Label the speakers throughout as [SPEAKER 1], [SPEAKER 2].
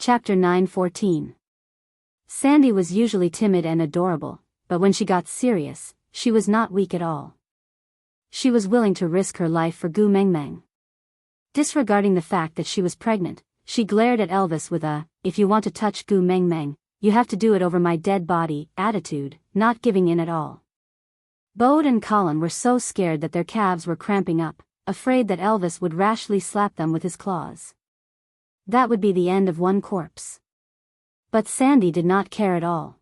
[SPEAKER 1] Chapter 9:14. Sandy was usually timid and adorable, but when she got serious, she was not weak at all. She was willing to risk her life for Gu Mengmeng. Disregarding the fact that she was pregnant, she glared at Elvis with a, "If you want to touch Gu Mengmeng, you have to do it over my dead body," attitude, not giving in at all. Bode and Colin were so scared that their calves were cramping up, afraid that Elvis would rashly slap them with his claws. That would be the end of one corpse. But Sandy did not care at all.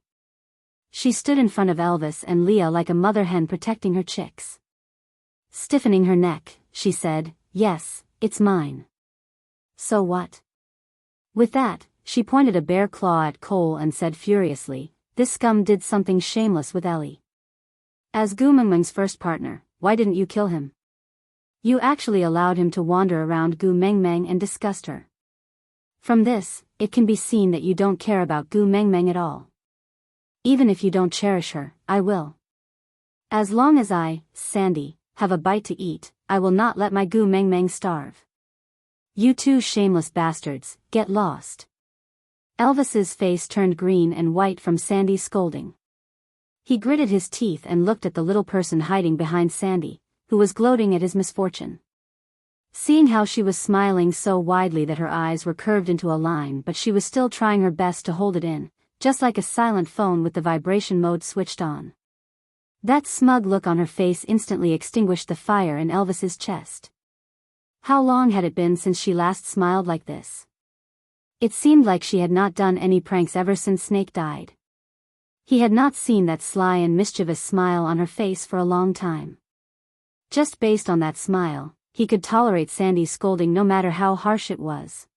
[SPEAKER 1] She stood in front of Elvis and Leah like a mother hen protecting her chicks. Stiffening her neck, she said, "Yes, it's mine. So what?" With that, she pointed a bare claw at Cole and said furiously, "This scum did something shameless with Ellie. As Gu Mengmeng's first partner, why didn't you kill him? You actually allowed him to wander around Gu Mengmeng and disgust her. From this, it can be seen that you don't care about Gu Mengmeng at all. Even if you don't cherish her, I will. As long as I, Sandy, have a bite to eat, I will not let my Gu Mengmeng starve. You two shameless bastards, get lost." Elvis's face turned green and white from Sandy's scolding. He gritted his teeth and looked at the little person hiding behind Sandy, who was gloating at his misfortune. Seeing how she was smiling so widely that her eyes were curved into a line, but she was still trying her best to hold it in, just like a silent phone with the vibration mode switched on. That smug look on her face instantly extinguished the fire in Elvis's chest. How long had it been since she last smiled like this? It seemed like she had not done any pranks ever since Snake died. He had not seen that sly and mischievous smile on her face for a long time. Just based on that smile, he could tolerate Sandy's scolding no matter how harsh it was.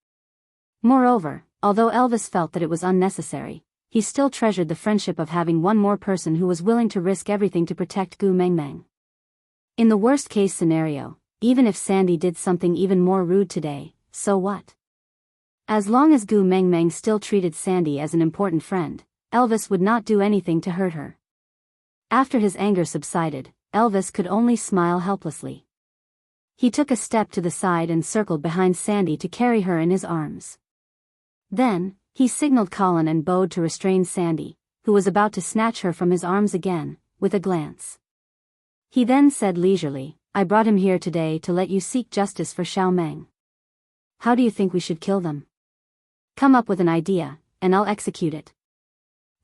[SPEAKER 1] Moreover, although Elvis felt that it was unnecessary, he still treasured the friendship of having one more person who was willing to risk everything to protect Gu Mengmeng. In the worst-case scenario, even if Sandy did something even more rude today, so what? As long as Gu Mengmeng still treated Sandy as an important friend, Elvis would not do anything to hurt her. After his anger subsided, Elvis could only smile helplessly. He took a step to the side and circled behind Sandy to carry her in his arms. Then, he signaled Colin and Bode to restrain Sandy, who was about to snatch her from his arms again, with a glance. He then said leisurely, "I brought him here today to let you seek justice for Xiao Meng. How do you think we should kill them? Come up with an idea, and I'll execute it."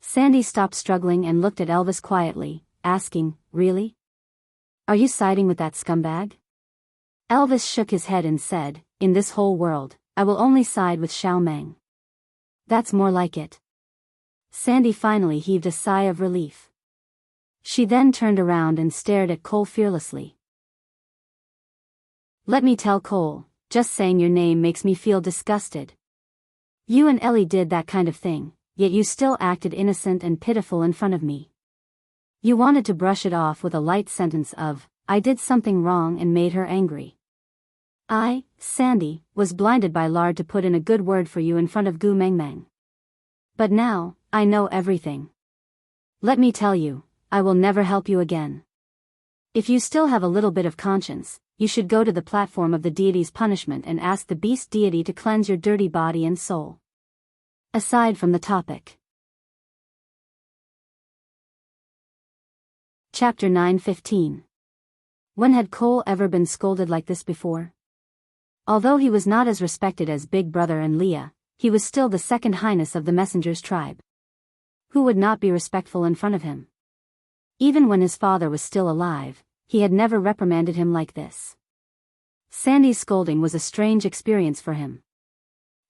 [SPEAKER 1] Sandy stopped struggling and looked at Elvis quietly, asking, "Really? Are you siding with that scumbag?" Elvis shook his head and said, "In this whole world, I will only side with Xiao Meng." "That's more like it." Sandy finally heaved a sigh of relief. She then turned around and stared at Cole fearlessly. "Let me tell Cole, just saying your name makes me feel disgusted. You and Ellie did that kind of thing, yet you still acted innocent and pitiful in front of me. You wanted to brush it off with a light sentence of, 'I did something wrong and made her angry.' I, Sandy, was blinded by lard to put in a good word for you in front of Gu Mengmeng. But now, I know everything. Let me tell you, I will never help you again. If you still have a little bit of conscience, you should go to the platform of the deity's punishment and ask the beast deity to cleanse your dirty body and soul." Aside from the topic. Chapter 9:15. When had Cole ever been scolded like this before? Although he was not as respected as Big Brother and Leah, he was still the second highness of the Messenger's tribe. Who would not be respectful in front of him? Even when his father was still alive, he had never reprimanded him like this. Sandy's scolding was a strange experience for him.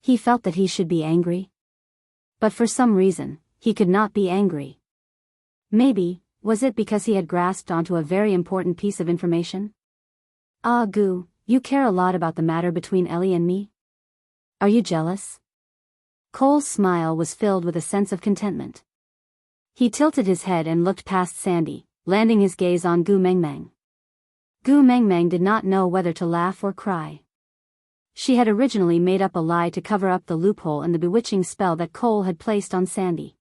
[SPEAKER 1] He felt that he should be angry. But for some reason, he could not be angry. Maybe, was it because he had grasped onto a very important piece of information? "Ah, Gu, you care a lot about the matter between Ellie and me? Are you jealous?" Cole's smile was filled with a sense of contentment. He tilted his head and looked past Sandy, landing his gaze on Gu Mengmeng. Gu Mengmeng did not know whether to laugh or cry. She had originally made up a lie to cover up the loophole in the bewitching spell that Cole had placed on Sandy.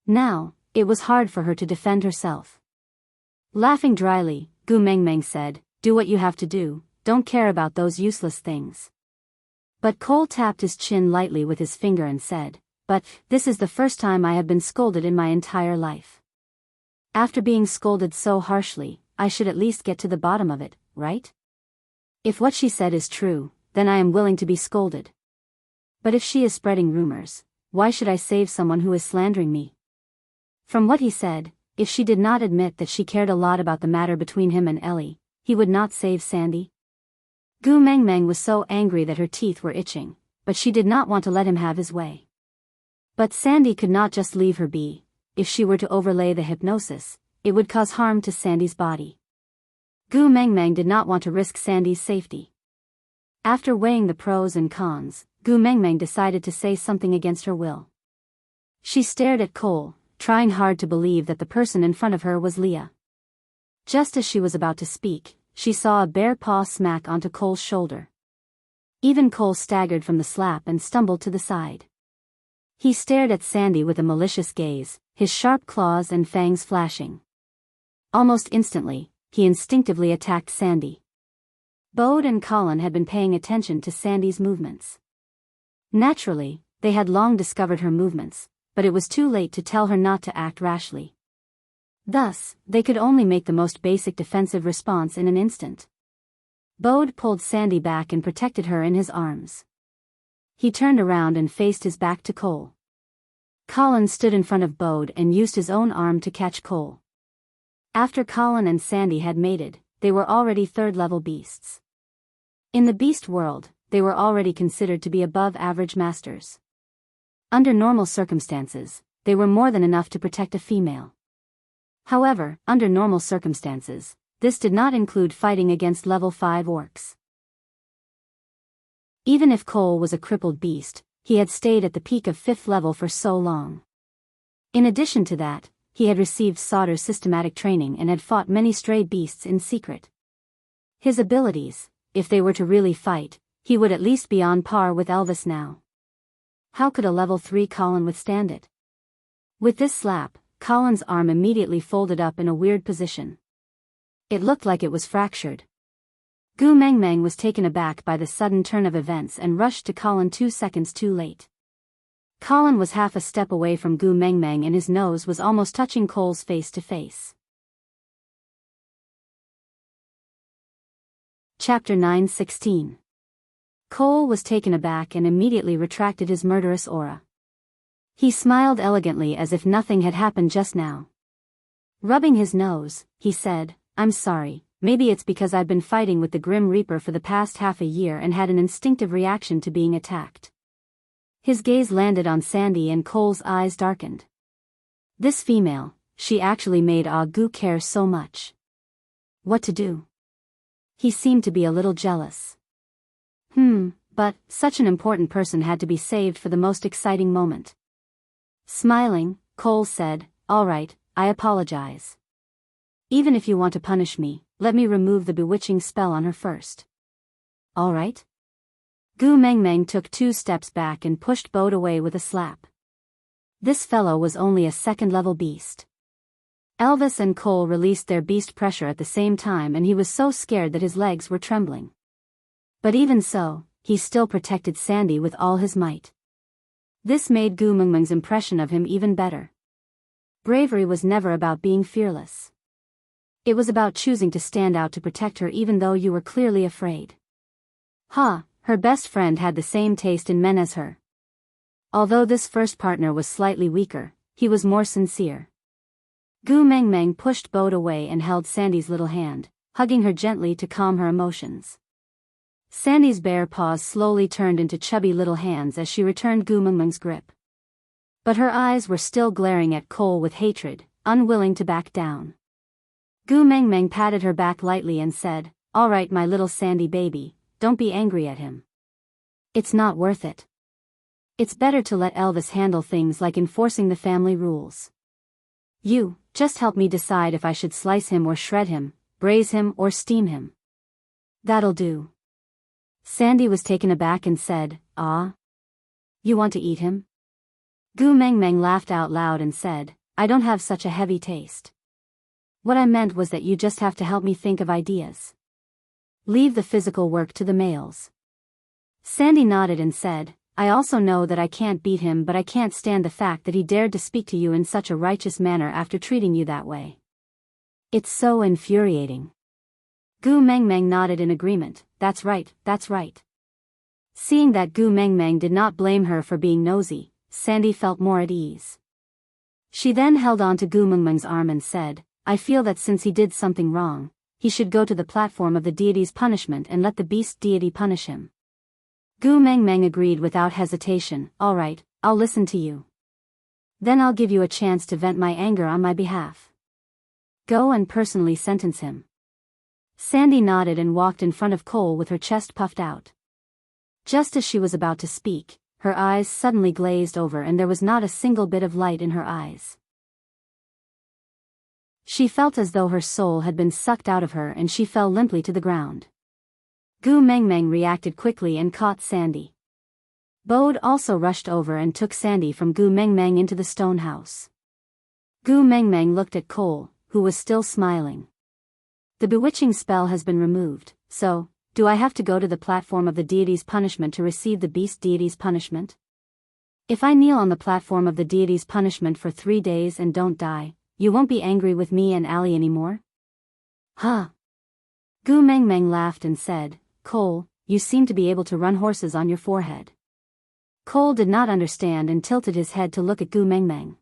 [SPEAKER 1] Now, it was hard for her to defend herself. Laughing dryly, Gu Mengmeng said, "Do what you have to do, don't care about those useless things." But Cole tapped his chin lightly with his finger and said, "But, this is the first time I have been scolded in my entire life. After being scolded so harshly, I should at least get to the bottom of it, right? If what she said is true, then I am willing to be scolded. But if she is spreading rumors, why should I save someone who is slandering me?" From what he said, if she did not admit that she cared a lot about the matter between him and Ellie, he would not save Sandy. Gu Mengmeng was so angry that her teeth were itching, but she did not want to let him have his way. But Sandy could not just leave her be. If she were to overlay the hypnosis, it would cause harm to Sandy's body. Gu Mengmeng did not want to risk Sandy's safety. After weighing the pros and cons, Gu Mengmeng decided to say something against her will. She stared at Cole, trying hard to believe that the person in front of her was Leah. Just as she was about to speak, she saw a bare paw smack onto Cole's shoulder. Even Cole staggered from the slap and stumbled to the side. He stared at Sandy with a malicious gaze, his sharp claws and fangs flashing. Almost instantly, he instinctively attacked Sandy. Bode and Colin had been paying attention to Sandy's movements. Naturally, they had long discovered her movements, but it was too late to tell her not to act rashly. Thus, they could only make the most basic defensive response in an instant. Bode pulled Sandy back and protected her in his arms. He turned around and faced his back to Cole. Colin stood in front of Bode and used his own arm to catch Cole. After Colin and Sandy had mated, they were already third-level beasts. In the beast world, they were already considered to be above-average masters. Under normal circumstances, they were more than enough to protect a female. However, under normal circumstances, this did not include fighting against level 5 orcs. Even if Cole was a crippled beast, he had stayed at the peak of 5th level for so long. In addition to that, he had received Sauter's systematic training and had fought many stray beasts in secret. His abilities, if they were to really fight, he would at least be on par with Elvis now. How could a level 3 Colin withstand it? With this slap, Colin's arm immediately folded up in a weird position. It looked like it was fractured. Gu Mengmeng was taken aback by the sudden turn of events and rushed to Colin 2 seconds too late. Colin was half a step away from Gu Mengmeng and his nose was almost touching Cole's face to face. Chapter 9:16. Cole was taken aback and immediately retracted his murderous aura. He smiled elegantly as if nothing had happened just now. Rubbing his nose, he said, "I'm sorry, maybe it's because I've been fighting with the Grim Reaper for the past half a year and had an instinctive reaction to being attacked." His gaze landed on Sandy and Cole's eyes darkened. This female, she actually made Gu care so much. What to do? He seemed to be a little jealous. But such an important person had to be saved for the most exciting moment. Smiling, Cole said, "All right, I apologize. Even if you want to punish me, let me remove the bewitching spell on her first." "All right?" Gu Mengmeng took 2 steps back and pushed Bode away with a slap. This fellow was only a second-level beast. Elvis and Cole released their beast pressure at the same time and he was so scared that his legs were trembling. But even so, he still protected Sandy with all his might. This made Gu Mengmeng's impression of him even better. Bravery was never about being fearless. It was about choosing to stand out to protect her even though you were clearly afraid. Her best friend had the same taste in men as her. Although this first partner was slightly weaker, he was more sincere. Gu Mengmeng pushed Bode away and held Sandy's little hand, hugging her gently to calm her emotions. Sandy's bare paws slowly turned into chubby little hands as she returned Gu Mengmeng's grip. But her eyes were still glaring at Cole with hatred, unwilling to back down. Gu Mengmeng patted her back lightly and said, "All right, my little Sandy baby, don't be angry at him. It's not worth it. It's better to let Elvis handle things like enforcing the family rules. You, just help me decide if I should slice him or shred him, braise him or steam him." "That'll do." Sandy was taken aback and said, "Ah? You want to eat him?" Gu Mengmeng laughed out loud and said, "I don't have such a heavy taste. What I meant was that you just have to help me think of ideas. Leave the physical work to the males." Sandy nodded and said, I also know that I can't beat him, but I can't stand the fact that he dared to speak to you in such a righteous manner after treating you that way. It's so infuriating. Gu Mengmeng nodded in agreement. That's right, that's right. Seeing that Gu Mengmeng did not blame her for being nosy, Sandy felt more at ease. She then held on to Gu Mengmeng's arm and said, I feel that since he did something wrong, he should go to the platform of the deity's punishment and let the beast deity punish him. Gu Mengmeng agreed without hesitation. All right, I'll listen to you. Then I'll give you a chance to vent my anger on my behalf. Go and personally sentence him. Sandy nodded and walked in front of Cole with her chest puffed out. Just as she was about to speak, her eyes suddenly glazed over and there was not a single bit of light in her eyes. She felt as though her soul had been sucked out of her and she fell limply to the ground. Gu Mengmeng reacted quickly and caught Sandy. Bode also rushed over and took Sandy from Gu Mengmeng into the stone house. Gu Mengmeng looked at Cole, who was still smiling. The bewitching spell has been removed, so, do I have to go to the platform of the deity's punishment to receive the beast deity's punishment? If I kneel on the platform of the deity's punishment for 3 days and don't die, you won't be angry with me and Ali anymore? Huh? Gu Mengmeng laughed and said, Cole, you seem to be able to run horses on your forehead. Cole did not understand and tilted his head to look at Gu Mengmeng.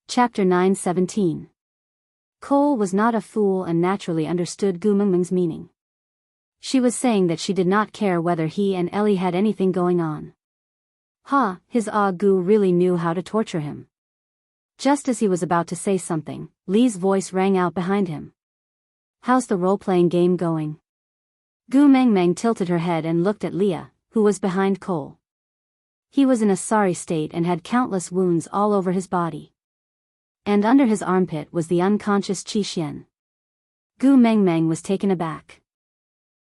[SPEAKER 1] Chapter 9:17. Cole was not a fool and naturally understood Gu Mengmeng's meaning. She was saying that she did not care whether he and Ellie had anything going on. His Gu really knew how to torture him. Just as he was about to say something, Lee's voice rang out behind him. How's the role-playing game going? Gu Mengmeng tilted her head and looked at Leah, who was behind Cole. He was in a sorry state and had countless wounds all over his body. And under his armpit was the unconscious Qi Xian. Gu Mengmeng was taken aback.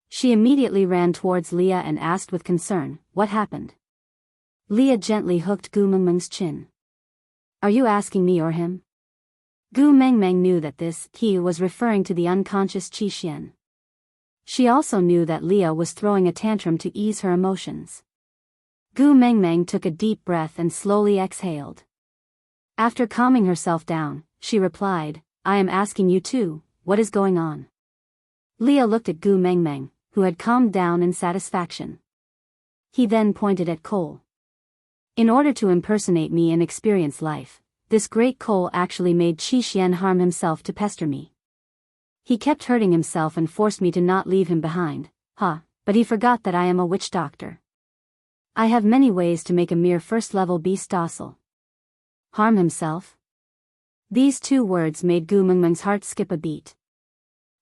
[SPEAKER 1] She immediately ran towards Leah and asked with concern, what happened? Leah gently hooked Gu Mengmeng's chin. Are you asking me or him? Gu Mengmeng knew that this he was referring to the unconscious Qi Xian. She also knew that Leah was throwing a tantrum to ease her emotions. Gu Mengmeng took a deep breath and slowly exhaled. After calming herself down, she replied, I am asking you too, what is going on? Leah looked at Gu Mengmeng, who had calmed down in satisfaction. He then pointed at Cole. In order to impersonate me and experience life, this great Cole actually made Qi Xian harm himself to pester me. He kept hurting himself and forced me to not leave him behind, but he forgot that I am a witch doctor. I have many ways to make a mere first-level beast docile. Harm himself? These 2 words made Gu Mengmeng's heart skip a beat.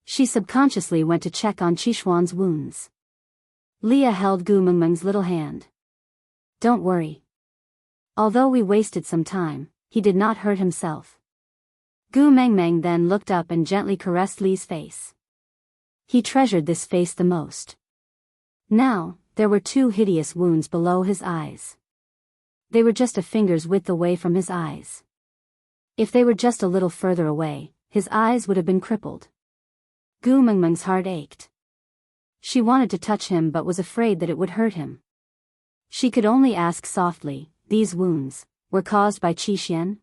[SPEAKER 1] She subconsciously went to check on Qi Xuan's wounds. Leah held Gu Mengmeng's little hand. Don't worry. Although we wasted some time, he did not hurt himself. Gu Mengmeng then looked up and gently caressed Li's face. He treasured this face the most. Now, there were 2 hideous wounds below his eyes. They were just a finger's width away from his eyes. If they were just a little further away, his eyes would have been crippled. Gu Mengmeng's heart ached. She wanted to touch him but was afraid that it would hurt him. She could only ask softly, these wounds were caused by Qi Xian?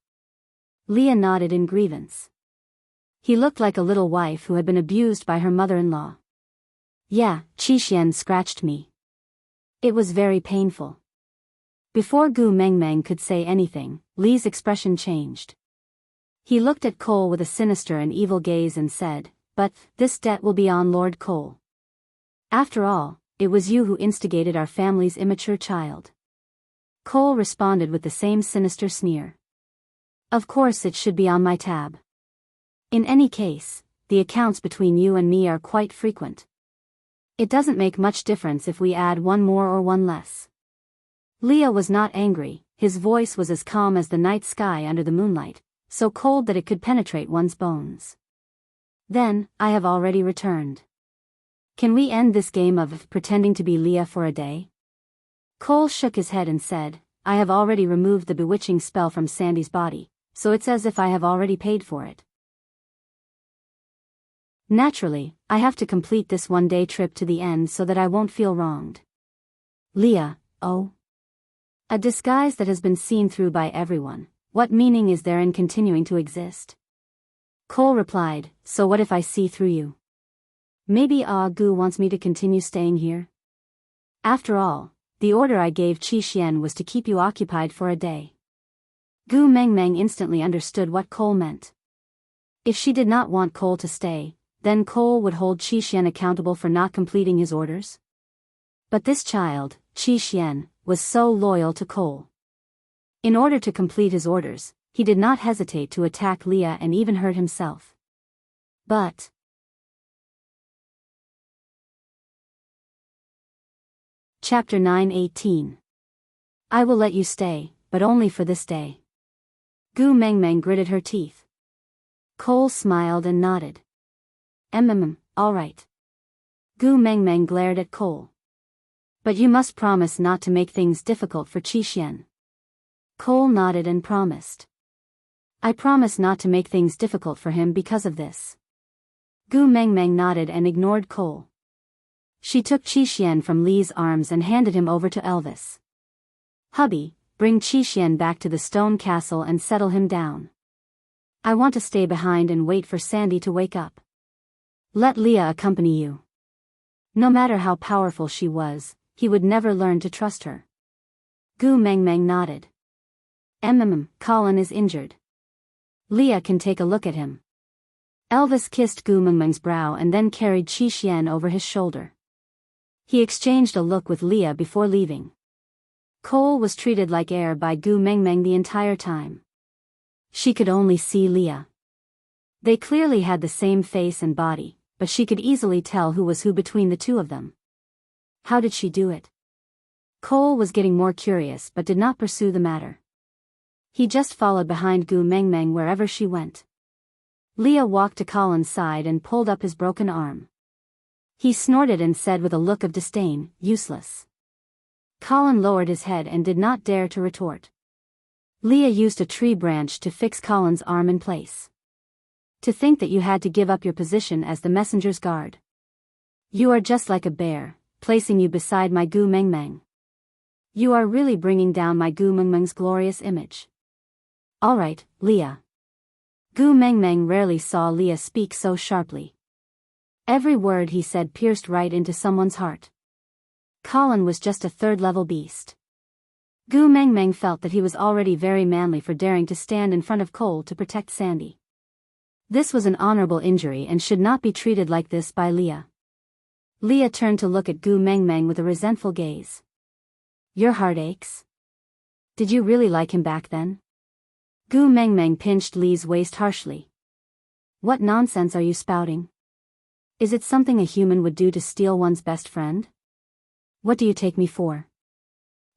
[SPEAKER 1] Leah nodded in grievance. He looked like a little wife who had been abused by her mother-in-law. Yeah, Qi Xian scratched me. It was very painful. Before Gu Mengmeng could say anything, Li's expression changed. He looked at Cole with a sinister and evil gaze and said, but, this debt will be on Lord Cole. After all, it was you who instigated our family's immature child. Cole responded with the same sinister sneer. Of course it should be on my tab. In any case, the accounts between you and me are quite frequent. It doesn't make much difference if we add 1 more or 1 less. Leah was not angry, his voice was as calm as the night sky under the moonlight, so cold that it could penetrate one's bones. Then, I have already returned. Can we end this game of pretending to be Leah for a day? Cole shook his head and said, I have already removed the bewitching spell from Sandy's body, so it's as if I have already paid for it. Naturally, I have to complete this one-day trip to the end so that I won't feel wronged. Leah, oh. A disguise that has been seen through by everyone, what meaning is there in continuing to exist? Cole replied, so what if I see through you? Maybe Gu wants me to continue staying here? After all, the order I gave Qi Xian was to keep you occupied for a day. Gu Mengmeng instantly understood what Cole meant. If she did not want Cole to stay, then Cole would hold Qi Xian accountable for not completing his orders. But this child, Qi Xian, was so loyal to Cole. In order to complete his orders, he did not hesitate to attack Leah and even hurt himself. But Chapter 9:18. I will let you stay, but only for this day. Gu Mengmeng gritted her teeth. Cole smiled and nodded. All right. Gu Mengmeng glared at Cole. But you must promise not to make things difficult for Qi Xian. Cole nodded and promised. I promise not to make things difficult for him because of this. Gu Mengmeng nodded and ignored Cole. She took Qi Xian from Li's arms and handed him over to Elvis. Hubby, bring Qi Xian back to the stone castle and settle him down. I want to stay behind and wait for Sandy to wake up. Let Leah accompany you. No matter how powerful she was, he would never learn to trust her. Gu Mengmeng nodded. Colin is injured. Leah can take a look at him. Elvis kissed Gu Mengmeng's brow and then carried Qi Xian over his shoulder. He exchanged a look with Leah before leaving. Cole was treated like air by Gu Mengmeng the entire time. She could only see Leah. They clearly had the same face and body, but she could easily tell who was who between the two of them. How did she do it? Cole was getting more curious but did not pursue the matter. He just followed behind Gu Mengmeng wherever she went. Leah walked to Colin's side and pulled up his broken arm. He snorted and said with a look of disdain, useless. Colin lowered his head and did not dare to retort. Leah used a tree branch to fix Colin's arm in place. To think that you had to give up your position as the messenger's guard. You are just like a bear, placing you beside my Gu Mengmeng. You are really bringing down my Gu Mengmeng's glorious image. All right, Leah. Gu Mengmeng rarely saw Leah speak so sharply. Every word he said pierced right into someone's heart. Colin was just a third-level beast. Gu Mengmeng felt that he was already very manly for daring to stand in front of Cole to protect Sandy. This was an honorable injury and should not be treated like this by Leah. Leah turned to look at Gu Mengmeng with a resentful gaze. Your heart aches? Did you really like him back then? Gu Mengmeng pinched Li's waist harshly. What nonsense are you spouting? Is it something a human would do to steal one's best friend? What do you take me for?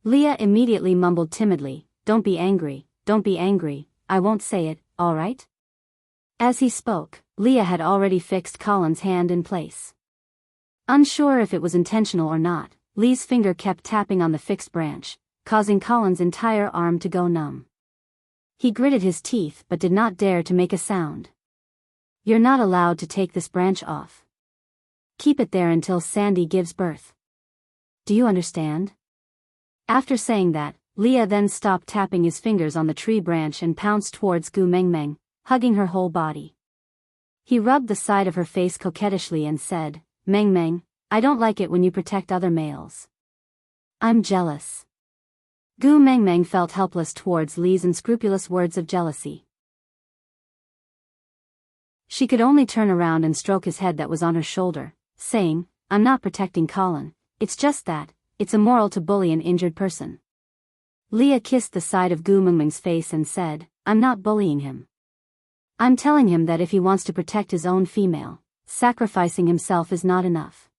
[SPEAKER 1] Leah immediately mumbled timidly, don't be angry, I won't say it, all right? As he spoke, Leah had already fixed Colin's hand in place. Unsure if it was intentional or not, Li's finger kept tapping on the fixed branch, causing Colin's entire arm to go numb. He gritted his teeth but did not dare to make a sound. You're not allowed to take this branch off. Keep it there until Sandy gives birth. Do you understand? After saying that, Leah then stopped tapping his fingers on the tree branch and pounced towards Gu Mengmeng, hugging her whole body. He rubbed the side of her face coquettishly and said, Mengmeng, I don't like it when you protect other males. I'm jealous. Gu Mengmeng felt helpless towards Li's unscrupulous words of jealousy. She could only turn around and stroke his head that was on her shoulder, saying, I'm not protecting Colin, it's just that, it's immoral to bully an injured person. Leah kissed the side of Gu Mengmeng's face and said, I'm not bullying him. I'm telling him that if he wants to protect his own female, sacrificing himself is not enough.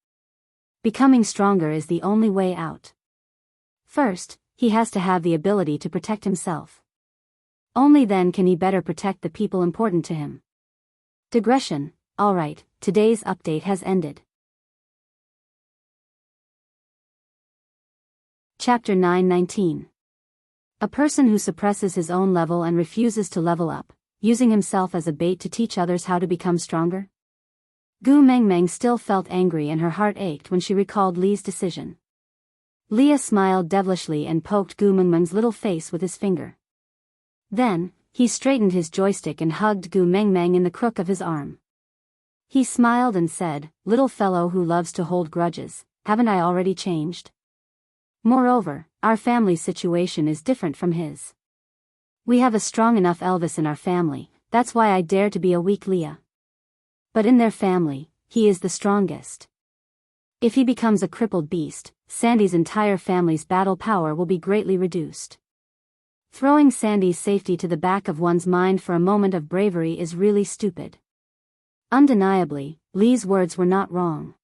[SPEAKER 1] Becoming stronger is the only way out. First, he has to have the ability to protect himself. Only then can he better protect the people important to him. Digression, alright, today's update has ended. Chapter 9:19. A person who suppresses his own level and refuses to level up, using himself as a bait to teach others how to become stronger. Gu Mengmeng still felt angry and her heart ached when she recalled Li's decision. Leah smiled devilishly and poked Gu Mengmeng's little face with his finger. Then, he straightened his joystick and hugged Gu Mengmeng in the crook of his arm. He smiled and said, "Little fellow who loves to hold grudges, haven't I already changed? Moreover, our family situation is different from his. We have a strong enough Elvis in our family, that's why I dare to be a weak Leah. But in their family, he is the strongest. If he becomes a crippled beast, Sandy's entire family's battle power will be greatly reduced." Throwing Sandy's safety to the back of one's mind for a moment of bravery is really stupid. Undeniably, Li's words were not wrong.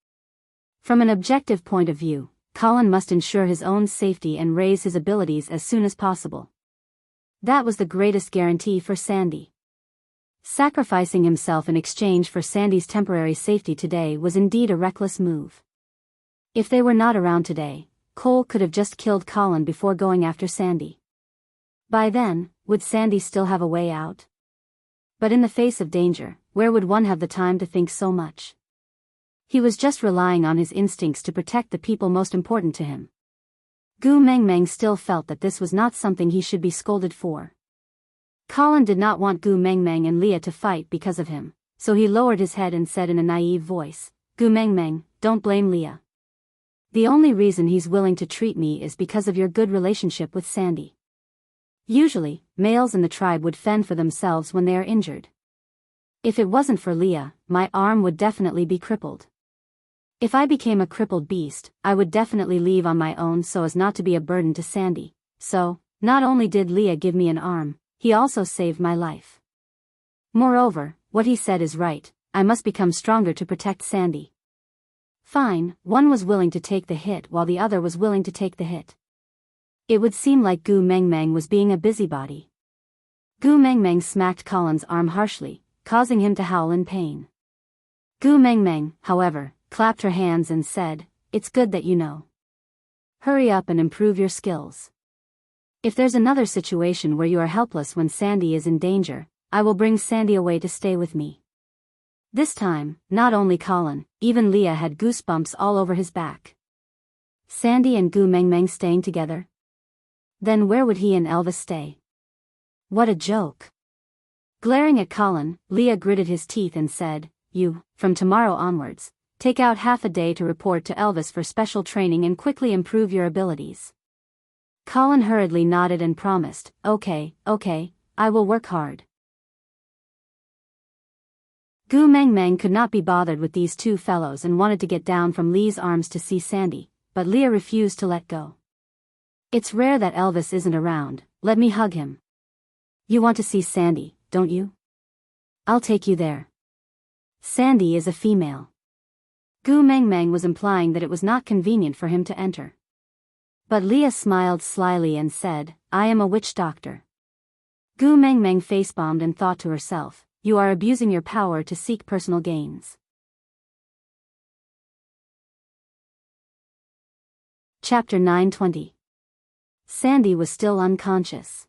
[SPEAKER 1] From an objective point of view, Colin must ensure his own safety and raise his abilities as soon as possible. That was the greatest guarantee for Sandy. Sacrificing himself in exchange for Sandy's temporary safety today was indeed a reckless move. If they were not around today, Cole could have just killed Colin before going after Sandy. By then, would Sandy still have a way out? But in the face of danger, where would one have the time to think so much? He was just relying on his instincts to protect the people most important to him. Gu Mengmeng still felt that this was not something he should be scolded for. Colin did not want Gu Mengmeng and Leah to fight because of him, so he lowered his head and said in a naive voice, "Gu Mengmeng, don't blame Leah. The only reason he's willing to treat me is because of your good relationship with Sandy. Usually, males in the tribe would fend for themselves when they are injured. If it wasn't for Leah, my arm would definitely be crippled. If I became a crippled beast, I would definitely leave on my own so as not to be a burden to Sandy. So, not only did Leah give me an arm, he also saved my life. Moreover, what he said is right, I must become stronger to protect Sandy." Fine, one was willing to take the hit while the other was willing to take the hit. It would seem like Gu Mengmeng was being a busybody. Gu Mengmeng smacked Colin's arm harshly, causing him to howl in pain. Gu Mengmeng, however, clapped her hands and said, "It's good that you know. Hurry up and improve your skills. If there's another situation where you are helpless when Sandy is in danger, I will bring Sandy away to stay with me." This time, not only Colin, even Leah had goosebumps all over his back. Sandy and Gu Mengmeng staying together? Then where would he and Elvis stay? What a joke. Glaring at Colin, Leah gritted his teeth and said, "You, from tomorrow onwards, take out half a day to report to Elvis for special training and quickly improve your abilities." Colin hurriedly nodded and promised, okay, I will work hard." Gu Mengmeng could not be bothered with these two fellows and wanted to get down from Lee's arms to see Sandy, but Leah refused to let go. "It's rare that Elvis isn't around, let me hug him." "You want to see Sandy, don't you? I'll take you there. Sandy is a female." Gu Mengmeng was implying that it was not convenient for him to enter. But Leah smiled slyly and said, "I am a witch doctor." Gu Mengmeng facebombed and thought to herself, "You are abusing your power to seek personal gains." Chapter 920. Sandy was still unconscious.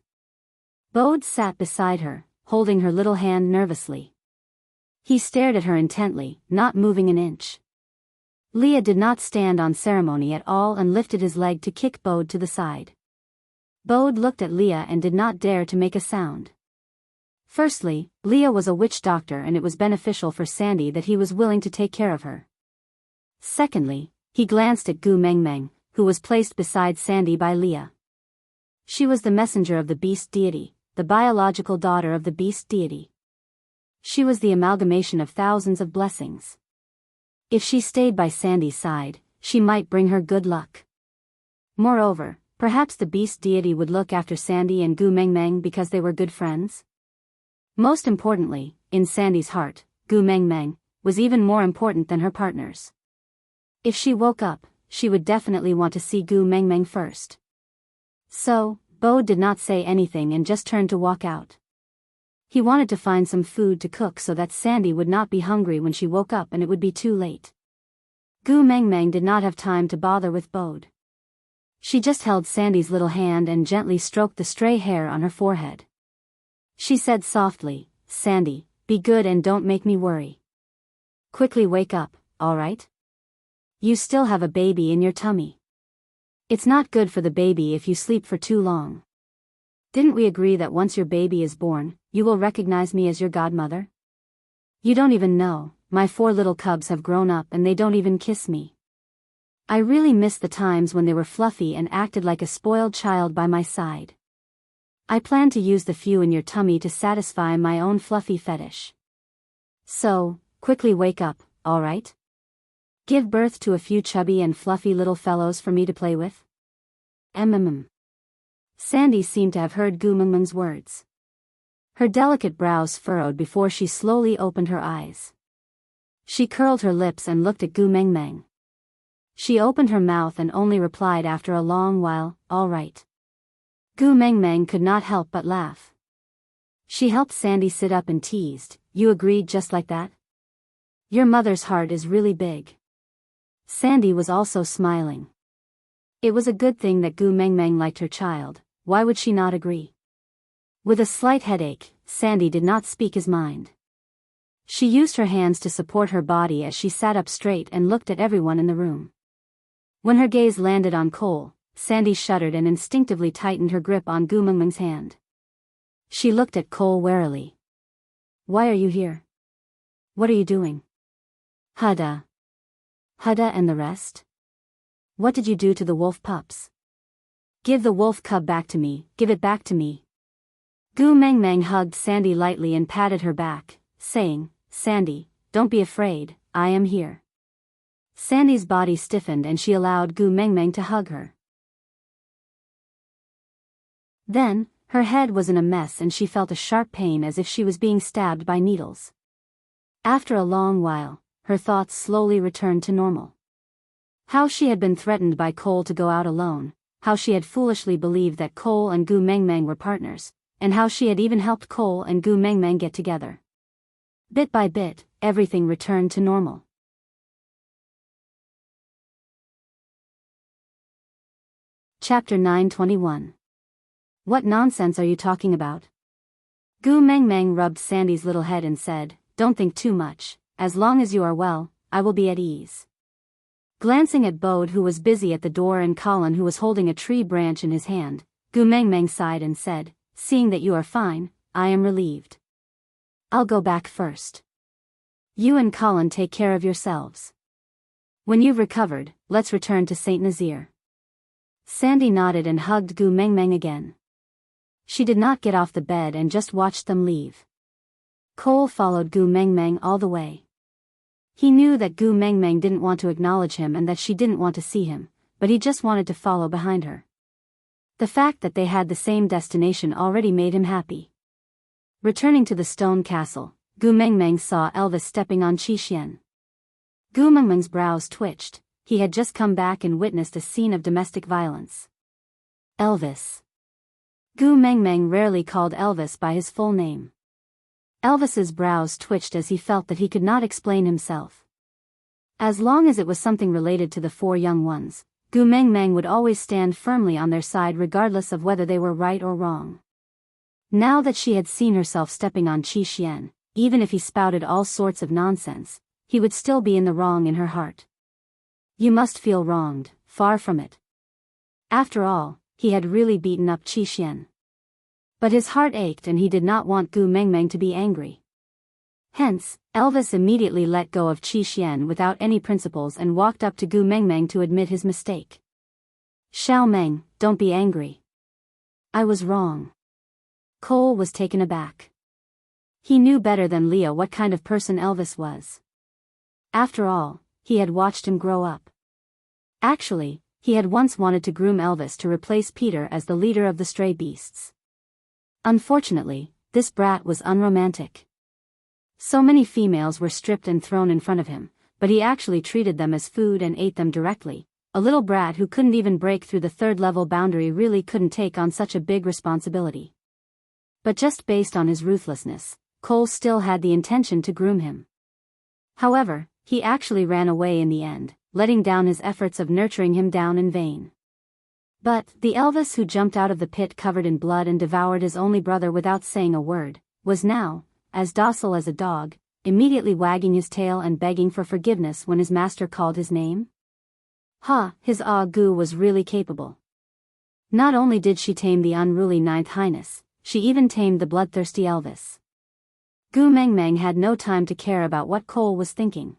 [SPEAKER 1] Bode sat beside her, holding her little hand nervously. He stared at her intently, not moving an inch. Leah did not stand on ceremony at all and lifted his leg to kick Bode to the side. Bode looked at Leah and did not dare to make a sound. Firstly, Leah was a witch doctor and it was beneficial for Sandy that he was willing to take care of her. Secondly, he glanced at Gu Mengmeng, who was placed beside Sandy by Leah. She was the messenger of the beast deity, the biological daughter of the beast deity. She was the amalgamation of thousands of blessings. If she stayed by Sandy's side, she might bring her good luck. Moreover, perhaps the beast deity would look after Sandy and Gu Mengmeng because they were good friends. Most importantly, in Sandy's heart, Gu Mengmeng was even more important than her partners. If she woke up, she would definitely want to see Gu Mengmeng first. So, Bode did not say anything and just turned to walk out. He wanted to find some food to cook so that Sandy would not be hungry when she woke up and it would be too late. Gu Mengmeng did not have time to bother with Bode. She just held Sandy's little hand and gently stroked the stray hair on her forehead. She said softly, "Sandy, be good and don't make me worry." Quickly wake up, alright? You still have a baby in your tummy. It's not good for the baby if you sleep for too long. Didn't we agree that once your baby is born, you will recognize me as your godmother? You don't even know, my 4 little cubs have grown up and they don't even kiss me. I really miss the times when they were fluffy and acted like a spoiled child by my side. I plan to use the few in your tummy to satisfy my own fluffy fetish. So, quickly wake up, alright? Give birth to a few chubby and fluffy little fellows for me to play with? Sandy seemed to have heard Gu Mengmeng's words. Her delicate brows furrowed before she slowly opened her eyes. She curled her lips and looked at Gu Mengmeng. She opened her mouth and only replied after a long while, all right. Gu Mengmeng could not help but laugh. She helped Sandy sit up and teased, you agreed just like that? Your mother's heart is really big. Sandy was also smiling. It was a good thing that Gu Mengmeng liked her child, why would she not agree? With a slight headache, Sandy did not speak his mind. She used her hands to support her body as she sat up straight and looked at everyone in the room. When her gaze landed on Cole, Sandy shuddered and instinctively tightened her grip on Gu Mengmeng's hand. She looked at Cole warily. Why are you here? What are you doing? Huda and the rest? What did you do to the wolf pups? Give the wolf cub back to me, give it back to me. Gu Mengmeng hugged Sandy lightly and patted her back, saying, Sandy, don't be afraid, I am here. Sandy's body stiffened and she allowed Gu Mengmeng to hug her. Then, her head was in a mess and she felt a sharp pain as if she was being stabbed by needles. After a long while, her thoughts slowly returned to normal. How she had been threatened by Cole to go out alone, how she had foolishly believed that Cole and Gu Mengmeng were partners, and how she had even helped Cole and Gu Mengmeng get together. Bit by bit, everything returned to normal. Chapter 921. What nonsense are you talking about? Gu Mengmeng rubbed Sandy's little head and said, don't think too much, as long as you are well, I will be at ease. Glancing at Bode who was busy at the door and Colin who was holding a tree branch in his hand, Gu Mengmeng sighed and said, seeing that you are fine, I am relieved. I'll go back first. You and Colin take care of yourselves. When you've recovered, let's return to Saint Nazaire. Sandy nodded and hugged Gu Mengmeng again. She did not get off the bed and just watched them leave. Cole followed Gu Mengmeng all the way. He knew that Gu Mengmeng didn't want to acknowledge him and that she didn't want to see him, but he just wanted to follow behind her. The fact that they had the same destination already made him happy. Returning to the stone castle, Gu Mengmeng saw Elvis stepping on Qi Xian. Gu Mengmeng's brows twitched, he had just come back and witnessed a scene of domestic violence. Elvis. Gu Mengmeng rarely called Elvis by his full name. Elvis's brows twitched as he felt that he could not explain himself. As long as it was something related to the 4 young ones, Gu Mengmeng would always stand firmly on their side regardless of whether they were right or wrong. Now that she had seen herself stepping on Qi Xian, even if he spouted all sorts of nonsense, he would still be in the wrong in her heart. You must feel wronged, far from it. After all, he had really beaten up Qi Xian. But his heart ached and he did not want Gu Mengmeng to be angry. Hence, Elvis immediately let go of Qi Xian without any principles and walked up to Gu Mengmeng to admit his mistake. Xiao Meng, don't be angry. I was wrong. Cole was taken aback. He knew better than Leah what kind of person Elvis was. After all, he had watched him grow up. Actually, he had once wanted to groom Elvis to replace Peter as the leader of the stray beasts. Unfortunately, this brat was unromantic. So many females were stripped and thrown in front of him, but he actually treated them as food and ate them directly. A little brat who couldn't even break through the 3rd level boundary really couldn't take on such a big responsibility. But just based on his ruthlessness, Cole still had the intention to groom him. However, he actually ran away in the end, letting down his efforts of nurturing him down in vain. But the Elvis who jumped out of the pit covered in blood and devoured his only brother without saying a word, was now, as docile as a dog, immediately wagging his tail and begging for forgiveness when his master called his name? His Gu was really capable. Not only did she tame the unruly Ninth Highness, she even tamed the bloodthirsty Elvis. Gu Mengmeng had no time to care about what Cole was thinking.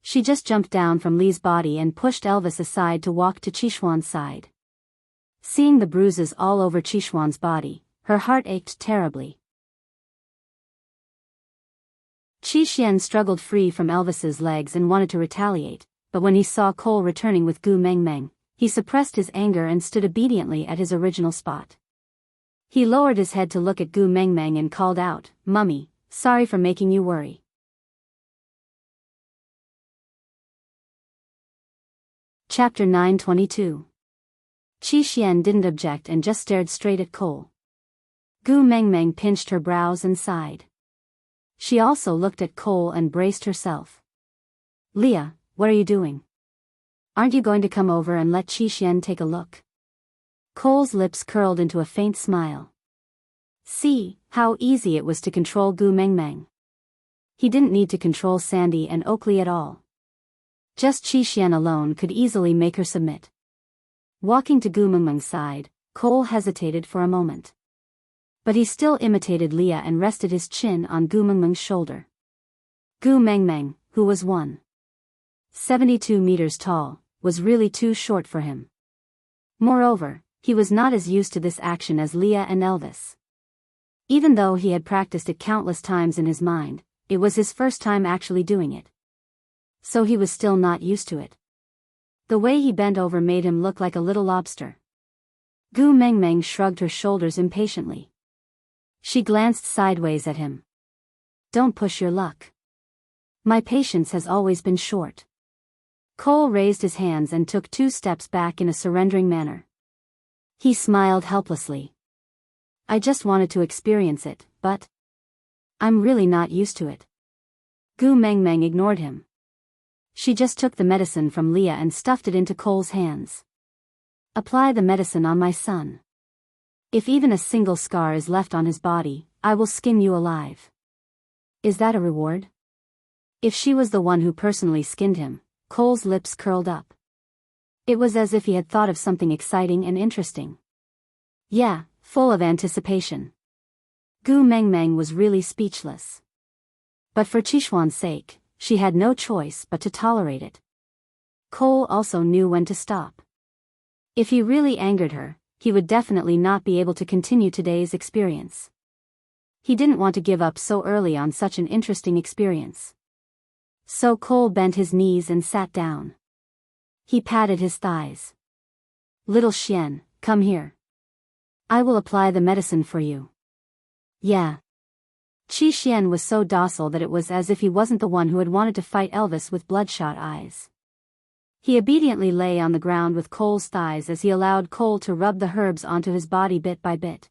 [SPEAKER 1] She just jumped down from Li's body and pushed Elvis aside to walk to Qixuan's side. Seeing the bruises all over Qixuan's body, her heart ached terribly. Qixuan struggled free from Elvis's legs and wanted to retaliate, but when he saw Cole returning with Gu Mengmeng, he suppressed his anger and stood obediently at his original spot. He lowered his head to look at Gu Mengmeng and called out, "Mummy, sorry for making you worry." Chapter 922. Qixuan didn't object and just stared straight at Cole. Gu Mengmeng pinched her brows and sighed. She also looked at Cole and braced herself. "Leah, what are you doing? Aren't you going to come over and let Qixuan take a look?" Cole's lips curled into a faint smile. See how easy it was to control Gu Mengmeng. He didn't need to control Sandy and Oakley at all. Just Qixuan alone could easily make her submit. Walking to Gu Mengmeng's side, Cole hesitated for a moment. But he still imitated Leah and rested his chin on Gu Mengmeng's shoulder. Gu Mengmeng, who was 1.72 meters tall, was really too short for him. Moreover, he was not as used to this action as Leah and Elvis. Even though he had practiced it countless times in his mind, it was his first time actually doing it. So he was still not used to it. The way he bent over made him look like a little lobster. Gu Mengmeng shrugged her shoulders impatiently. She glanced sideways at him. "Don't push your luck. My patience has always been short." Cole raised his hands and took 2 steps back in a surrendering manner. He smiled helplessly. "I just wanted to experience it, but I'm really not used to it." Gu Mengmeng ignored him. She just took the medicine from Leah and stuffed it into Cole's hands. "Apply the medicine on my son. If even a single scar is left on his body, I will skin you alive." "Is that a reward?" If she was the one who personally skinned him, Cole's lips curled up. It was as if he had thought of something exciting and interesting. Yeah, full of anticipation. Gu Mengmeng was really speechless. But for Qixuan's sake, she had no choice but to tolerate it. Cole also knew when to stop. If he really angered her, he would definitely not be able to continue today's experience. He didn't want to give up so early on such an interesting experience. So Cole bent his knees and sat down. He patted his thighs. "Little Xian, come here. I will apply the medicine for you." "Yeah." Qixuan was so docile that it was as if he wasn't the one who had wanted to fight Elvis with bloodshot eyes. He obediently lay on the ground with Cole's thighs as he allowed Cole to rub the herbs onto his body bit by bit.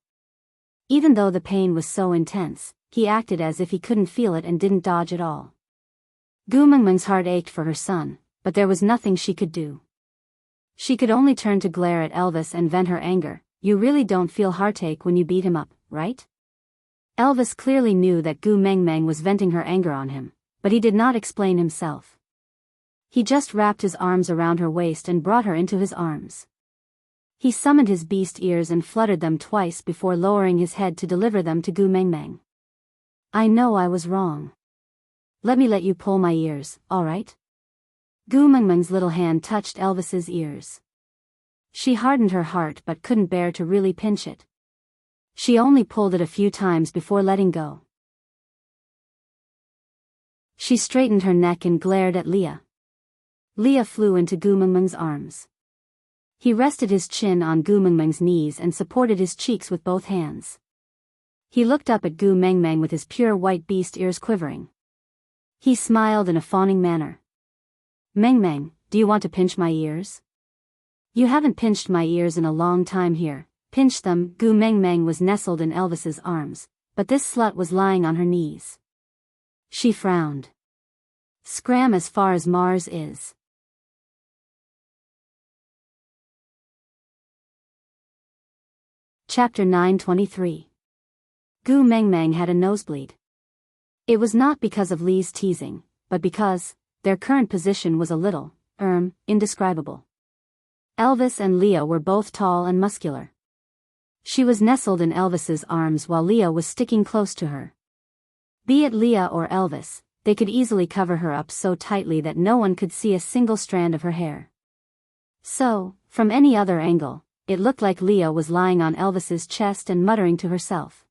[SPEAKER 1] Even though the pain was so intense, he acted as if he couldn't feel it and didn't dodge at all. Gu Mengmeng's heart ached for her son, but there was nothing she could do. She could only turn to glare at Elvis and vent her anger. "You really don't feel heartache when you beat him up, right?" Elvis clearly knew that Gu Mengmeng was venting her anger on him, but he did not explain himself. He just wrapped his arms around her waist and brought her into his arms. He summoned his beast ears and fluttered them twice before lowering his head to deliver them to Gu Mengmeng. "I know I was wrong. Let me let you pull my ears, all right?" Gu Mengmeng's little hand touched Elvis's ears. She hardened her heart but couldn't bear to really pinch it. She only pulled it a few times before letting go. She straightened her neck and glared at Leah. Leah flew into Gu Mengmeng's arms. He rested his chin on Gu Mengmeng's knees and supported his cheeks with both hands. He looked up at Gu Mengmeng with his pure white beast ears quivering. He smiled in a fawning manner. "Mengmeng, do you want to pinch my ears?" "You haven't pinched my ears in a long time here." "Pinch them." Gu Mengmeng was nestled in Elvis's arms, but this slut was lying on her knees. She frowned. "Scram as far as Mars is." Chapter 923. Gu Mengmeng had a nosebleed. It was not because of Lee's teasing, but because their current position was a little, indescribable. Elvis and Leah were both tall and muscular. She was nestled in Elvis's arms while Leah was sticking close to her. Be it Leah or Elvis, they could easily cover her up so tightly that no one could see a single strand of her hair. So, from any other angle, it looked like Leah was lying on Elvis's chest and muttering to herself.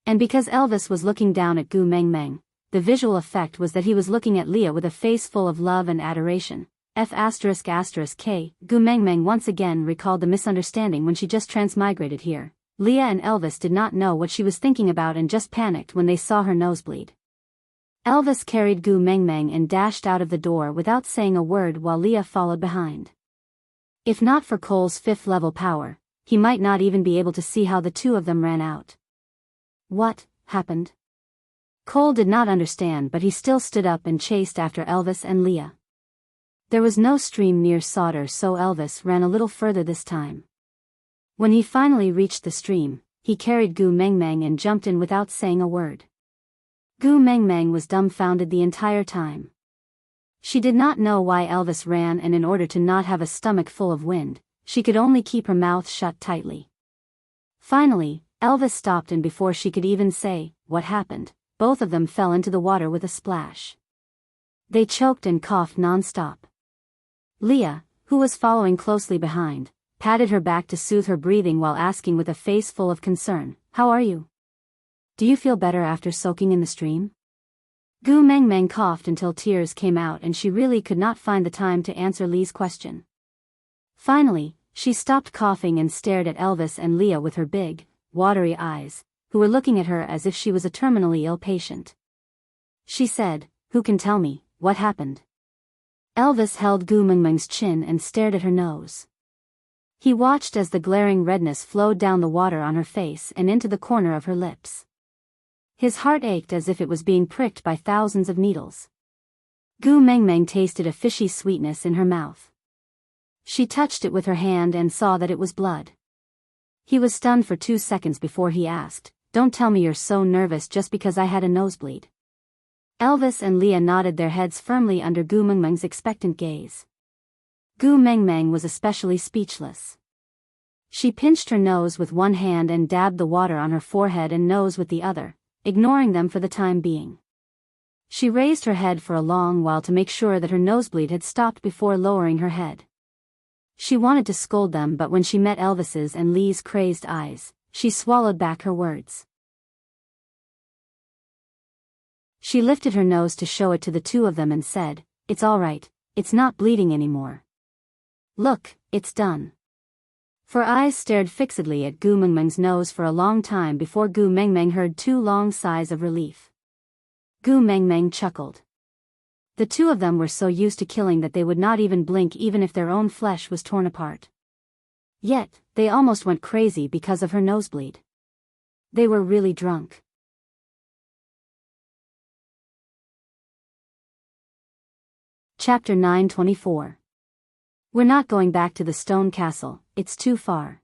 [SPEAKER 1] And because Elvis was looking down at Gu Meng Meng, the visual effect was that he was looking at Leah with a face full of love and adoration. K. Gu Meng Meng once again recalled the misunderstanding when she just transmigrated here. Leah and Elvis did not know what she was thinking about and just panicked when they saw her nosebleed. Elvis carried Gu Meng Meng and dashed out of the door without saying a word while Leah followed behind. If not for Cole's fifth-level power, he might not even be able to see how the two of them ran out. What happened? Cole did not understand, but he still stood up and chased after Elvis and Leah. There was no stream near Sauter, so Elvis ran a little further this time. When he finally reached the stream, he carried Gu Meng Meng and jumped in without saying a word. Gu Meng Meng was dumbfounded the entire time. She did not know why Elvis ran, and in order to not have a stomach full of wind, she could only keep her mouth shut tightly. Finally, Elvis stopped, and before she could even say, "What happened?" both of them fell into the water with a splash. They choked and coughed non-stop. Leah, who was following closely behind, patted her back to soothe her breathing while asking with a face full of concern, "How are you? Do you feel better after soaking in the stream?" Gu Meng Meng coughed until tears came out, and she really could not find the time to answer Lee's question. Finally, she stopped coughing and stared at Elvis and Leah with her big, watery eyes, who were looking at her as if she was a terminally ill patient. She said, "Who can tell me what happened?" Elvis held Gu Meng Meng's chin and stared at her nose. He watched as the glaring redness flowed down the water on her face and into the corner of her lips. His heart ached as if it was being pricked by thousands of needles. Gu Meng Meng tasted a fishy sweetness in her mouth. She touched it with her hand and saw that it was blood. He was stunned for 2 seconds before he asked, "Don't tell me you're so nervous just because I had a nosebleed." Elvis and Leah nodded their heads firmly under Gu Meng Meng's expectant gaze. Gu Meng Meng was especially speechless. She pinched her nose with one hand and dabbed the water on her forehead and nose with the other, ignoring them for the time being. She raised her head for a long while to make sure that her nosebleed had stopped before lowering her head. She wanted to scold them, but when she met Elvis's and Lee's crazed eyes, she swallowed back her words. She lifted her nose to show it to the two of them and said, "It's all right, it's not bleeding anymore. Look, it's done." Her eyes stared fixedly at Gu Meng Meng's nose for a long time before Gu Meng Meng heard 2 long sighs of relief. Gu Meng Meng chuckled. The two of them were so used to killing that they would not even blink even if their own flesh was torn apart. Yet, they almost went crazy because of her nosebleed. They were really drunk. Chapter 924. "We're not going back to the stone castle, it's too far."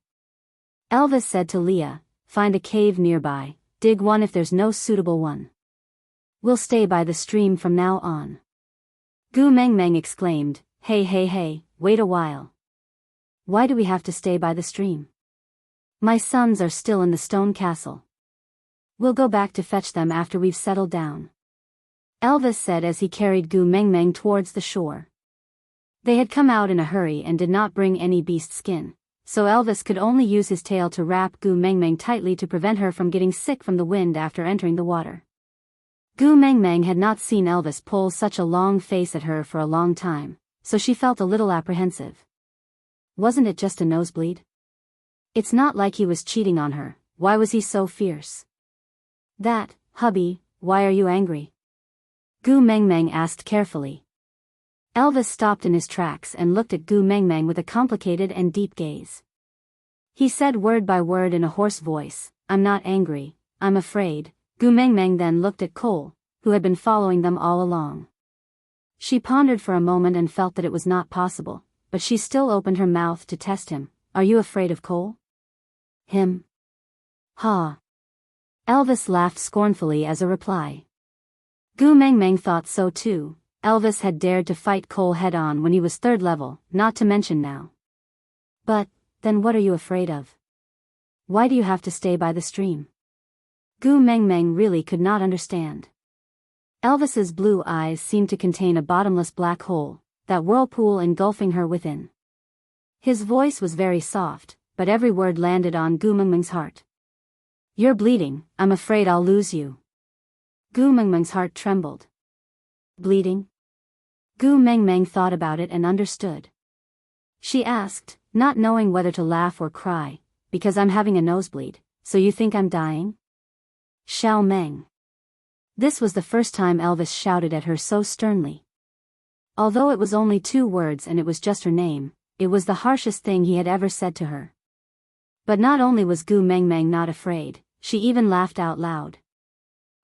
[SPEAKER 1] Elvis said to Leah, "Find a cave nearby, dig one if there's no suitable one. We'll stay by the stream from now on." Gu Meng Meng exclaimed, Hey, wait a while. Why do we have to stay by the stream? My sons are still in the stone castle. We'll go back to fetch them after we've settled down," Elvis said as he carried Gu Meng Meng towards the shore. They had come out in a hurry and did not bring any beast skin, so Elvis could only use his tail to wrap Gu Meng Meng tightly to prevent her from getting sick from the wind after entering the water. Gu Meng Meng had not seen Elvis pull such a long face at her for a long time, so she felt a little apprehensive. Wasn't it just a nosebleed? It's not like he was cheating on her, why was he so fierce? "That, hubby, why are you angry?" Gu Meng Meng asked carefully. Elvis stopped in his tracks and looked at Gu Meng Meng with a complicated and deep gaze. He said word by word in a hoarse voice, "I'm not angry, I'm afraid." Gu Meng Meng then looked at Cole, who had been following them all along. She pondered for a moment and felt that it was not possible, but she still opened her mouth to test him. "Are you afraid of Cole?" "Him? Ha!" Elvis laughed scornfully as a reply. Gu Mengmeng thought so too. Elvis had dared to fight Cole head-on when he was 3rd level, not to mention now. But, then what are you afraid of? Why do you have to stay by the stream? Gu Mengmeng really could not understand. Elvis's blue eyes seemed to contain a bottomless black hole, that whirlpool engulfing her within. His voice was very soft, but every word landed on Gu Mengmeng's heart. You're bleeding, I'm afraid I'll lose you. Gu Mengmeng's heart trembled. Bleeding? Gu Mengmeng thought about it and understood. She asked, not knowing whether to laugh or cry, because I'm having a nosebleed, so you think I'm dying? Xiao Meng. This was the first time Elvis shouted at her so sternly. Although it was only 2 words and it was just her name, it was the harshest thing he had ever said to her. But not only was Gu Mengmeng not afraid, she even laughed out loud.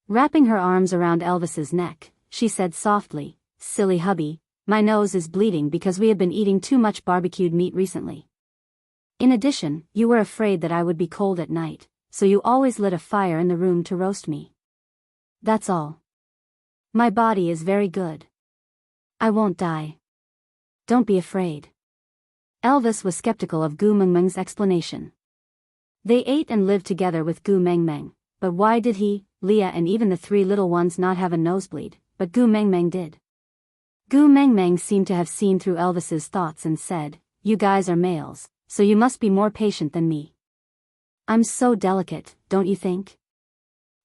[SPEAKER 1] Wrapping her arms around Elvis's neck, she said softly, Silly hubby, my nose is bleeding because we have been eating too much barbecued meat recently. In addition, you were afraid that I would be cold at night, so you always lit a fire in the room to roast me. That's all. My body is very good. I won't die. Don't be afraid. Elvis was skeptical of Gu Mengmeng's explanation. They ate and lived together with Gu Mengmeng, but why did he, Leah and even the 3 little ones not have a nosebleed, but Gu Mengmeng did? Gu Mengmeng seemed to have seen through Elvis's thoughts and said, You guys are males, so you must be more patient than me. I'm so delicate, don't you think?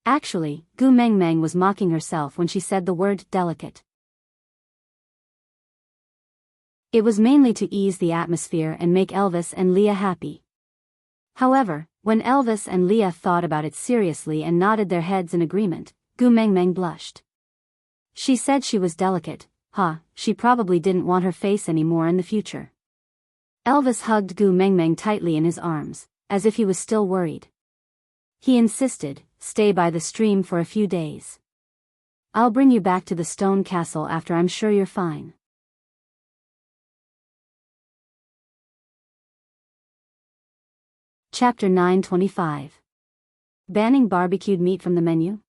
[SPEAKER 1] Actually, Gu Mengmeng was mocking herself when she said the word delicate. It was mainly to ease the atmosphere and make Elvis and Leah happy. However, when Elvis and Leah thought about it seriously and nodded their heads in agreement, Gu Mengmeng blushed. She said she was delicate, she probably didn't want her face anymore in the future. Elvis hugged Gu Mengmeng tightly in his arms, as if he was still worried. He insisted, Stay by the stream for a few days. I'll bring you back to the stone castle after I'm sure you're fine. Chapter 925. Banning barbecued meat from the menu?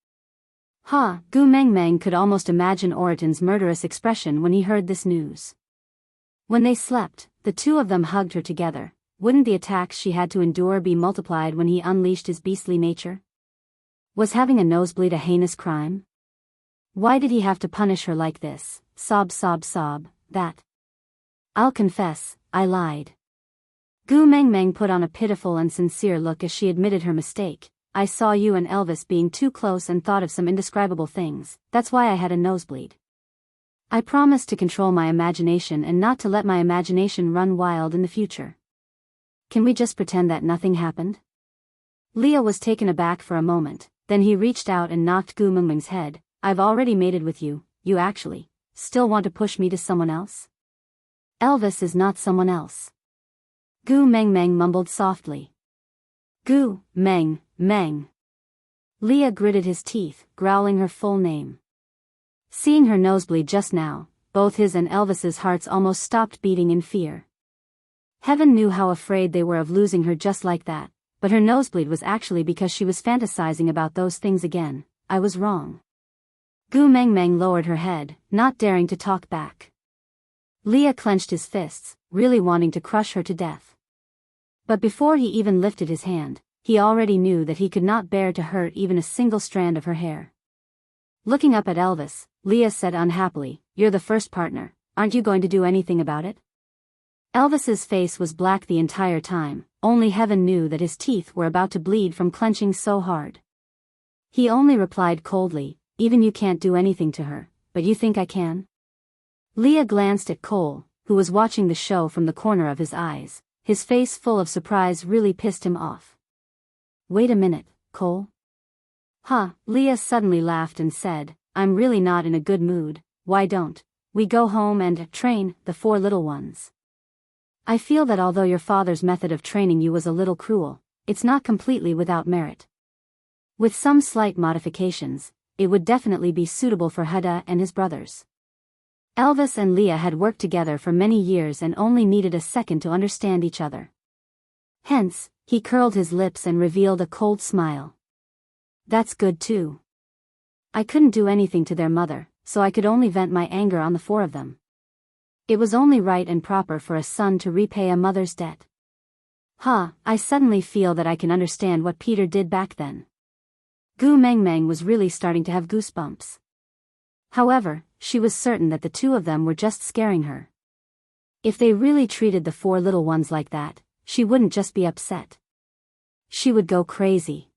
[SPEAKER 1] Gu Mengmeng could almost imagine Oriton's murderous expression when he heard this news. When they slept, the 2 of them hugged her together. Wouldn't the attacks she had to endure be multiplied when he unleashed his beastly nature? Was having a nosebleed a heinous crime? Why did he have to punish her like this? Sob, that. I'll confess, I lied. Gu Mengmeng put on a pitiful and sincere look as she admitted her mistake. I saw you and Elvis being too close and thought of some indescribable things, that's why I had a nosebleed. I promised to control my imagination and not to let my imagination run wild in the future. Can we just pretend that nothing happened? Leah was taken aback for a moment, then he reached out and knocked Gu Mengmeng's head. I've already mated with you, you actually still want to push me to someone else? Elvis is not someone else. Gu Mengmeng mumbled softly. Gu Meng. Leah gritted his teeth, growling her full name. Seeing her nosebleed just now, both his and Elvis's hearts almost stopped beating in fear. Heaven knew how afraid they were of losing her just like that, but her nosebleed was actually because she was fantasizing about those things again. I was wrong. Gu Mengmeng lowered her head, not daring to talk back. Leah clenched his fists, really wanting to crush her to death. But before he even lifted his hand, he already knew that he could not bear to hurt even a single strand of her hair. Looking up at Elvis, Leah said unhappily, You're the first partner, aren't you going to do anything about it? Elvis's face was black the entire time, only heaven knew that his teeth were about to bleed from clenching so hard. He only replied coldly, Even you can't do anything to her, but you think I can? Leah glanced at Cole, who was watching the show from the corner of his eyes. His face full of surprise really pissed him off. Wait a minute, Cole? Leah suddenly laughed and said, I'm really not in a good mood. Why don't we go home and train the 4 little ones? I feel that although your father's method of training you was a little cruel, it's not completely without merit. With some slight modifications, it would definitely be suitable for Huda and his brothers. Elvis and Leah had worked together for many years and only needed a second to understand each other. Hence, he curled his lips and revealed a cold smile. That's good too. I couldn't do anything to their mother, so I could only vent my anger on the four of them. It was only right and proper for a son to repay a mother's debt. I suddenly feel that I can understand what Peter did back then. Gu Mengmeng was really starting to have goosebumps. However, she was certain that the two of them were just scaring her. If they really treated the four little ones like that, she wouldn't just be upset. She would go crazy.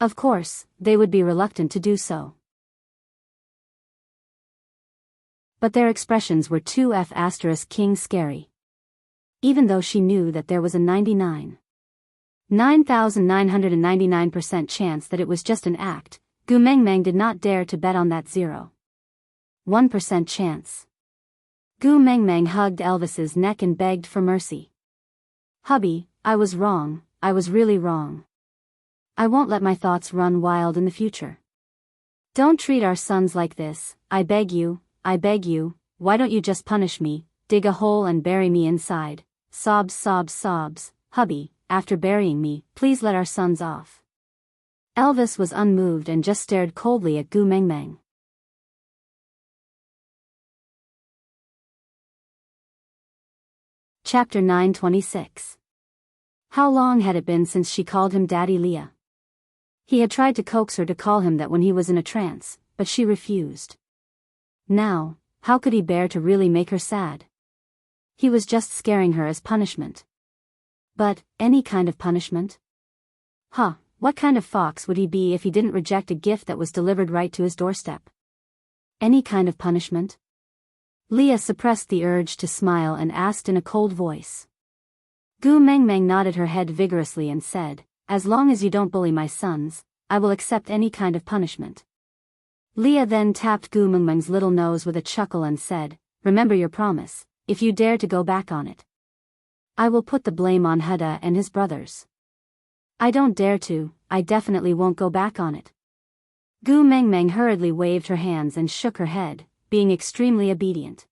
[SPEAKER 1] Of course, they would be reluctant to do so. But their expressions were too king scary. Even though she knew that there was a 9,999% chance that it was just an act, Gu Mengmeng did not dare to bet on that 0.1% chance. Gu Mengmeng hugged Elvis's neck and begged for mercy. "Hubby, I was wrong, I was really wrong. I won't let my thoughts run wild in the future. Don't treat our sons like this, I beg you, why don't you just punish me, dig a hole and bury me inside, sobs sobs sobs, hubby, after burying me, please let our sons off." Elvis was unmoved and just stared coldly at Gu Mengmeng. Chapter 926. How long had it been since she called him Daddy Leah? He had tried to coax her to call him that when he was in a trance, but she refused. Now, how could he bear to really make her sad? He was just scaring her as punishment. But, any kind of punishment? What kind of fox would he be if he didn't reject a gift that was delivered right to his doorstep? Any kind of punishment? Leah suppressed the urge to smile and asked in a cold voice. Gu Mengmeng nodded her head vigorously and said, "As long as you don't bully my sons, I will accept any kind of punishment." Leah then tapped Gu Mengmeng's little nose with a chuckle and said, "Remember your promise, if you dare to go back on it. I will put the blame on Huda and his brothers." "I don't dare to, I definitely won't go back on it." Gu Mengmeng hurriedly waved her hands and shook her head, being extremely obedient.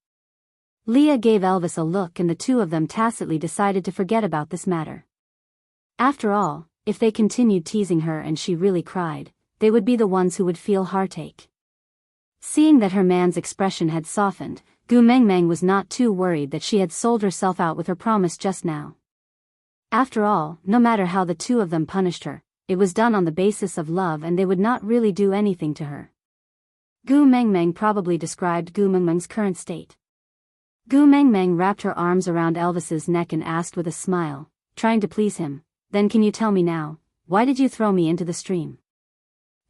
[SPEAKER 1] Leah gave Elvis a look and the two of them tacitly decided to forget about this matter. After all, if they continued teasing her and she really cried, they would be the ones who would feel heartache. Seeing that her man's expression had softened, Gu Mengmeng was not too worried that she had sold herself out with her promise just now. After all, no matter how the two of them punished her, it was done on the basis of love and they would not really do anything to her. Gu Mengmeng probably described Gu Mengmeng's current state. Gu Mengmeng wrapped her arms around Elvis's neck and asked with a smile, trying to please him, "Then can you tell me now, why did you throw me into the stream?"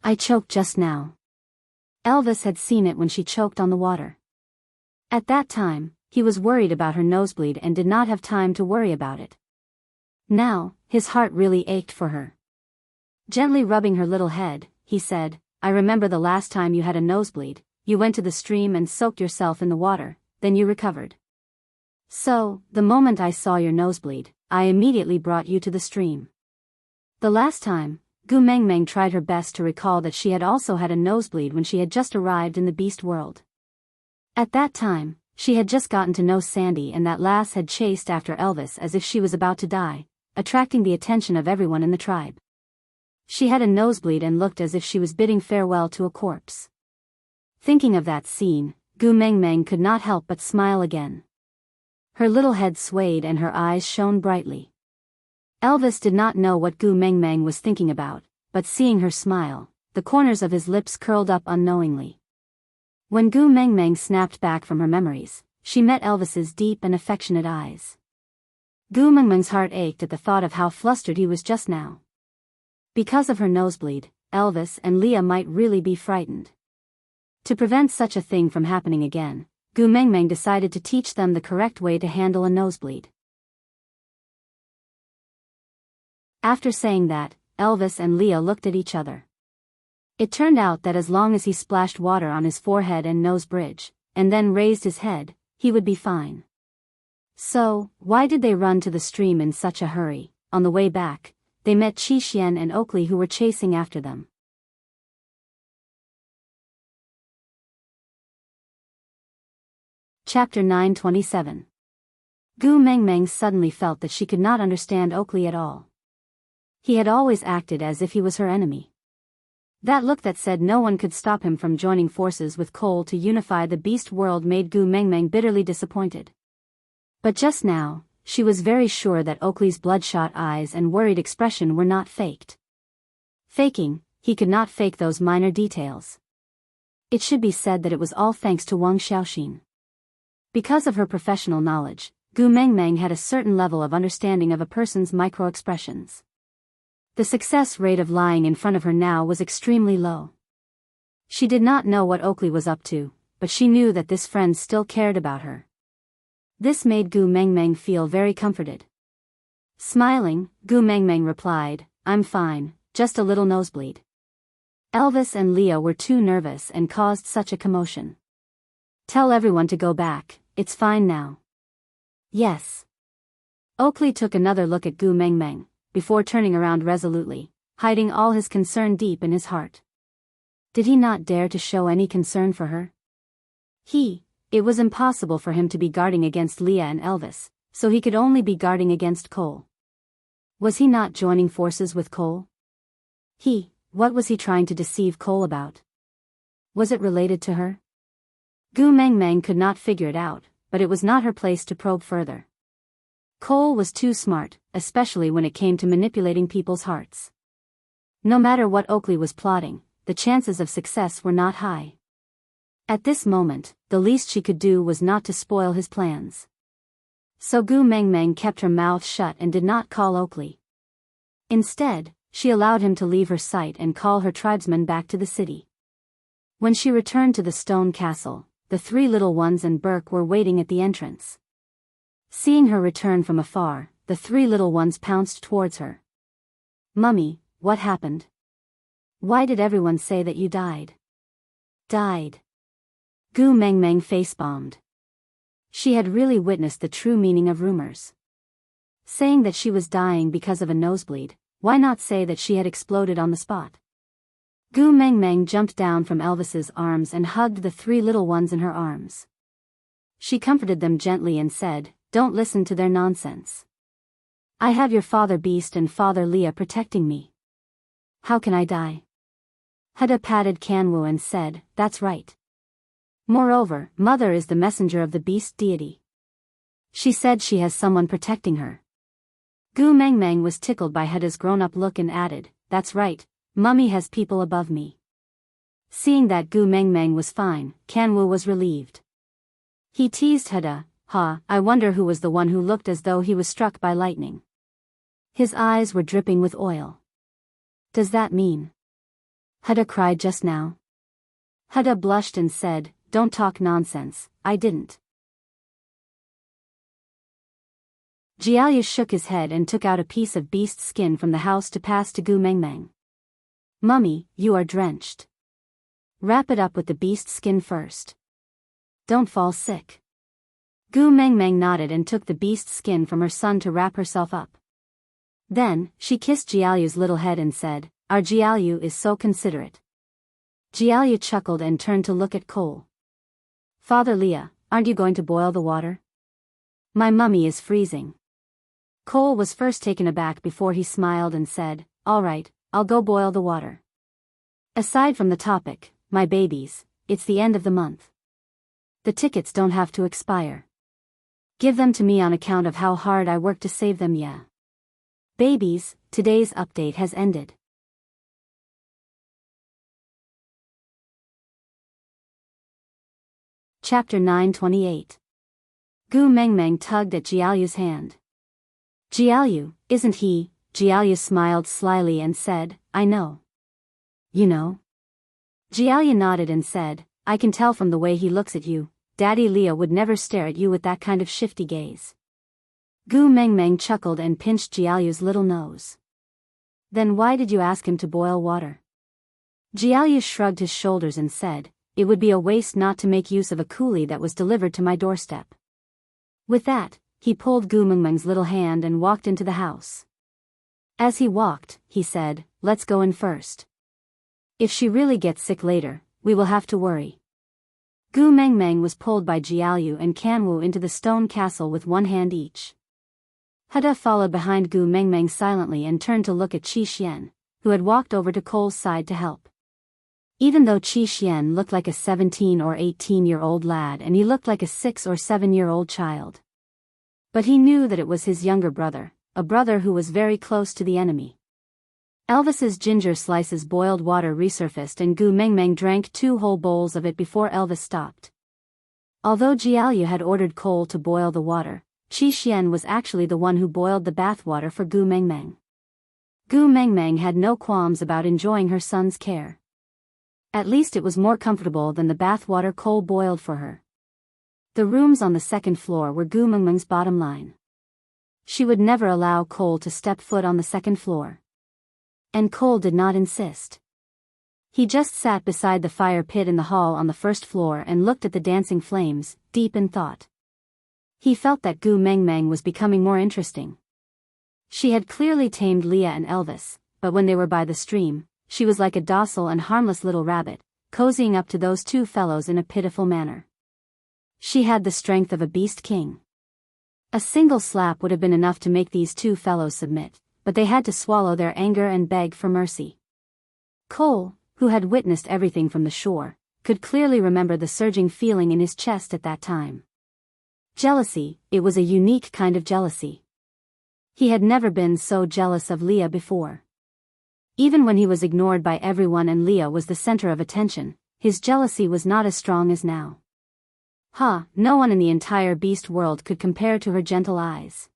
[SPEAKER 1] "I choked just now." Elvis had seen it when she choked on the water. At that time, he was worried about her nosebleed and did not have time to worry about it. Now, his heart really ached for her. Gently rubbing her little head, he said, "I remember the last time you had a nosebleed, you went to the stream and soaked yourself in the water, then you recovered. So, the moment I saw your nosebleed, I immediately brought you to the stream." The last time, Gu Mengmeng tried her best to recall that she had also had a nosebleed when she had just arrived in the beast world. At that time, she had just gotten to know Sandy and that lass had chased after Elvis as if she was about to die, attracting the attention of everyone in the tribe. She had a nosebleed and looked as if she was bidding farewell to a corpse. Thinking of that scene, Gu Mengmeng could not help but smile again. Her little head swayed and her eyes shone brightly. Elvis did not know what Gu Mengmeng was thinking about, but seeing her smile, the corners of his lips curled up unknowingly. When Gu Mengmeng snapped back from her memories, she met Elvis's deep and affectionate eyes. Gu Mengmeng's heart ached at the thought of how flustered he was just now. Because of her nosebleed, Elvis and Leah might really be frightened. To prevent such a thing from happening again, Gu Mengmeng decided to teach them the correct way to handle a nosebleed. After saying that, Elvis and Leah looked at each other. It turned out that as long as he splashed water on his forehead and nose bridge, and then raised his head, he would be fine. So, why did they run to the stream in such a hurry? On the way back, they met Chi Xian and Oakley who were chasing after them. Chapter 927. Gu Mengmeng suddenly felt that she could not understand Oakley at all. He had always acted as if he was her enemy. That look that said no one could stop him from joining forces with Cole to unify the beast world made Gu Mengmeng bitterly disappointed. But just now, she was very sure that Oakley's bloodshot eyes and worried expression were not faked. Faking, he could not fake those minor details. It should be said that it was all thanks to Wang Xiaoxin. Because of her professional knowledge, Gu Mengmeng had a certain level of understanding of a person's micro-expressions. The success rate of lying in front of her now was extremely low. She did not know what Oakley was up to, but she knew that this friend still cared about her. This made Gu Mengmeng feel very comforted. Smiling, Gu Mengmeng replied, "I'm fine, just a little nosebleed." Elvis and Leah were too nervous and caused such a commotion. "Tell everyone to go back, it's fine now." "Yes." Oakley took another look at Gu Mengmeng, before turning around resolutely, hiding all his concern deep in his heart. Did he not dare to show any concern for her? It was impossible for him to be guarding against Leah and Elvis, so he could only be guarding against Cole. Was he not joining forces with Cole? What was he trying to deceive Cole about? Was it related to her? Gu Mengmeng could not figure it out, but it was not her place to probe further. Cole was too smart, especially when it came to manipulating people's hearts. No matter what Oakley was plotting, the chances of success were not high. At this moment, the least she could do was not to spoil his plans. So Gu Mengmeng kept her mouth shut and did not call Oakley. Instead, she allowed him to leave her sight and call her tribesmen back to the city. When she returned to the stone castle, the three little ones and Burke were waiting at the entrance. Seeing her return from afar, the three little ones pounced towards her. "Mummy, what happened? Why did everyone say that you died?" "Died?" Gu Mengmeng face-bombed. She had really witnessed the true meaning of rumors. Saying that she was dying because of a nosebleed, why not say that she had exploded on the spot? Gu Mengmeng jumped down from Elvis's arms and hugged the three little ones in her arms. She comforted them gently and said, "Don't listen to their nonsense. I have your father Beast and father Leah protecting me. How can I die?" Heda patted Kanwu and said, "That's right. Moreover, Mother is the messenger of the beast deity. She said she has someone protecting her." Gu Mengmeng was tickled by Heda's grown-up look and added, "That's right, Mummy has people above me." Seeing that Gu Mengmeng was fine, Kanwu was relieved. He teased Heda, I wonder who was the one who looked as though he was struck by lightning." His eyes were dripping with oil. "Does that mean Heda cried just now?" Heda blushed and said, "Don't talk nonsense, I didn't." Jiayu shook his head and took out a piece of beast skin from the house to pass to Gu Mengmeng. "Mummy, you are drenched. Wrap it up with the beast skin first. Don't fall sick." Gu Mengmeng nodded and took the beast skin from her son to wrap herself up. Then, she kissed Jiayu's little head and said, "Our Jiayu is so considerate." Jiayu chuckled and turned to look at Cole. "Father Leah, aren't you going to boil the water? My mummy is freezing." Cole was first taken aback before he smiled and said, "All right, I'll go boil the water. Aside from the topic, my babies, it's the end of the month. The tickets don't have to expire. Give them to me on account of how hard I work to save them, yeah. Babies, today's update has ended." Chapter 928. Gu Mengmeng tugged at Jiaoyu's hand. "Jiaoyu, isn't he?" Jiaoyu smiled slyly and said, "I know." "You know?" Jiaoyu nodded and said, "I can tell from the way he looks at you. Daddy Leah would never stare at you with that kind of shifty gaze." Gu Mengmeng chuckled and pinched Jiaoyu's little nose. "Then why did you ask him to boil water?" Jiaoyu shrugged his shoulders and said, "It would be a waste not to make use of a coolie that was delivered to my doorstep." With that, he pulled Gu Mengmeng's little hand and walked into the house. As he walked, he said, "Let's go in first. If she really gets sick later, we will have to worry." Gu Mengmeng was pulled by Jiaoyu and Kanwu into the stone castle with one hand each. Heda followed behind Gu Mengmeng silently and turned to look at Qi Xian, who had walked over to Cole's side to help. Even though Qi Xian looked like a 17 or 18-year-old lad and he looked like a 6 or 7-year-old child. But he knew that it was his younger brother, a brother who was very close to the enemy. Elvis's ginger slices boiled water resurfaced and Gu Mengmeng drank 2 whole bowls of it before Elvis stopped. Although Jiaoyu had ordered Cole to boil the water, Qi Xian was actually the one who boiled the bathwater for Gu Mengmeng. Gu Mengmeng had no qualms about enjoying her son's care. At least it was more comfortable than the bathwater Cole boiled for her. The rooms on the second floor were Gu Mengmeng's bottom line. She would never allow Cole to step foot on the second floor. And Cole did not insist. He just sat beside the fire pit in the hall on the first floor and looked at the dancing flames, deep in thought. He felt that Gu Mengmeng was becoming more interesting. She had clearly tamed Leah and Elvis, but when they were by the stream, she was like a docile and harmless little rabbit, cozying up to those 2 fellows in a pitiful manner. She had the strength of a beast king. A single slap would have been enough to make these 2 fellows submit, but they had to swallow their anger and beg for mercy. Cole, who had witnessed everything from the shore, could clearly remember the surging feeling in his chest at that time. Jealousy, it was a unique kind of jealousy. He had never been so jealous of Leah before. Even when he was ignored by everyone and Leah was the center of attention, his jealousy was not as strong as now. No one in the entire beast world could compare to her gentle eyes.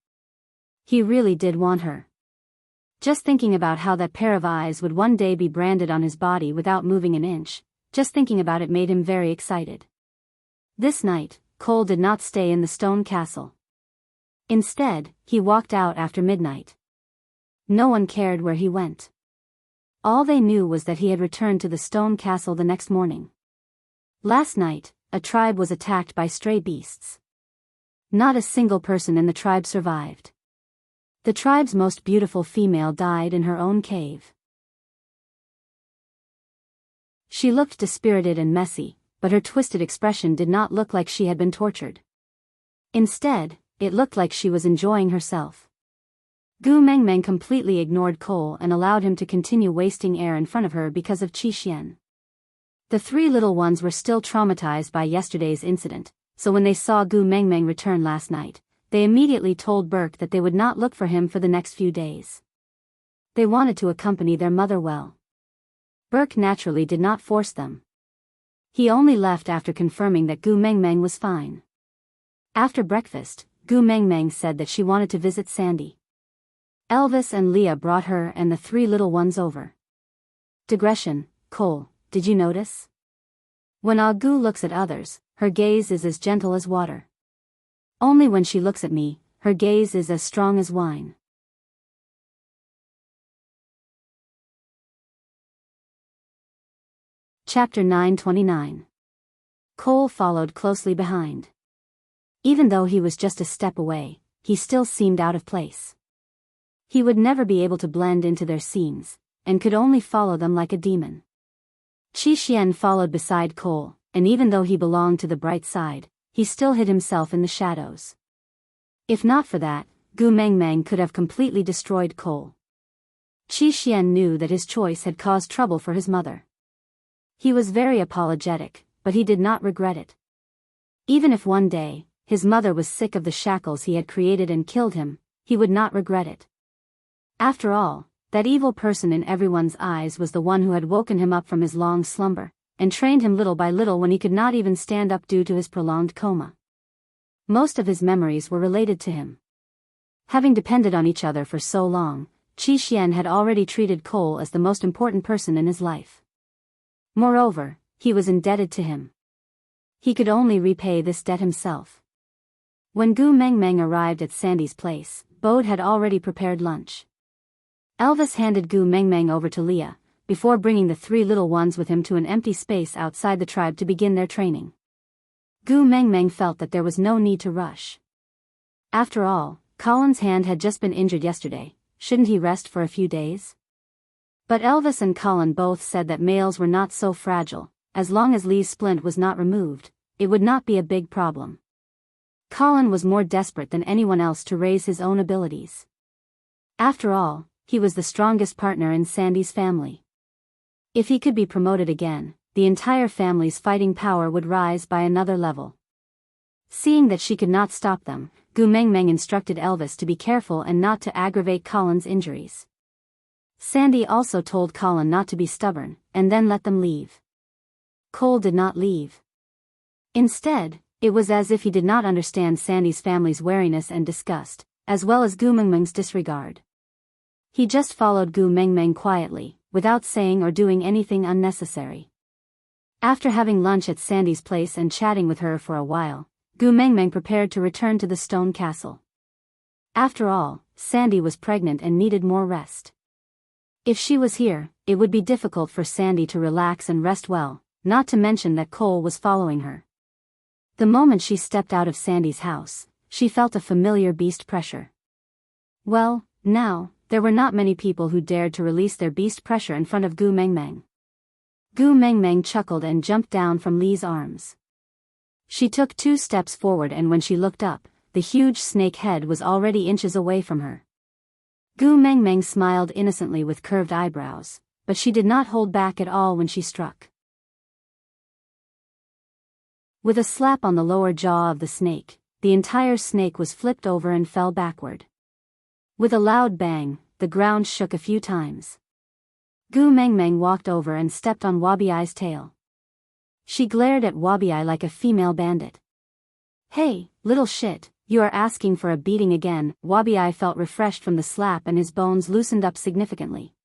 [SPEAKER 1] He really did want her. Just thinking about how that pair of eyes would one day be branded on his body without moving an inch, just thinking about it made him very excited. This night, Cole did not stay in the stone castle. Instead, he walked out after midnight. No one cared where he went. All they knew was that he had returned to the stone castle the next morning. Last night, a tribe was attacked by stray beasts. Not a single person in the tribe survived. The tribe's most beautiful female died in her own cave. She looked dispirited and messy, but her twisted expression did not look like she had been tortured. Instead, it looked like she was enjoying herself. Gu Mengmeng completely ignored Cole and allowed him to continue wasting air in front of her because of Qi Xian. The 3 little ones were still traumatized by yesterday's incident, so when they saw Gu Mengmeng return last night, they immediately told Burke that they would not look for him for the next few days. They wanted to accompany their mother well. Burke naturally did not force them. He only left after confirming that Gu Mengmeng was fine. After breakfast, Gu Mengmeng said that she wanted to visit Sandy. Elvis and Leah brought her and the 3 little ones over. Digression, Cole, did you notice? When Gu looks at others, her gaze is as gentle as water. Only when she looks at me, her gaze is as strong as wine. Chapter 929. Cole followed closely behind. Even though he was just a step away, he still seemed out of place. He would never be able to blend into their scenes, and could only follow them like a demon. Qi Xian followed beside Cole, and even though he belonged to the bright side, he still hid himself in the shadows. If not for that, Gu Mengmeng could have completely destroyed Cole. Qi Xian knew that his choice had caused trouble for his mother. He was very apologetic, but he did not regret it. Even if one day, his mother was sick of the shackles he had created and killed him, he would not regret it. After all, that evil person in everyone's eyes was the one who had woken him up from his long slumber, and trained him little by little when he could not even stand up due to his prolonged coma. Most of his memories were related to him. Having depended on each other for so long, Qi Xian had already treated Cole as the most important person in his life. Moreover, he was indebted to him. He could only repay this debt himself. When Gu Mengmeng arrived at Sandy's place, Bode had already prepared lunch. Elvis handed Gu Mengmeng over to Leah, before bringing the 3 little ones with him to an empty space outside the tribe to begin their training. Gu Mengmeng felt that there was no need to rush. After all, Colin's hand had just been injured yesterday, shouldn't he rest for a few days? But Elvis and Colin both said that males were not so fragile, as long as Lee's splint was not removed, it would not be a big problem. Colin was more desperate than anyone else to raise his own abilities. After all, he was the strongest partner in Sandy's family. If he could be promoted again, the entire family's fighting power would rise by another level. Seeing that she could not stop them, Gu Mengmeng instructed Elvis to be careful and not to aggravate Colin's injuries. Sandy also told Colin not to be stubborn, and then let them leave. Cole did not leave. Instead, it was as if he did not understand Sandy's family's wariness and disgust, as well as Gu Mengmeng's disregard. He just followed Gu Mengmeng quietly, without saying or doing anything unnecessary. After having lunch at Sandy's place and chatting with her for a while, Gu Mengmeng prepared to return to the stone castle. After all, Sandy was pregnant and needed more rest. If she was here, it would be difficult for Sandy to relax and rest well, not to mention that Cole was following her. The moment she stepped out of Sandy's house, she felt a familiar beast pressure. Well, now, there were not many people who dared to release their beast pressure in front of Gu Mengmeng. Gu Mengmeng chuckled and jumped down from Li's arms. She took 2 steps forward, and when she looked up, the huge snake head was already inches away from her. Gu Mengmeng smiled innocently with curved eyebrows, but she did not hold back at all when she struck. With a slap on the lower jaw of the snake, the entire snake was flipped over and fell backward. With a loud bang, the ground shook a few times. Gu Mengmeng walked over and stepped on Wabiai's tail. She glared at Wabiai like a female bandit. "Hey, little shit, you are asking for a beating again." Wabiai felt refreshed from the slap and his bones loosened up significantly.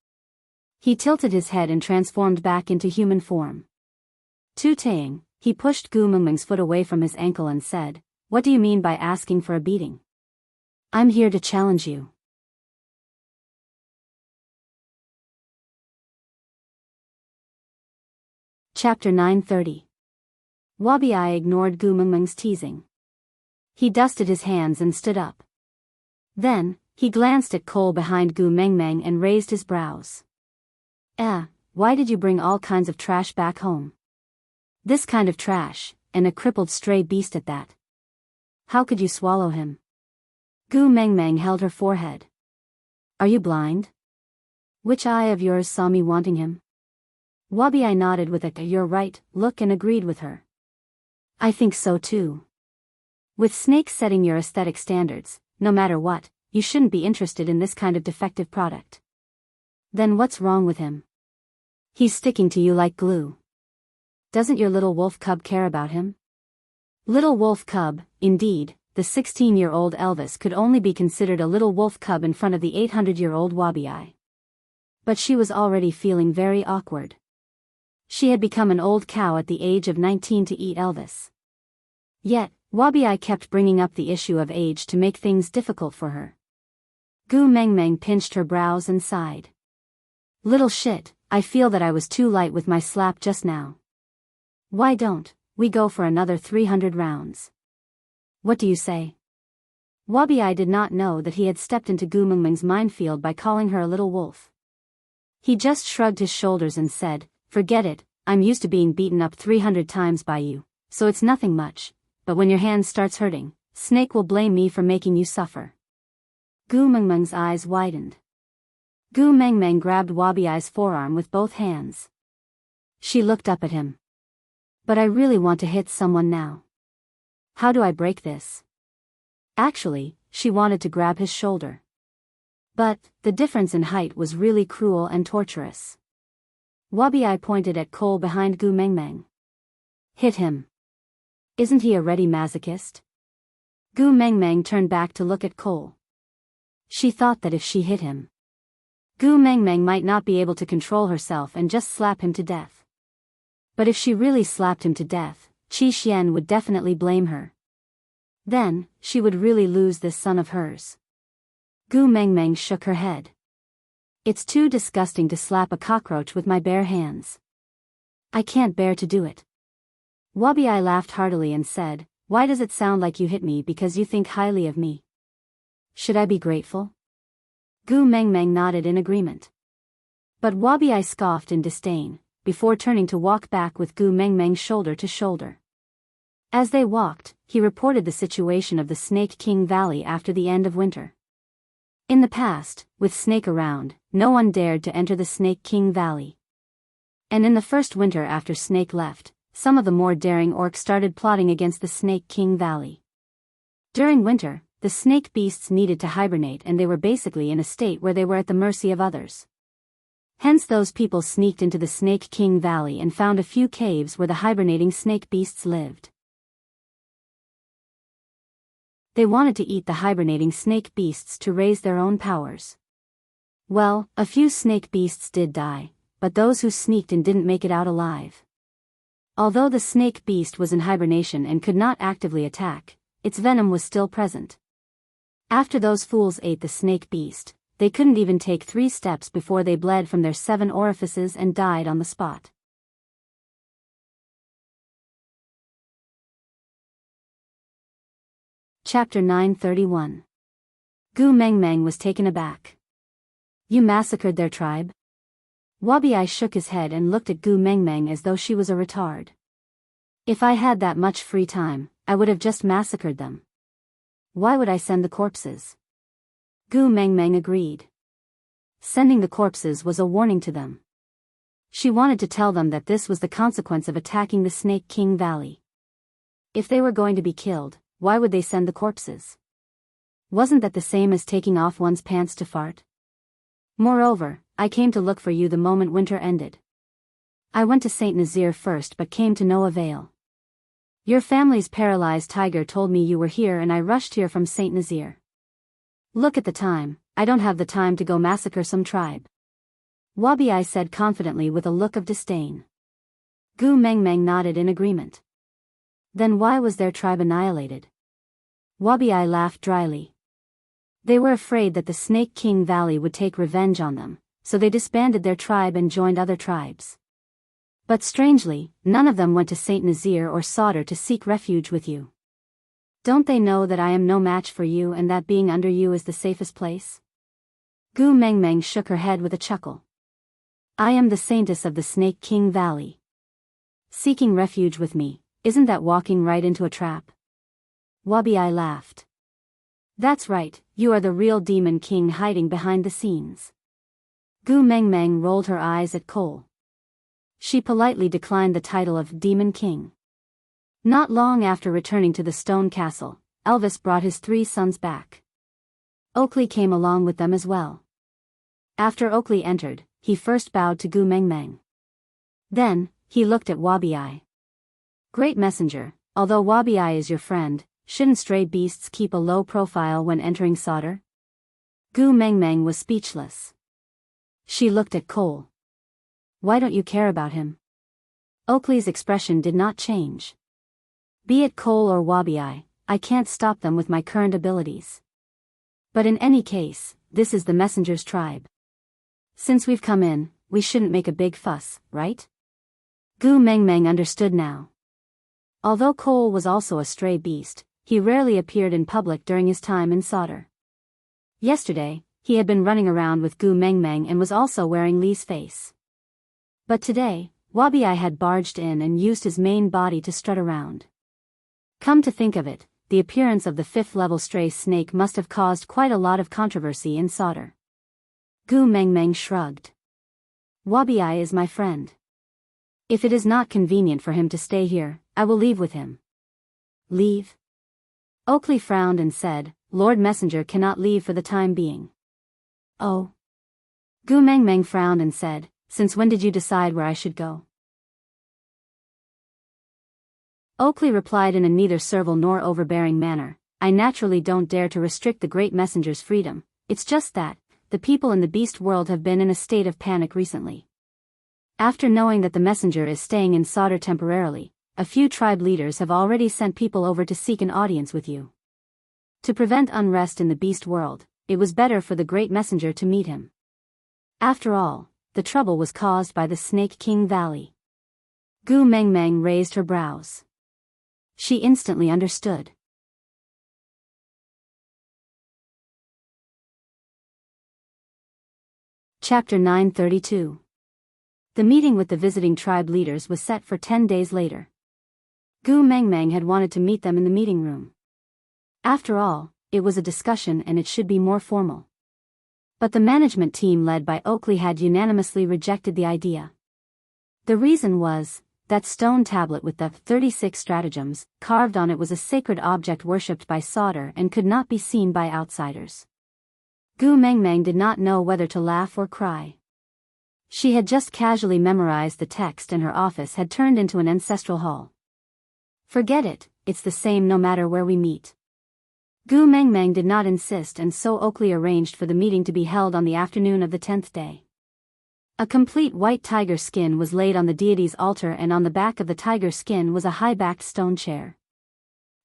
[SPEAKER 1] He tilted his head and transformed back into human form. Tooting, he pushed Gu Mengmeng's foot away from his ankle and said, "What do you mean by asking for a beating? I'm here to challenge you." Chapter 930. Wabiai ignored Gu Mengmeng's teasing. He dusted his hands and stood up. Then, he glanced at Cole behind Gu Mengmeng and raised his brows. Why did you bring all kinds of trash back home? This kind of trash, and a crippled stray beast at that. How could you swallow him?" Gu Mengmeng held her forehead. "Are you blind? Which eye of yours saw me wanting him?" Wabiai nodded with a "you're right" look and agreed with her. "I think so too. With snakes setting your aesthetic standards, no matter what, you shouldn't be interested in this kind of defective product." "Then what's wrong with him? He's sticking to you like glue. Doesn't your little wolf cub care about him?" Little wolf cub, indeed, the 16-year-old Elvis could only be considered a little wolf cub in front of the 800-year-old Wabiai. But she was already feeling very awkward. She had become an old cow at the age of 19 to eat Elvis. Yet, Wabiai kept bringing up the issue of age to make things difficult for her. Gu Mengmeng pinched her brows and sighed. "Little shit, I feel that I was too light with my slap just now. Why don't we go for another 300 rounds? What do you say?" Wabiai did not know that he had stepped into Gu Mengmeng's minefield by calling her a little wolf. He just shrugged his shoulders and said, "Forget it, I'm used to being beaten up 300 times by you, so it's nothing much, but when your hand starts hurting, Snake will blame me for making you suffer." Gu Mengmeng's eyes widened. Gu Mengmeng grabbed Wabiai's forearm with both hands. She looked up at him. "But I really want to hit someone now. How do I break this?" Actually, she wanted to grab his shoulder. But, the difference in height was really cruel and torturous. Wabiai pointed at Cole behind Gu Mengmeng. "Hit him. Isn't he a ready masochist?" Gu Mengmeng turned back to look at Cole. She thought that if she hit him, Gu Mengmeng might not be able to control herself and just slap him to death. But if she really slapped him to death, Qi Xian would definitely blame her. Then, she would really lose this son of hers. Gu Mengmeng shook her head. "It's too disgusting to slap a cockroach with my bare hands. I can't bear to do it." Wabiai laughed heartily and said, "Why does it sound like you hit me because you think highly of me? Should I be grateful?" Gu Mengmeng nodded in agreement. But Wabiai scoffed in disdain, before turning to walk back with Gu Mengmeng shoulder to shoulder. As they walked, he reported the situation of the Snake King Valley after the end of winter. In the past, with Snake around, no one dared to enter the Snake King Valley. And in the first winter after Snake left, some of the more daring orcs started plotting against the Snake King Valley. During winter, the snake beasts needed to hibernate and they were basically in a state where they were at the mercy of others. Hence those people sneaked into the Snake King Valley and found a few caves where the hibernating snake beasts lived. They wanted to eat the hibernating snake beasts to raise their own powers. Well, a few snake beasts did die, but those who sneaked in didn't make it out alive. Although the snake beast was in hibernation and could not actively attack, its venom was still present. After those fools ate the snake beast, they couldn't even take 3 steps before they bled from their 7 orifices and died on the spot. Chapter 931. Gu Mengmeng was taken aback. You massacred their tribe? Wabi shook his head and looked at Gu Mengmeng as though she was a retard. If I had that much free time, I would have just massacred them. Why would I send the corpses? Gu Mengmeng agreed. Sending the corpses was a warning to them. She wanted to tell them that this was the consequence of attacking the Snake King Valley. If they were going to be killed, why would they send the corpses? Wasn't that the same as taking off one's pants to fart? Moreover, I came to look for you the moment winter ended. I went to Saint Nazir first but came to no avail. Your family's paralyzed tiger told me you were here and I rushed here from Saint Nazir. Look at the time, I don't have the time to go massacre some tribe. Wabi said confidently with a look of disdain. Gu Mengmeng nodded in agreement. Then why was their tribe annihilated? Wabi laughed dryly. They were afraid that the Snake King Valley would take revenge on them, so they disbanded their tribe and joined other tribes. But strangely, none of them went to Saint Nazir or Sauder to seek refuge with you. Don't they know that I am no match for you and that being under you is the safest place? Gu Mengmeng shook her head with a chuckle. I am the saintess of the Snake King Valley. Seeking refuge with me, isn't that walking right into a trap? Wabi laughed. That's right, you are the real demon king hiding behind the scenes. Gu Mengmeng rolled her eyes at Cole. She politely declined the title of Demon King. Not long after returning to the stone castle, Elvis brought his 3 sons back. Oakley came along with them as well. After Oakley entered, he first bowed to Gu Mengmeng. Then, he looked at Wabi. Great messenger, although Wabi is your friend, shouldn't stray beasts keep a low profile when entering Sauder? Gu Mengmeng was speechless. She looked at Cole. Why don't you care about him? Oakley's expression did not change. Be it Cole or Wabi, I can't stop them with my current abilities. But in any case, this is the messenger's tribe. Since we've come in, we shouldn't make a big fuss, right? Gu Mengmeng understood now. Although Cole was also a stray beast, he rarely appeared in public during his time in Sauder. Yesterday, he had been running around with Gu Mengmeng and was also wearing Li's face. But today, Wabi had barged in and used his main body to strut around. Come to think of it, the appearance of the 5th-level stray snake must have caused quite a lot of controversy in Sauder. Gu Mengmeng shrugged. Wabi is my friend. If it is not convenient for him to stay here, I will leave with him. Leave? Oakley frowned and said, Lord Messenger cannot leave for the time being. Oh. Gu Mengmeng frowned and said, since when did you decide where I should go? Oakley replied in a neither servile nor overbearing manner, I naturally don't dare to restrict the great messenger's freedom, it's just that, the people in the beast world have been in a state of panic recently. After knowing that the messenger is staying in Sauder temporarily, a few tribe leaders have already sent people over to seek an audience with you. To prevent unrest in the beast world, it was better for the great messenger to meet him. After all, the trouble was caused by the Snake King Valley. Gu Mengmeng raised her brows. She instantly understood. Chapter 932. The meeting with the visiting tribe leaders was set for 10 days later. Gu Mengmeng had wanted to meet them in the meeting room. After all, it was a discussion and it should be more formal. But the management team led by Oakley had unanimously rejected the idea. The reason was, that stone tablet with the 36 stratagems carved on it was a sacred object worshipped by Sauter and could not be seen by outsiders. Gu Mengmeng did not know whether to laugh or cry. She had just casually memorized the text and her office had turned into an ancestral hall. Forget it, it's the same no matter where we meet. Gu Mengmeng did not insist, and so Oakley arranged for the meeting to be held on the afternoon of the 10th day. A complete white tiger skin was laid on the deity's altar, and on the back of the tiger skin was a high-backed stone chair.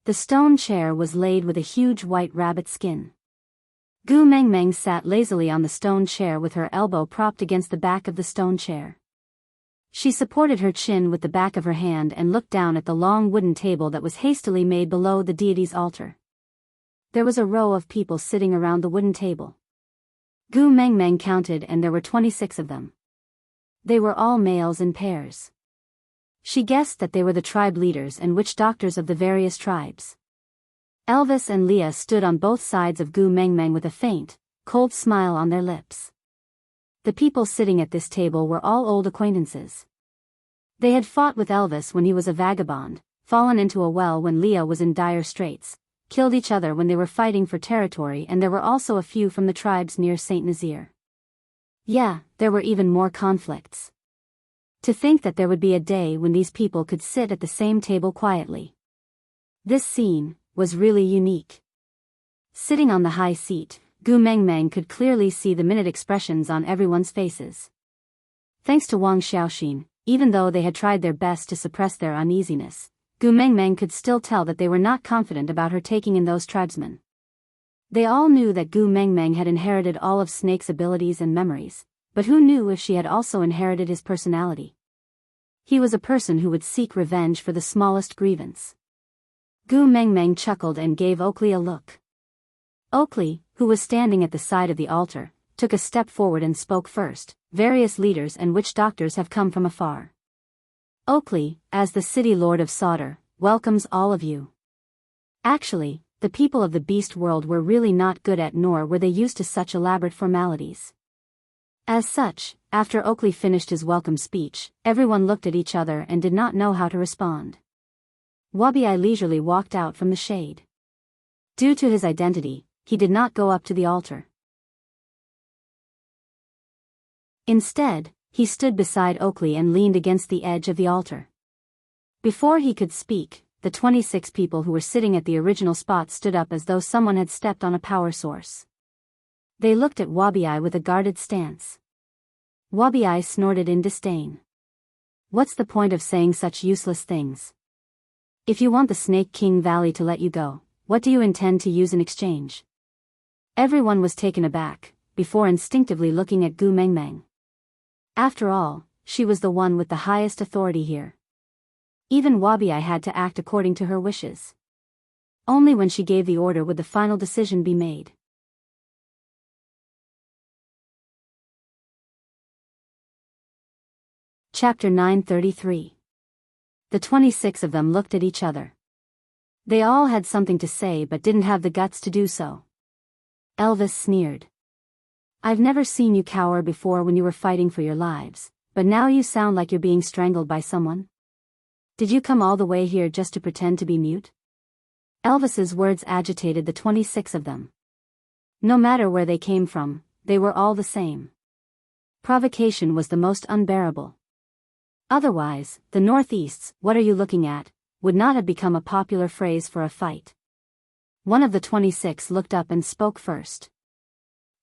[SPEAKER 1] The stone chair was laid with a huge white rabbit skin. Gu Mengmeng sat lazily on the stone chair with her elbow propped against the back of the stone chair. She supported her chin with the back of her hand and looked down at the long wooden table that was hastily made below the deity's altar. There was a row of people sitting around the wooden table. Gu Mengmeng counted, and there were 26 of them. They were all males in pairs. She guessed that they were the tribe leaders and witch doctors of the various tribes. Elvis and Leah stood on both sides of Gu Mengmeng with a faint, cold smile on their lips. The people sitting at this table were all old acquaintances. They had fought with Elvis when he was a vagabond, fallen into a well when Leah was in dire straits, killed each other when they were fighting for territory, and there were also a few from the tribes near Saint Nazaire. Yeah, there were even more conflicts. To think that there would be a day when these people could sit at the same table quietly. This scene was really unique. Sitting on the high seat, Gu Mengmeng could clearly see the minute expressions on everyone's faces. Thanks to Wang Xiaoxin, even though they had tried their best to suppress their uneasiness, Gu Mengmeng could still tell that they were not confident about her taking in those tribesmen. They all knew that Gu Mengmeng had inherited all of Snake's abilities and memories, but who knew if she had also inherited his personality? He was a person who would seek revenge for the smallest grievance. Gu Mengmeng chuckled and gave Oakley a look. Oakley, who was standing at the side of the altar, took a step forward and spoke first. Various leaders and witch doctors have come from afar. Oakley, as the city lord of Sauter, welcomes all of you. Actually, the people of the beast world were really not good at, nor were they used to such elaborate formalities. As such, after Oakley finished his welcome speech, everyone looked at each other and did not know how to respond. Wabi leisurely walked out from the shade. Due to his identity, he did not go up to the altar. Instead, he stood beside Oakley and leaned against the edge of the altar. Before he could speak, the 26 people who were sitting at the original spot stood up as though someone had stepped on a power source. They looked at Wabi with a guarded stance. Wabi snorted in disdain. What's the point of saying such useless things? If you want the Snake King Valley to let you go, what do you intend to use in exchange? Everyone was taken aback, before instinctively looking at Gu Mengmeng. After all, she was the one with the highest authority here. Even Wabi had to act according to her wishes. Only when she gave the order would the final decision be made. Chapter 933. The 26 of them looked at each other. They all had something to say but didn't have the guts to do so. Elvis sneered. I've never seen you cower before when you were fighting for your lives, but now you sound like you're being strangled by someone. Did you come all the way here just to pretend to be mute? Elvis's words agitated the 26 of them. No matter where they came from, they were all the same. Provocation was the most unbearable. Otherwise, the Northeast's "what are you looking at" would not have become a popular phrase for a fight. One of the 26 looked up and spoke first.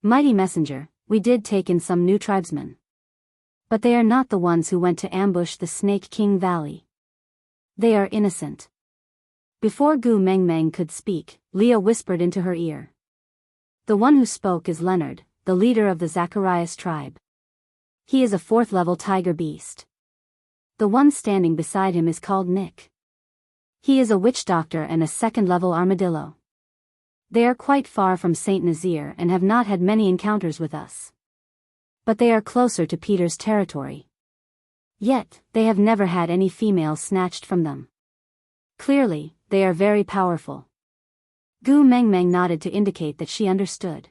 [SPEAKER 1] Mighty Messenger, we did take in some new tribesmen. But they are not the ones who went to ambush the Snake King Valley. They are innocent. Before Gu Mengmeng could speak, Leah whispered into her ear. The one who spoke is Leonard, the leader of the Zacharias tribe. He is a 4th-level tiger beast. The one standing beside him is called Nick. He is a witch doctor and a 2nd-level armadillo. They are quite far from Saint Nazaire and have not had many encounters with us. But they are closer to Peter's territory. Yet, they have never had any females snatched from them. Clearly, they are very powerful. Gu Mengmeng nodded to indicate that she understood.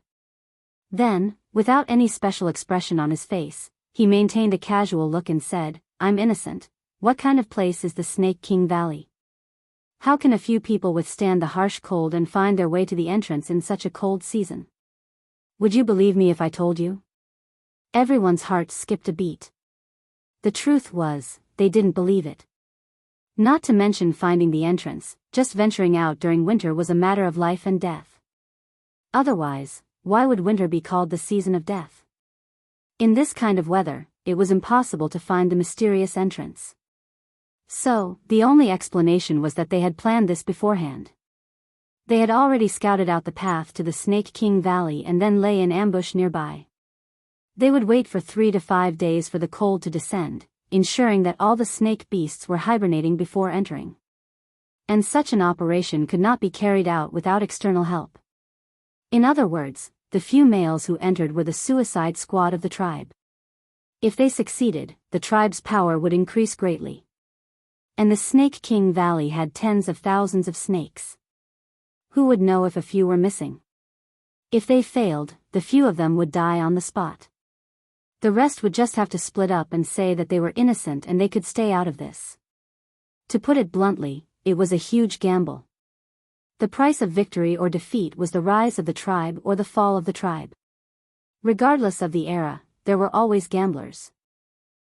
[SPEAKER 1] Then, without any special expression on his face, he maintained a casual look and said, I'm innocent. What kind of place is the Snake King Valley? How can a few people withstand the harsh cold and find their way to the entrance in such a cold season? Would you believe me if I told you? Everyone's heart skipped a beat. The truth was, they didn't believe it. Not to mention finding the entrance, just venturing out during winter was a matter of life and death. Otherwise, why would winter be called the season of death? In this kind of weather, it was impossible to find the mysterious entrance. So, the only explanation was that they had planned this beforehand. They had already scouted out the path to the Snake King Valley and then lay in ambush nearby. They would wait for 3 to 5 days for the cold to descend, ensuring that all the snake beasts were hibernating before entering. And such an operation could not be carried out without external help. In other words, the few males who entered were the suicide squad of the tribe. If they succeeded, the tribe's power would increase greatly. And the Snake King Valley had tens of thousands of snakes. Who would know if a few were missing? If they failed, the few of them would die on the spot. The rest would just have to split up and say that they were innocent and they could stay out of this. To put it bluntly, it was a huge gamble. The price of victory or defeat was the rise of the tribe or the fall of the tribe. Regardless of the era, there were always gamblers.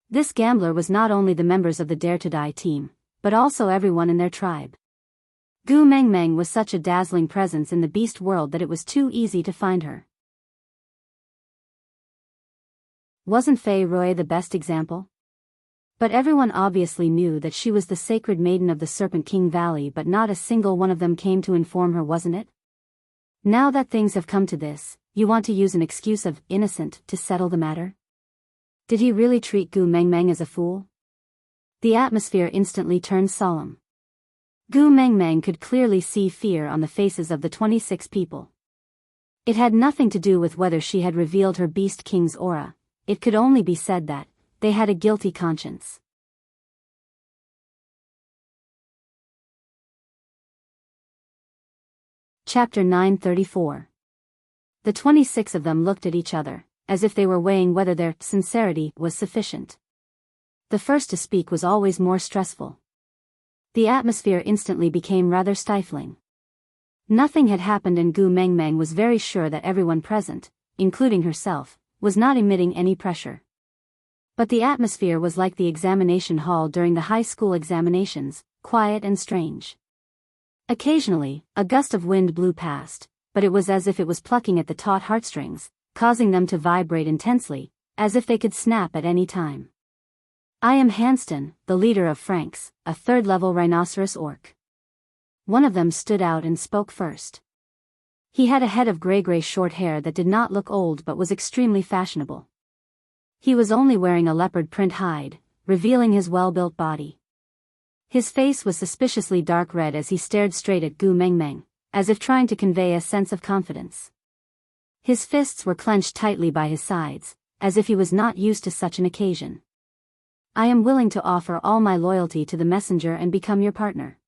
[SPEAKER 1] This gambler was not only the members of the Dare to Die team, but also everyone in their tribe. Gu Meng Meng was such a dazzling presence in the beast world that it was too easy to find her. Wasn't Fei Rui the best example? But everyone obviously knew that she was the sacred maiden of the Serpent King Valley, but not a single one of them came to inform her, wasn't it? Now that things have come to this, you want to use an excuse of innocent to settle the matter? Did he really treat Gu Meng Meng as a fool? The atmosphere instantly turned solemn. Gu Meng Meng could clearly see fear on the faces of the 26 people. It had nothing to do with whether she had revealed her Beast King's aura. It could only be said that they had a guilty conscience. Chapter 934. The 26 of them looked at each other, as if they were weighing whether their sincerity was sufficient. The first to speak was always more stressful. The atmosphere instantly became rather stifling. Nothing had happened and Gu Meng Meng was very sure that everyone present, including herself, was not emitting any pressure. But the atmosphere was like the examination hall during the high school examinations, quiet and strange. Occasionally, a gust of wind blew past, but it was as if it was plucking at the taut heartstrings, causing them to vibrate intensely, as if they could snap at any time. I am Hanston, the leader of Franks, a third-level rhinoceros orc. One of them stood out and spoke first. He had a head of gray short hair that did not look old but was extremely fashionable. He was only wearing a leopard print hide, revealing his well-built body. His face was suspiciously dark red as he stared straight at Gu Meng Meng, as if trying to convey a sense of confidence. His fists were clenched tightly by his sides, as if he was not used to such an occasion. I am willing to offer all my loyalty to the messenger and become your partner.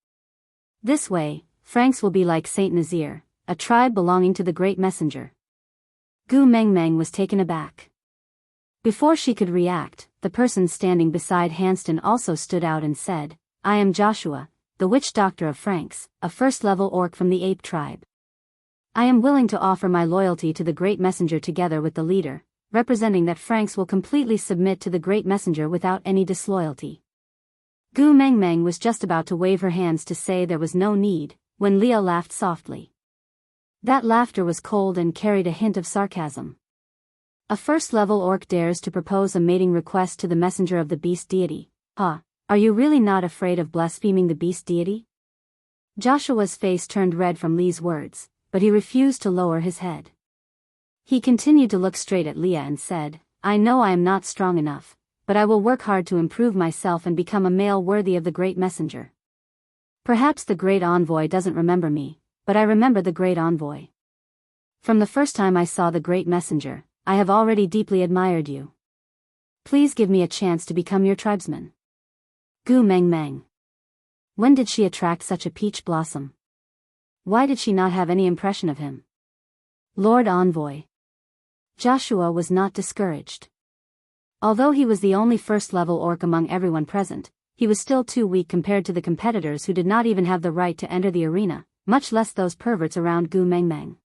[SPEAKER 1] This way, Franks will be like Saint Nazir, a tribe belonging to the great messenger. Gu Meng Meng was taken aback. Before she could react, the person standing beside Hanston also stood out and said, I am Joshua, the witch doctor of Franks, a first-level orc from the ape tribe. I am willing to offer my loyalty to the great messenger together with the leader, representing that Franks will completely submit to the great messenger without any disloyalty. Gu Meng Meng was just about to wave her hands to say there was no need, when Leah laughed softly. That laughter was cold and carried a hint of sarcasm. A first-level orc dares to propose a mating request to the messenger of the beast deity. Huh, are you really not afraid of blaspheming the beast deity? Joshua's face turned red from Lee's words, but he refused to lower his head. He continued to look straight at Leah and said, I know I am not strong enough, but I will work hard to improve myself and become a male worthy of the great messenger. Perhaps the great envoy doesn't remember me, but I remember the great envoy. From the first time I saw the great messenger, I have already deeply admired you. Please give me a chance to become your tribesman. Gu Meng Meng. When did she attract such a peach blossom? Why did she not have any impression of him? Lord Envoy. Joshua was not discouraged. Although he was the only first-level orc among everyone present, he was still too weak compared to the competitors who did not even have the right to enter the arena, much less those perverts around Gu Mengmeng.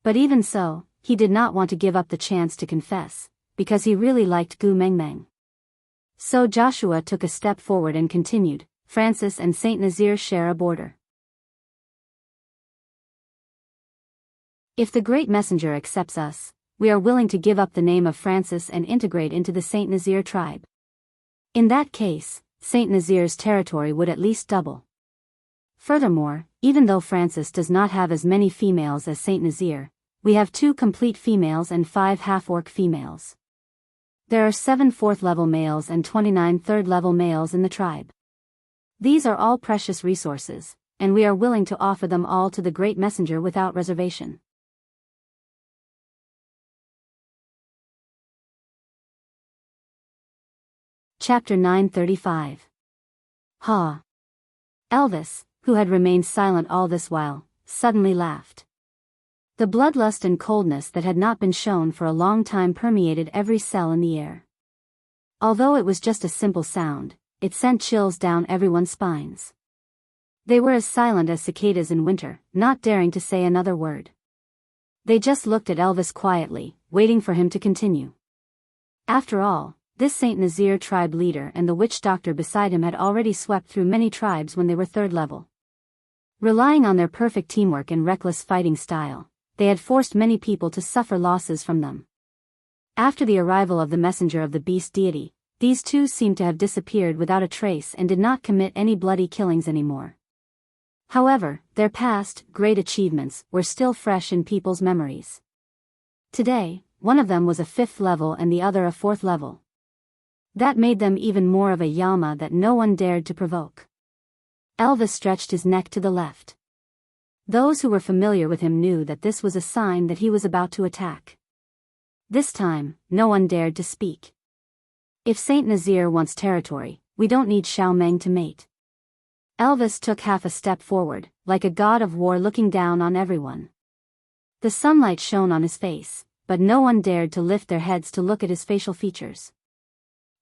[SPEAKER 1] But even so, he did not want to give up the chance to confess, because he really liked Gu Mengmeng. So Joshua took a step forward and continued, Francis and Saint Nazaire share a border. If the Great Messenger accepts us, we are willing to give up the name of Francis and integrate into the Saint Nazaire tribe. In that case, Saint Nazaire's territory would at least double. Furthermore, even though Francis does not have as many females as Saint Nazaire, we have 2 complete females and 5 half-orc females. There are 7 4th-level males and 29 3rd-level males in the tribe. These are all precious resources, and we are willing to offer them all to the Great Messenger without reservation. Chapter 935. Ha! Elvis, who had remained silent all this while, suddenly laughed. The bloodlust and coldness that had not been shown for a long time permeated every cell in the air. Although it was just a simple sound, it sent chills down everyone's spines. They were as silent as cicadas in winter, not daring to say another word. They just looked at Elvis quietly, waiting for him to continue. After all, this Saint Nazaire tribe leader and the witch doctor beside him had already swept through many tribes when they were 3rd level. Relying on their perfect teamwork and reckless fighting style, they had forced many people to suffer losses from them. After the arrival of the messenger of the beast deity, these 2 seemed to have disappeared without a trace and did not commit any bloody killings anymore. However, their past, great achievements were still fresh in people's memories. Today, one of them was a 5th level and the other a 4th level. That made them even more of a Yama that no one dared to provoke. Elvis stretched his neck to the left. Those who were familiar with him knew that this was a sign that he was about to attack. This time, no one dared to speak. If Saint Nazaire wants territory, we don't need Xiao Meng to mate. Elvis took half a step forward, like a god of war looking down on everyone. The sunlight shone on his face, but no one dared to lift their heads to look at his facial features.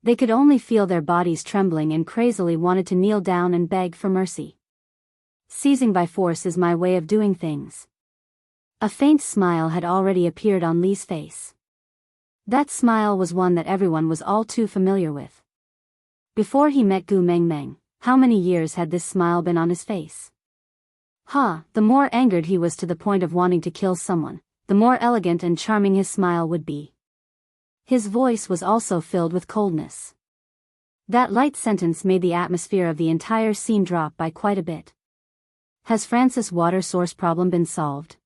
[SPEAKER 1] They could only feel their bodies trembling and crazily wanted to kneel down and beg for mercy. Seizing by force is my way of doing things. A faint smile had already appeared on Li's face. That smile was one that everyone was all too familiar with. Before he met Gu Mengmeng, how many years had this smile been on his face? The more angered he was to the point of wanting to kill someone, the more elegant and charming his smile would be. His voice was also filled with coldness. That light sentence made the atmosphere of the entire scene drop by quite a bit. Has Francis' water source problem been solved?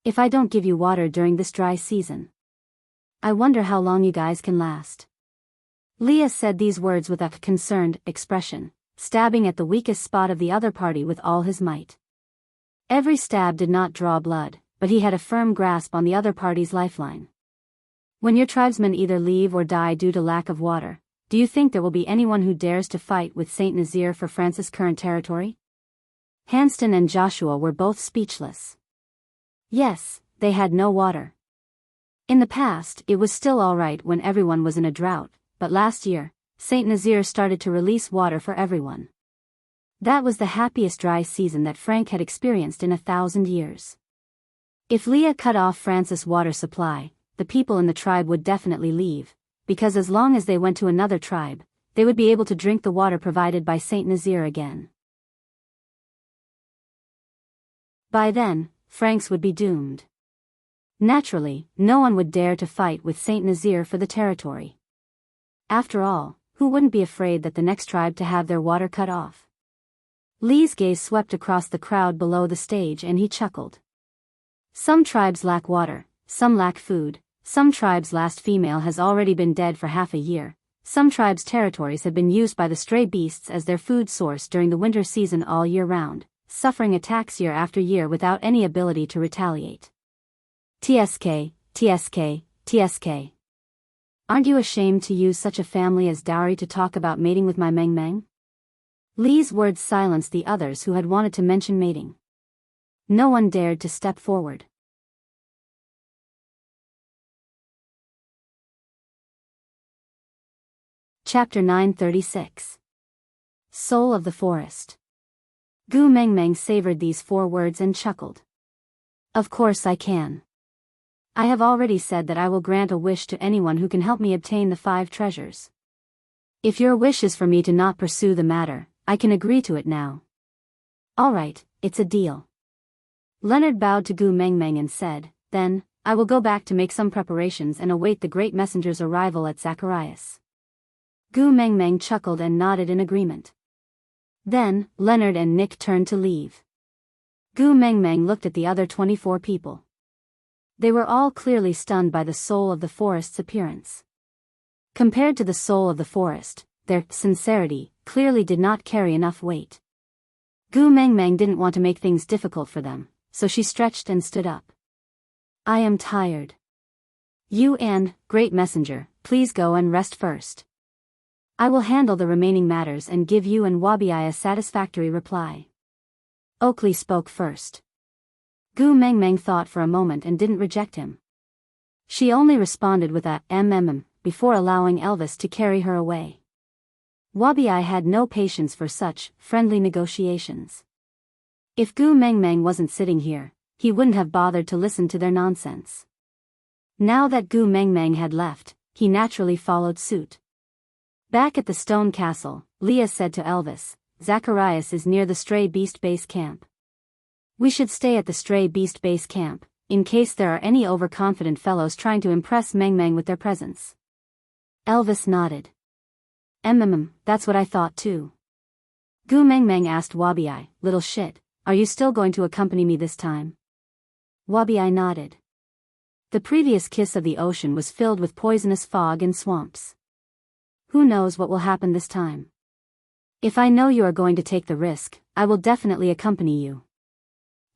[SPEAKER 1] If I don't give you water during this dry season, I wonder how long you guys can last. Leah said these words with a concerned expression, stabbing at the weakest spot of the other party with all his might. Every stab did not draw blood, but he had a firm grasp on the other party's lifeline. When your tribesmen either leave or die due to lack of water, do you think there will be anyone who dares to fight with Saint Nazaire for Francis' current territory? Hanston and Joshua were both speechless. Yes, they had no water. In the past, it was still alright when everyone was in a drought, but last year, Saint Nazaire started to release water for everyone. That was the happiest dry season that Frank had experienced in 1,000 years. If Leah cut off Francis' water supply, the people in the tribe would definitely leave, because as long as they went to another tribe, they would be able to drink the water provided by Saint Nazaire again. By then, Franks would be doomed. Naturally, no one would dare to fight with Saint Nazaire for the territory. After all, who wouldn't be afraid that the next tribe to have their water cut off? Li's gaze swept across the crowd below the stage and he chuckled. Some tribes lack water, some lack food. Some tribes' last female has already been dead for half a year. Some tribes' territories have been used by the stray beasts as their food source during the winter season all year round, suffering attacks year after year without any ability to retaliate. TSK, TSK, TSK. Aren't you ashamed to use such a family as dowry to talk about mating with my Meng Meng? Li's words silenced the others who had wanted to mention mating. No one dared to step forward. Chapter 936. Soul of the Forest. Gu Mengmeng savored these 4 words and chuckled. Of course I can. I have already said that I will grant a wish to anyone who can help me obtain the 5 treasures. If your wish is for me to not pursue the matter, I can agree to it now. All right, it's a deal. Leonard bowed to Gu Mengmeng and said, then, I will go back to make some preparations and await the great messenger's arrival at Zacharias. Gu Mengmeng chuckled and nodded in agreement. Then, Leonard and Nick turned to leave. Gu Mengmeng looked at the other 24 people. They were all clearly stunned by the soul of the forest's appearance. Compared to the soul of the forest, their sincerity clearly did not carry enough weight. Gu Mengmeng didn't want to make things difficult for them, so she stretched and stood up. I am tired. You and, great messenger, please go and rest first. I will handle the remaining matters and give you and Wabi-ai a satisfactory reply. Oakley spoke first. Gu Mengmeng thought for a moment and didn't reject him. She only responded with a before allowing Elvis to carry her away. Wabi-ai had no patience for such friendly negotiations. If Gu Mengmeng wasn't sitting here, he wouldn't have bothered to listen to their nonsense. Now that Gu Mengmeng had left, he naturally followed suit. Back at the stone castle, Leah said to Elvis, Zacharias is near the stray beast base camp. We should stay at the stray beast base camp, in case there are any overconfident fellows trying to impress Mengmeng with their presence. Elvis nodded. That's what I thought too. Gu Mengmeng asked Wabi-ai, little shit, are you still going to accompany me this time? Wabi-ai nodded. The previous kiss of the ocean was filled with poisonous fog and swamps. Who knows what will happen this time? If I know you are going to take the risk, I will definitely accompany you.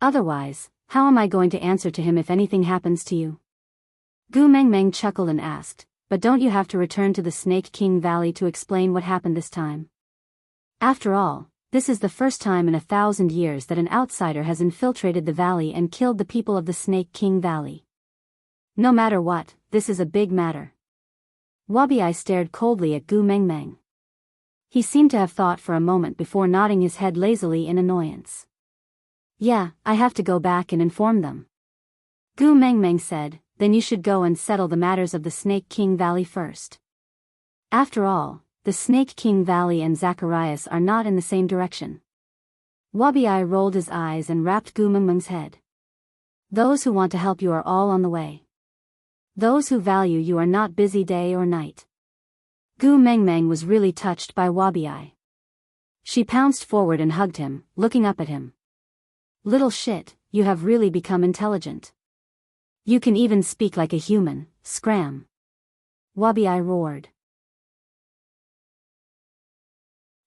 [SPEAKER 1] Otherwise, how am I going to answer to him if anything happens to you? Gu Mengmeng chuckled and asked, but don't you have to return to the Snake King Valley to explain what happened this time? After all, this is the first time in 1,000 years that an outsider has infiltrated the valley and killed the people of the Snake King Valley. No matter what, this is a big matter. Wabi-ai stared coldly at Gu Mengmeng. He seemed to have thought for a moment before nodding his head lazily in annoyance. Yeah, I have to go back and inform them. Gu Mengmeng said, then you should go and settle the matters of the Snake King Valley first. After all, the Snake King Valley and Zacharias are not in the same direction. Wabi-ai rolled his eyes and rapped Gu Mengmeng's head. Those who want to help you are all on the way. Those who value you are not busy day or night. Gu Mengmeng was really touched by Wabi-ai. She pounced forward and hugged him, looking up at him. Little shit, you have really become intelligent. You can even speak like a human, scram. Wabi-ai roared.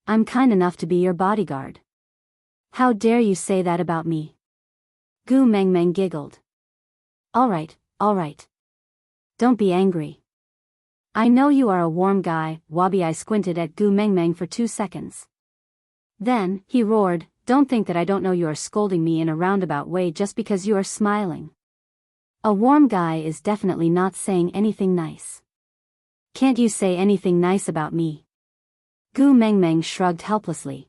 [SPEAKER 1] I'm kind enough to be your bodyguard. How dare you say that about me? Gu Mengmeng giggled. All right. Don't be angry. I know you are a warm guy. Wabi-ai squinted at Gu Mengmeng for 2 seconds. Then, he roared, don't think that I don't know you are scolding me in a roundabout way just because you are smiling. A warm guy is definitely not saying anything nice. Can't you say anything nice about me? Gu Mengmeng shrugged helplessly.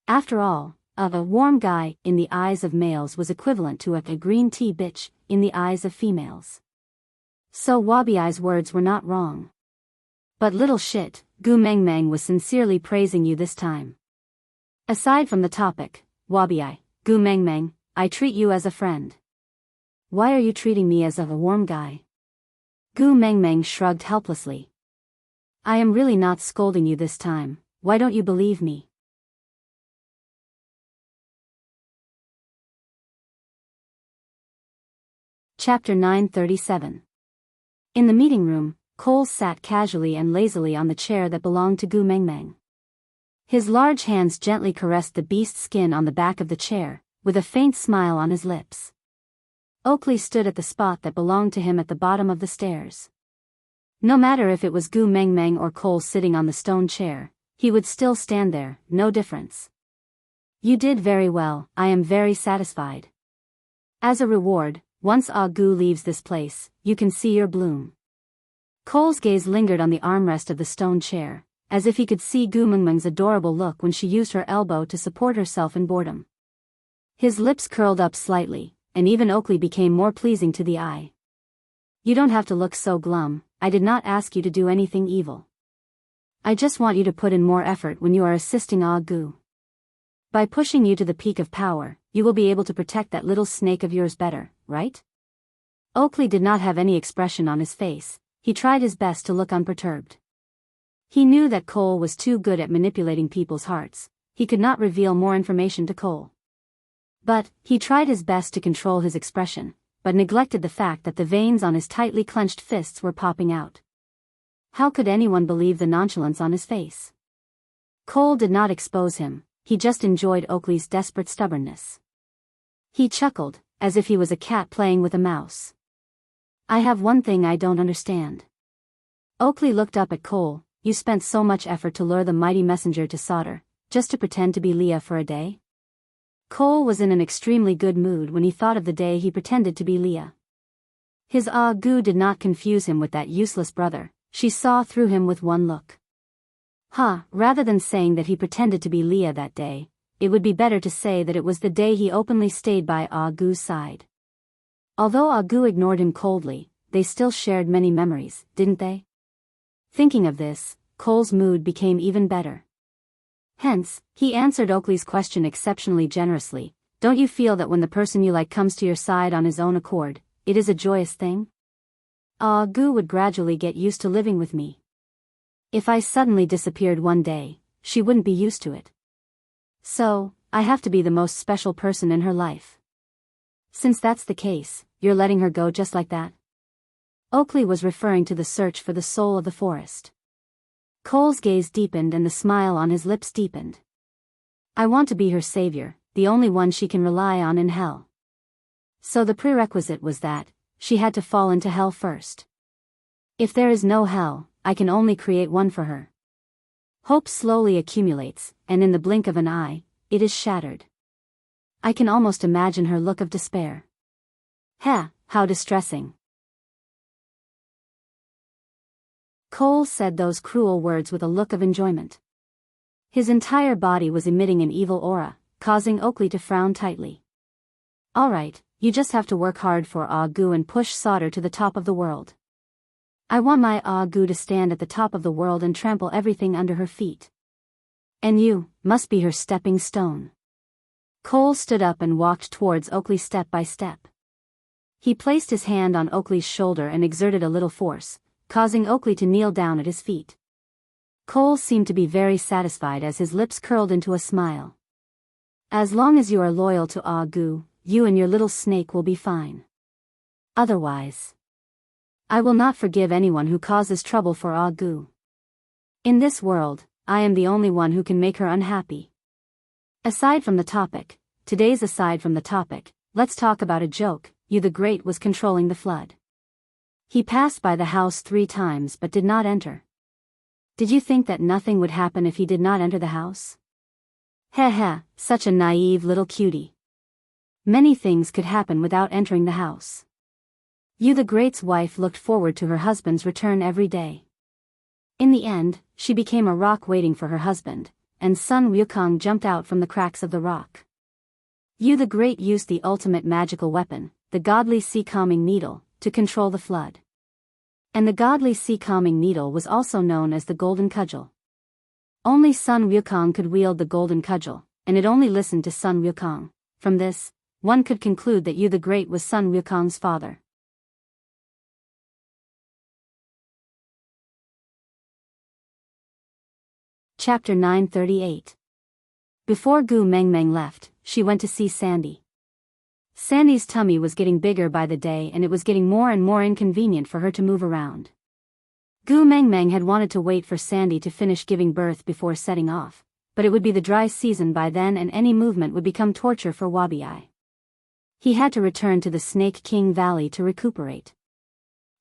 [SPEAKER 1] After all, a warm guy in the eyes of males was equivalent to a green tea bitch in the eyes of females. So Wabi-ai's words were not wrong. But little shit, Gu Mengmeng was sincerely praising you this time. Aside from the topic, Wabi-ai, Gu Mengmeng, I treat you as a friend. Why are you treating me as a warm guy? Gu Mengmeng shrugged helplessly. I am really not scolding you this time, why don't you believe me? Chapter 937. In the meeting room, Cole sat casually and lazily on the chair that belonged to Gu Mengmeng. His large hands gently caressed the beast's skin on the back of the chair, with a faint smile on his lips. Oakley stood at the spot that belonged to him at the bottom of the stairs. No matter if it was Gu Mengmeng or Cole sitting on the stone chair, he would still stand there, no difference. You did very well, I am very satisfied. As a reward, once Gu leaves this place, you can see your bloom. Cole's gaze lingered on the armrest of the stone chair, as if he could see Gu Mengmeng's adorable look when she used her elbow to support herself in boredom. His lips curled up slightly, and even Oakley became more pleasing to the eye. You don't have to look so glum. I did not ask you to do anything evil. I just want you to put in more effort when you are assisting Gu. By pushing you to the peak of power, you will be able to protect that little snake of yours better, right? Oakley did not have any expression on his face. He tried his best to look unperturbed. He knew that Cole was too good at manipulating people's hearts. He could not reveal more information to Cole. But he tried his best to control his expression, but neglected the fact that the veins on his tightly clenched fists were popping out. How could anyone believe the nonchalance on his face? Cole did not expose him, he just enjoyed Oakley's desperate stubbornness. He chuckled, as if he was a cat playing with a mouse. I have one thing I don't understand. Oakley looked up at Cole. You spent so much effort to lure the mighty messenger to solder, just to pretend to be Leah for a day? Cole was in an extremely good mood when he thought of the day he pretended to be Leah. His Gu did not confuse him with that useless brother. She saw through him with one look. Rather than saying that he pretended to be Leah that day, it would be better to say that it was the day he openly stayed by Gu's side. Although Gu ignored him coldly, they still shared many memories, didn't they? Thinking of this, Cole's mood became even better. Hence, he answered Oakley's question exceptionally generously. Don't you feel that when the person you like comes to your side on his own accord, it is a joyous thing? Gu would gradually get used to living with me. If I suddenly disappeared one day, she wouldn't be used to it. So, I have to be the most special person in her life. Since that's the case, you're letting her go just like that? Oakley was referring to the search for the soul of the forest. Cole's gaze deepened and the smile on his lips deepened. I want to be her savior, the only one she can rely on in hell. So the prerequisite was that she had to fall into hell first. If there is no hell, I can only create one for her. Hope slowly accumulates, and in the blink of an eye, it is shattered. I can almost imagine her look of despair. How distressing. Cole said those cruel words with a look of enjoyment. His entire body was emitting an evil aura, causing Oakley to frown tightly. All right, you just have to work hard for Gu and push solder to the top of the world. I want my Gu to stand at the top of the world and trample everything under her feet. And you must be her stepping stone. Cole stood up and walked towards Oakley step by step. He placed his hand on Oakley's shoulder and exerted a little force, causing Oakley to kneel down at his feet. Cole seemed to be very satisfied as his lips curled into a smile. As long as you are loyal to Gu, you and your little snake will be fine. Otherwise, I will not forgive anyone who causes trouble for Gu. In this world, I am the only one who can make her unhappy. Aside from the topic, let's talk about a joke. You the Great was controlling the flood. He passed by the house 3 times but did not enter. Did you think that nothing would happen if he did not enter the house? Such a naive little cutie. Many things could happen without entering the house. You the Great's wife looked forward to her husband's return every day. In the end, she became a rock waiting for her husband, and Sun Wukong jumped out from the cracks of the rock. You the Great used the ultimate magical weapon, the godly sea calming needle, to control the flood. And the godly sea calming needle was also known as the golden cudgel. Only Sun Wukong could wield the golden cudgel, and it only listened to Sun Wukong. From this, one could conclude that You the Great was Sun Wukong's father. Chapter 938. Before Gu Mengmeng left, she went to see Sandy. Sandy's tummy was getting bigger by the day and it was getting more and more inconvenient for her to move around. Gu Mengmeng had wanted to wait for Sandy to finish giving birth before setting off, but it would be the dry season by then and any movement would become torture for Wabi. He had to return to the Snake King Valley to recuperate.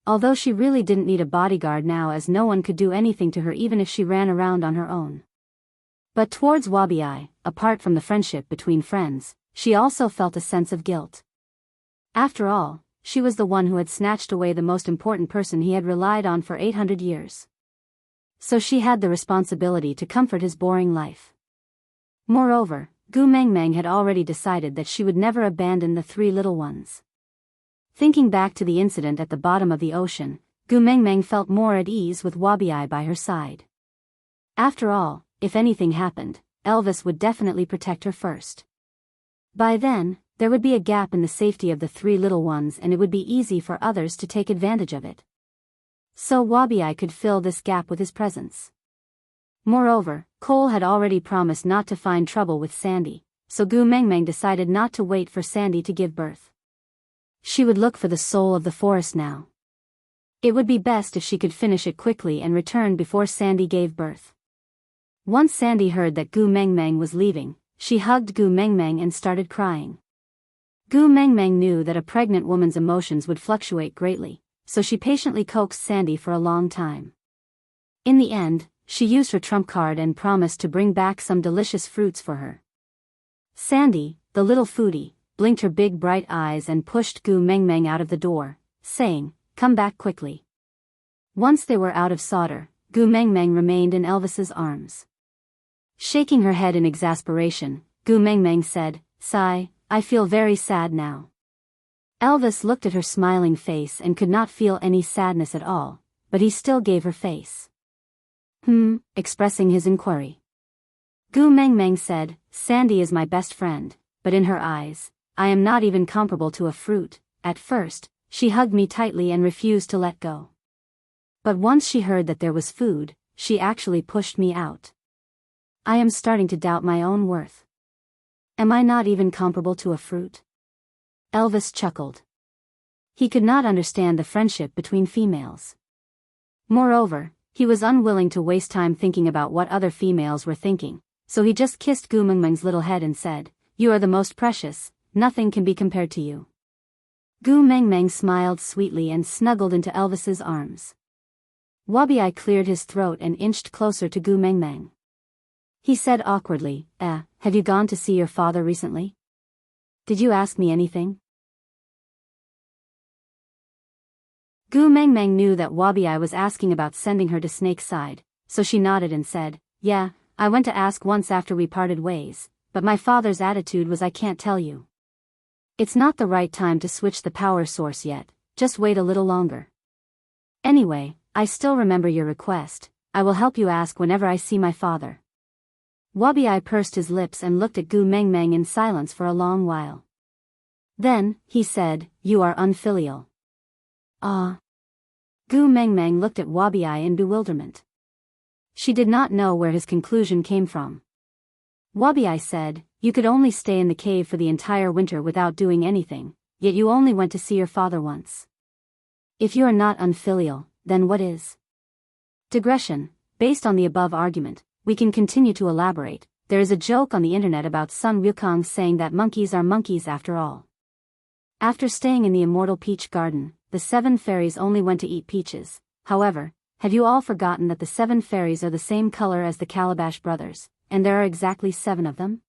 [SPEAKER 1] Although she really didn't need a bodyguard now as no one could do anything to her even if she ran around on her own. But towards Wabi, apart from the friendship between friends, she also felt a sense of guilt. After all, she was the one who had snatched away the most important person he had relied on for 800 years. So she had the responsibility to comfort his boring life. Moreover, Gu Mengmeng had already decided that she would never abandon the three little ones. Thinking back to the incident at the bottom of the ocean, Gu Mengmeng felt more at ease with Wabiai by her side. After all, if anything happened, Elvis would definitely protect her first. By then, there would be a gap in the safety of the three little ones and it would be easy for others to take advantage of it. So Wabiai could fill this gap with his presence. Moreover, Cole had already promised not to find trouble with Sandy, so Gu Mengmeng decided not to wait for Sandy to give birth. She would look for the soul of the forest now. It would be best if she could finish it quickly and return before Sandy gave birth. Once Sandy heard that Gu Mengmeng was leaving, she hugged Gu Mengmeng and started crying. Gu Mengmeng knew that a pregnant woman's emotions would fluctuate greatly, so she patiently coaxed Sandy for a long time. In the end, she used her trump card and promised to bring back some delicious fruits for her. Sandy, the little foodie, blinked her big bright eyes and pushed Gu Mengmeng out of the door, saying, "Come back quickly." Once they were out of solder, Gu Mengmeng remained in Elvis's arms. Shaking her head in exasperation, Gu Mengmeng said, "Sigh, I feel very sad now." Elvis looked at her smiling face and could not feel any sadness at all, but he still gave her face. Expressing his inquiry. Gu Mengmeng said, "Sandy is my best friend, but in her eyes, I am not even comparable to a fruit." At first, she hugged me tightly and refused to let go. But once she heard that there was food, she actually pushed me out. I am starting to doubt my own worth. Am I not even comparable to a fruit? Elvis chuckled. He could not understand the friendship between females. Moreover, he was unwilling to waste time thinking about what other females were thinking, so he just kissed Gu Mengmeng's little head and said, "You are the most precious, nothing can be compared to you." Gu Mengmeng smiled sweetly and snuggled into Elvis's arms. Wabiai cleared his throat and inched closer to Gu Mengmeng. He said awkwardly, "Have you gone to see your father recently? Did you ask me anything?" Gu Mengmeng knew that Wabiai was asking about sending her to Snake's side, so she nodded and said, "Yeah, I went to ask once after we parted ways, but my father's attitude was I can't tell you. It's not the right time to switch the power source yet, just wait a little longer. Anyway, I still remember your request, I will help you ask whenever I see my father." Wabiai pursed his lips and looked at Gu Mengmeng in silence for a long while. Then, he said, "You are unfilial." Ah. Gu Mengmeng looked at Wabiai in bewilderment. She did not know where his conclusion came from. Wabiai said, "You could only stay in the cave for the entire winter without doing anything, yet you only went to see your father once. If you are not unfilial, then what is?" Digression. Based on the above argument, we can continue to elaborate. There is a joke on the internet about Sun Wukong saying that monkeys are monkeys after all. After staying in the immortal peach garden, the 7 fairies only went to eat peaches. However, have you all forgotten that the 7 fairies are the same color as the Calabash brothers, and there are exactly 7 of them?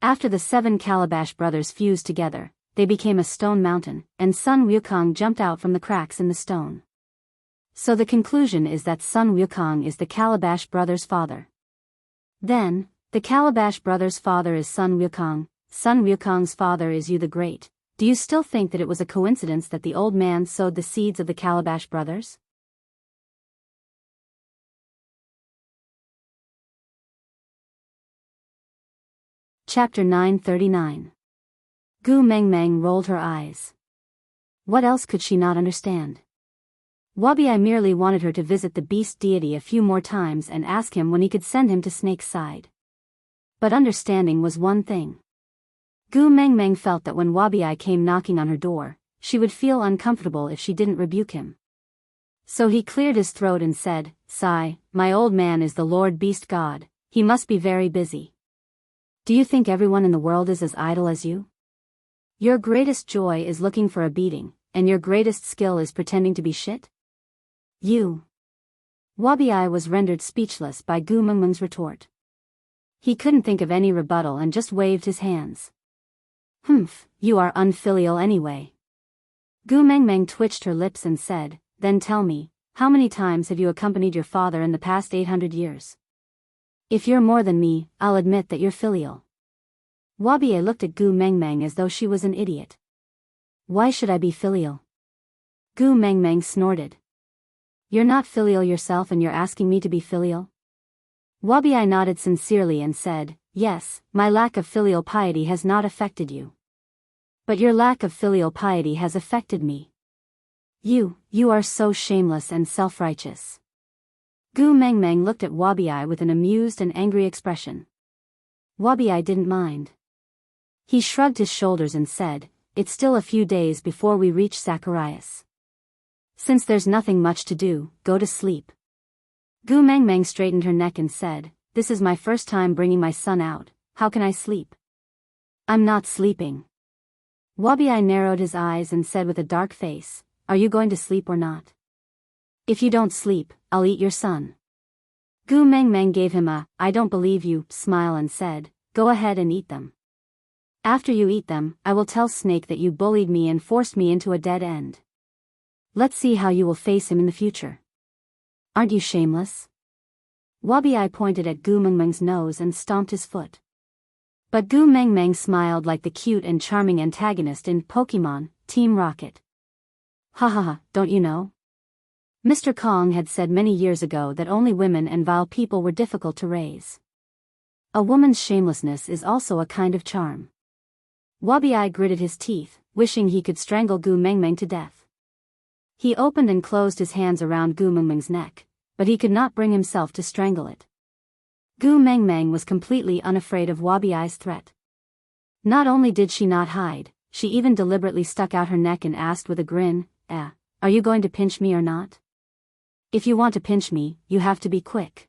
[SPEAKER 1] After the 7 Calabash brothers fused together, they became a stone mountain, and Sun Wukong jumped out from the cracks in the stone. So the conclusion is that Sun Wukong is the Calabash brothers' father. Then, the Calabash brothers' father is Sun Wukong, Sun Wukong's father is Yu the Great. Do you still think that it was a coincidence that the old man sowed the seeds of the Calabash brothers? Chapter 939. Gu Mengmeng rolled her eyes. What else could she not understand? Wabiai merely wanted her to visit the beast deity a few more times and ask him when he could send him to Snake's side. But understanding was one thing. Gu Mengmeng felt that when Wabiai came knocking on her door, she would feel uncomfortable if she didn't rebuke him. So he cleared his throat and said, "Sigh, my old man is the Lord Beast God, he must be very busy. Do you think everyone in the world is as idle as you? Your greatest joy is looking for a beating, and your greatest skill is pretending to be shit? You." Wabiai was rendered speechless by Gu Mengmeng's retort. He couldn't think of any rebuttal and just waved his hands. "You are unfilial anyway. Gu Mengmeng twitched her lips and said, "Then tell me, how many times have you accompanied your father in the past 800 years? If you're more than me, I'll admit that you're filial." Wabiye looked at Gu Mengmeng as though she was an idiot. "Why should I be filial?" Gu Mengmeng snorted. "You're not filial yourself and you're asking me to be filial?" Wabiye nodded sincerely and said, "Yes, my lack of filial piety has not affected you. But your lack of filial piety has affected me. You are so shameless and self-righteous." Gu Mengmeng looked at Wabiye with an amused and angry expression. Wabiye didn't mind. He shrugged his shoulders and said, "It's still a few days before we reach Zacharias. Since there's nothing much to do, go to sleep." Gu Mengmeng straightened her neck and said, "This is my first time bringing my son out, how can I sleep?" "I'm not sleeping." Wabiye narrowed his eyes and said with a dark face, "Are you going to sleep or not? If you don't sleep, I'll eat your son." Gu Mengmeng gave him a, "I don't believe you," smile and said, "Go ahead and eat them. After you eat them, I will tell Snake that you bullied me and forced me into a dead end. Let's see how you will face him in the future. Aren't you shameless?" Wabiye pointed at Gu Mengmeng's nose and stomped his foot. But Gu Mengmeng smiled like the cute and charming antagonist in Pokemon, Team Rocket. "Ha ha ha, don't you know? Mr. Kong had said many years ago that only women and vile people were difficult to raise. A woman's shamelessness is also a kind of charm." Wabiye gritted his teeth, wishing he could strangle Gu Mengmeng to death. He opened and closed his hands around Gu Mengmeng's neck, but he could not bring himself to strangle it. Gu Mengmeng was completely unafraid of Wabiye's threat. Not only did she not hide, she even deliberately stuck out her neck and asked with a grin, "Are you going to pinch me or not? If you want to pinch me, you have to be quick.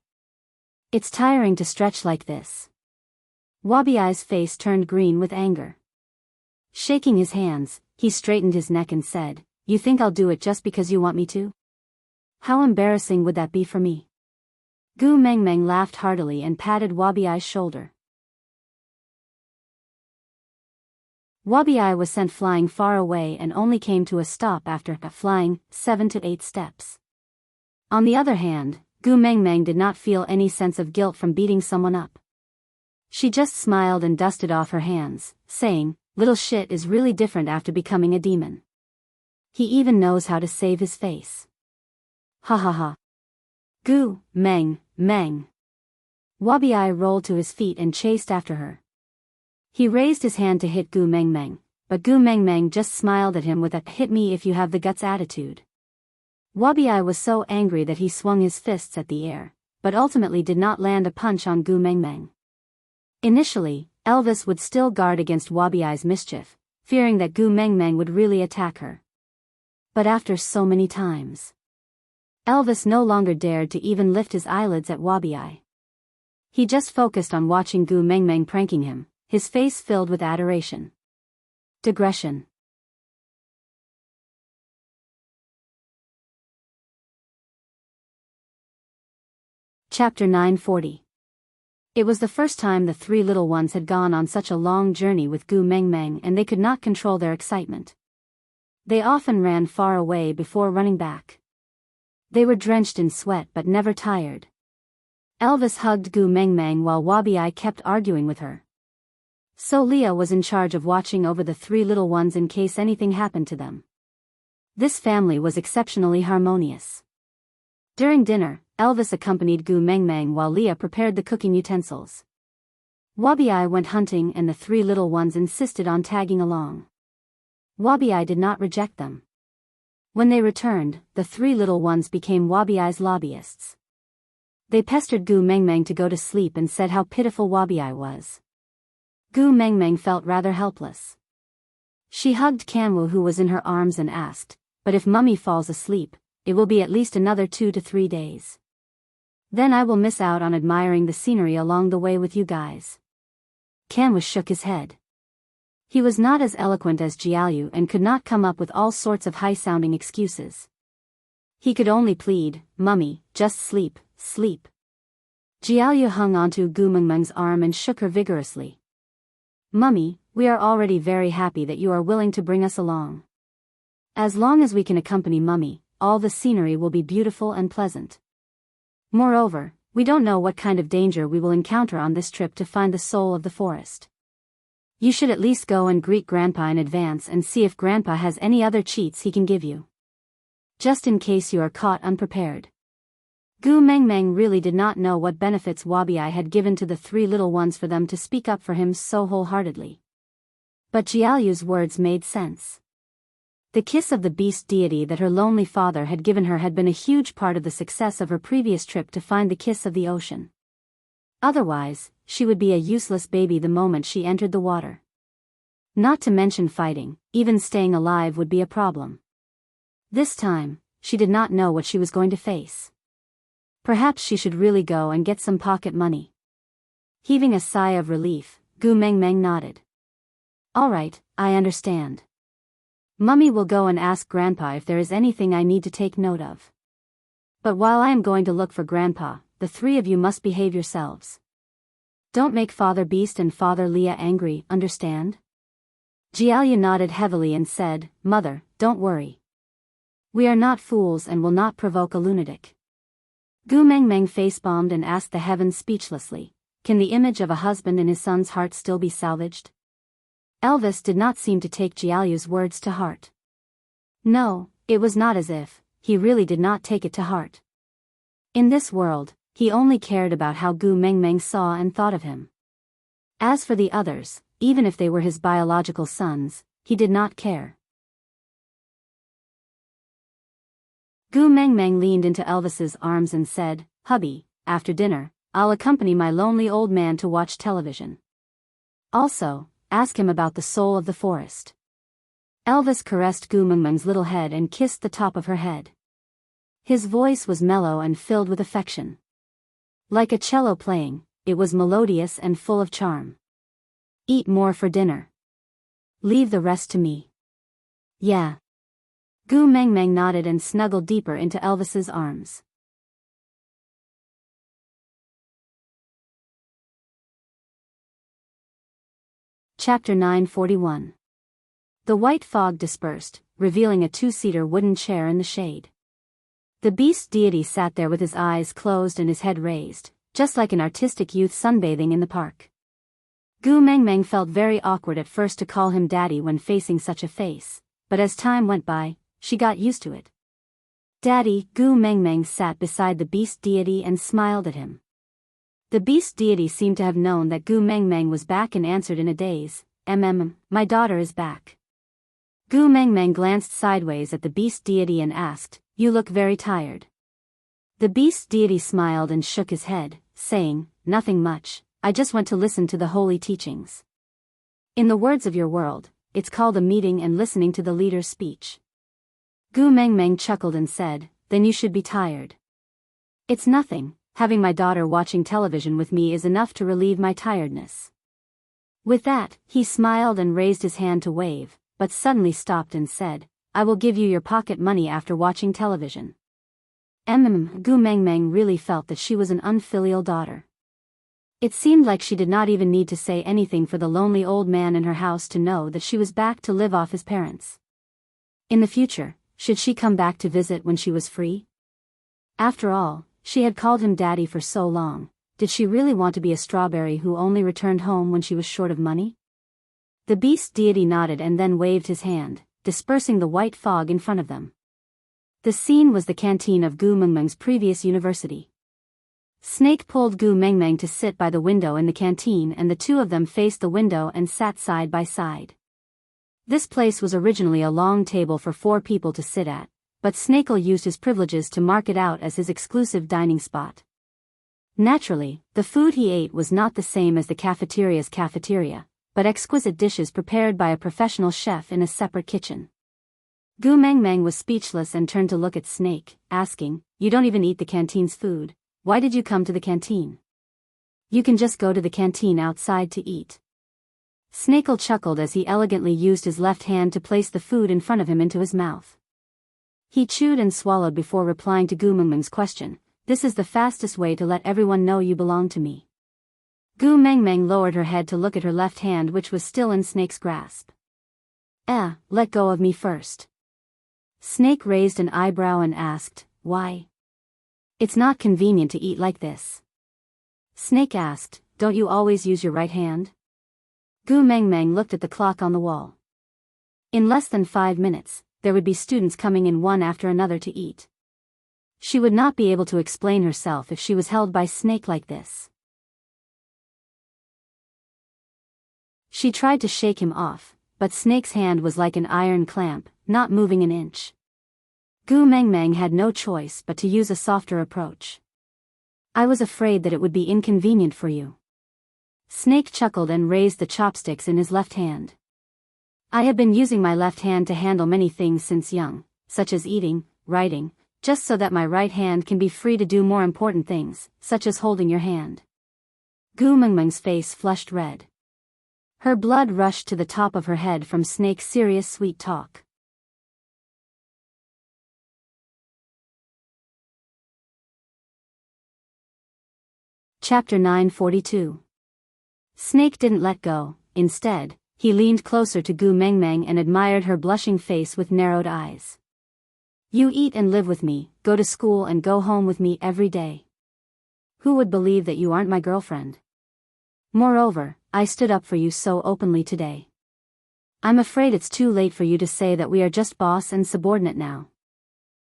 [SPEAKER 1] It's tiring to stretch like this." Wabiye's face turned green with anger. Shaking his hands, he straightened his neck and said, "You think I'll do it just because you want me to? How embarrassing would that be for me?" Gu Mengmeng laughed heartily and patted Wabiye's shoulder. Wabiye was sent flying far away and only came to a stop after flying 7 to 8 steps. On the other hand, Gu Mengmeng did not feel any sense of guilt from beating someone up. She just smiled and dusted off her hands, saying, "Little shit is really different after becoming a demon. He even knows how to save his face. Ha ha ha. Gu Meng. Wabiye rolled to his feet and chased after her. He raised his hand to hit Gu Mengmeng, but Gu Mengmeng just smiled at him with a "hit me if you have the guts" attitude. Wabiye was so angry that he swung his fists at the air, but ultimately did not land a punch on Gu Mengmeng. Initially, Elvis would still guard against Wabiye's mischief, fearing that Gu Mengmeng would really attack her. But after so many times, Elvis no longer dared to even lift his eyelids at Wabiye. He just focused on watching Gu Mengmeng pranking him, his face filled with adoration. Digression. Chapter 940. It was the first time the three little ones had gone on such a long journey with Gu Mengmeng and they could not control their excitement. They often ran far away before running back. They were drenched in sweat but never tired. Elvis hugged Gu Mengmeng while Wabiye kept arguing with her. So Leah was in charge of watching over the three little ones in case anything happened to them. This family was exceptionally harmonious. During dinner, Elvis accompanied Gu Mengmeng while Leah prepared the cooking utensils. Wabiye went hunting and the three little ones insisted on tagging along. Wabiye did not reject them. When they returned, the three little ones became Wabiye's lobbyists. They pestered Gu Mengmeng to go to sleep and said how pitiful Wabiye was. Gu Mengmeng felt rather helpless. She hugged Kanwu who was in her arms and asked, "But if Mummy falls asleep, it will be at least another 2 to 3 days. Then I will miss out on admiring the scenery along the way with you guys." Kanwu shook his head. He was not as eloquent as Jiaoyu and could not come up with all sorts of high-sounding excuses. He could only plead, "Mummy, just sleep, sleep." Jiaoyu hung onto Gu Mengmeng's arm and shook her vigorously. "Mummy, we are already very happy that you are willing to bring us along. As long as we can accompany Mummy, all the scenery will be beautiful and pleasant. Moreover, we don't know what kind of danger we will encounter on this trip to find the soul of the forest. You should at least go and greet Grandpa in advance and see if Grandpa has any other cheats he can give you. Just in case you are caught unprepared. Gu Mengmeng really did not know what benefits Wabi-Ai had given to the three little ones for them to speak up for him so wholeheartedly. But Jiaoyu's words made sense. The kiss of the beast deity that her lonely father had given her had been a huge part of the success of her previous trip to find the kiss of the ocean. Otherwise, she would be a useless baby the moment she entered the water. Not to mention fighting, even staying alive would be a problem. This time, she did not know what she was going to face. Perhaps she should really go and get some pocket money. Heaving a sigh of relief, Gu Mengmeng nodded. All right, I understand. Mummy will go and ask Grandpa if there is anything I need to take note of. But while I am going to look for Grandpa, the three of you must behave yourselves. Don't make Father Beast and Father Leah angry, understand? Jiaoyu nodded heavily and said, Mother, don't worry. We are not fools and will not provoke a lunatic. Gu Mengmeng face-bombed and asked the heavens speechlessly, can the image of a husband in his son's heart still be salvaged? Elvis did not seem to take Jiaoyu's words to heart. No, it was not as if he really did not take it to heart. In this world, he only cared about how Gu Mengmeng saw and thought of him. As for the others, even if they were his biological sons, he did not care. Gu Mengmeng leaned into Elvis's arms and said, Hubby, after dinner, I'll accompany my lonely old man to watch television. Also, ask him about the soul of the forest. Elvis caressed Gu Mengmeng's little head and kissed the top of her head. His voice was mellow and filled with affection. Like a cello playing, it was melodious and full of charm. Eat more for dinner. Leave the rest to me. Yeah. Gu Mengmeng nodded and snuggled deeper into Elvis's arms. Chapter 941. The white fog dispersed, revealing a two-seater wooden chair in the shade. The beast deity sat there with his eyes closed and his head raised, just like an artistic youth sunbathing in the park. Gu Mengmeng felt very awkward at first to call him daddy when facing such a face, but as time went by, she got used to it. Daddy, Gu Mengmeng sat beside the beast deity and smiled at him. The beast deity seemed to have known that Gu Mengmeng was back and answered in a daze, my daughter is back. Gu Mengmeng glanced sideways at the beast deity and asked, you look very tired. The beast deity smiled and shook his head, saying, nothing much, I just went to listen to the holy teachings. In the words of your world, it's called a meeting and listening to the leader's speech. Gu Mengmeng chuckled and said, then you should be tired. It's nothing, having my daughter watching television with me is enough to relieve my tiredness. With that, he smiled and raised his hand to wave, but suddenly stopped and said, I will give you your pocket money after watching television. Gu Mengmeng really felt that she was an unfilial daughter. It seemed like she did not even need to say anything for the lonely old man in her house to know that she was back to live off his parents. In the future, should she come back to visit when she was free? After all, she had called him daddy for so long, did she really want to be a strawberry who only returned home when she was short of money? The beast deity nodded and then waved his hand, dispersing the white fog in front of them. The scene was the canteen of Gu Mengmeng's previous university. Snake pulled Gu Mengmeng to sit by the window in the canteen and the two of them faced the window and sat side by side. This place was originally a long table for 4 people to sit at, but Snakel used his privileges to mark it out as his exclusive dining spot. Naturally, the food he ate was not the same as the cafeteria's cafeteria, but exquisite dishes prepared by a professional chef in a separate kitchen. Gu Mengmeng was speechless and turned to look at Snake, asking, you don't even eat the canteen's food, why did you come to the canteen? You can just go to the canteen outside to eat. Snakel chuckled as he elegantly used his left hand to place the food in front of him into his mouth. He chewed and swallowed before replying to Gu Mengmeng's question, this is the fastest way to let everyone know you belong to me. Gu Mengmeng lowered her head to look at her left hand which was still in Snake's grasp. Let go of me first. Snake raised an eyebrow and asked, "Why?" "It's not convenient to eat like this." Snake asked, "Don't you always use your right hand?" Gu Mengmeng looked at the clock on the wall. In less than 5 minutes, there would be students coming in one after another to eat. She would not be able to explain herself if she was held by Snake like this. She tried to shake him off, but Snake's hand was like an iron clamp, not moving an inch. Gu Mengmeng had no choice but to use a softer approach. "I was afraid that it would be inconvenient for you." Snake chuckled and raised the chopsticks in his left hand. "I have been using my left hand to handle many things since young, such as eating, writing, just so that my right hand can be free to do more important things, such as holding your hand." Gu Mengmeng's face flushed red. Her blood rushed to the top of her head from Snake's serious sweet talk. Chapter 942. Snake didn't let go. Instead, he leaned closer to Gu Mengmeng and admired her blushing face with narrowed eyes. "You eat and live with me, go to school and go home with me every day. Who would believe that you aren't my girlfriend? Moreover, I stood up for you so openly today. I'm afraid it's too late for you to say that we are just boss and subordinate now."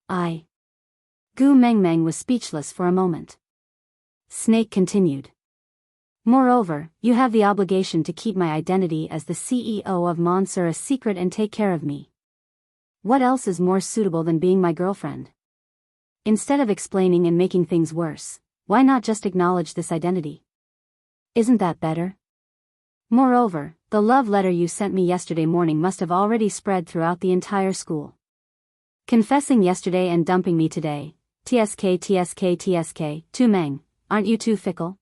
[SPEAKER 1] Gu Mengmeng was speechless for a moment. Snake continued. "Moreover, you have the obligation to keep my identity as the CEO of Monsieur a secret and take care of me. What else is more suitable than being my girlfriend? Instead of explaining and making things worse, why not just acknowledge this identity? Isn't that better? Moreover, the love letter you sent me yesterday morning must have already spread throughout the entire school. Confessing yesterday and dumping me today, tsk, Tu Meng, aren't you too fickle?"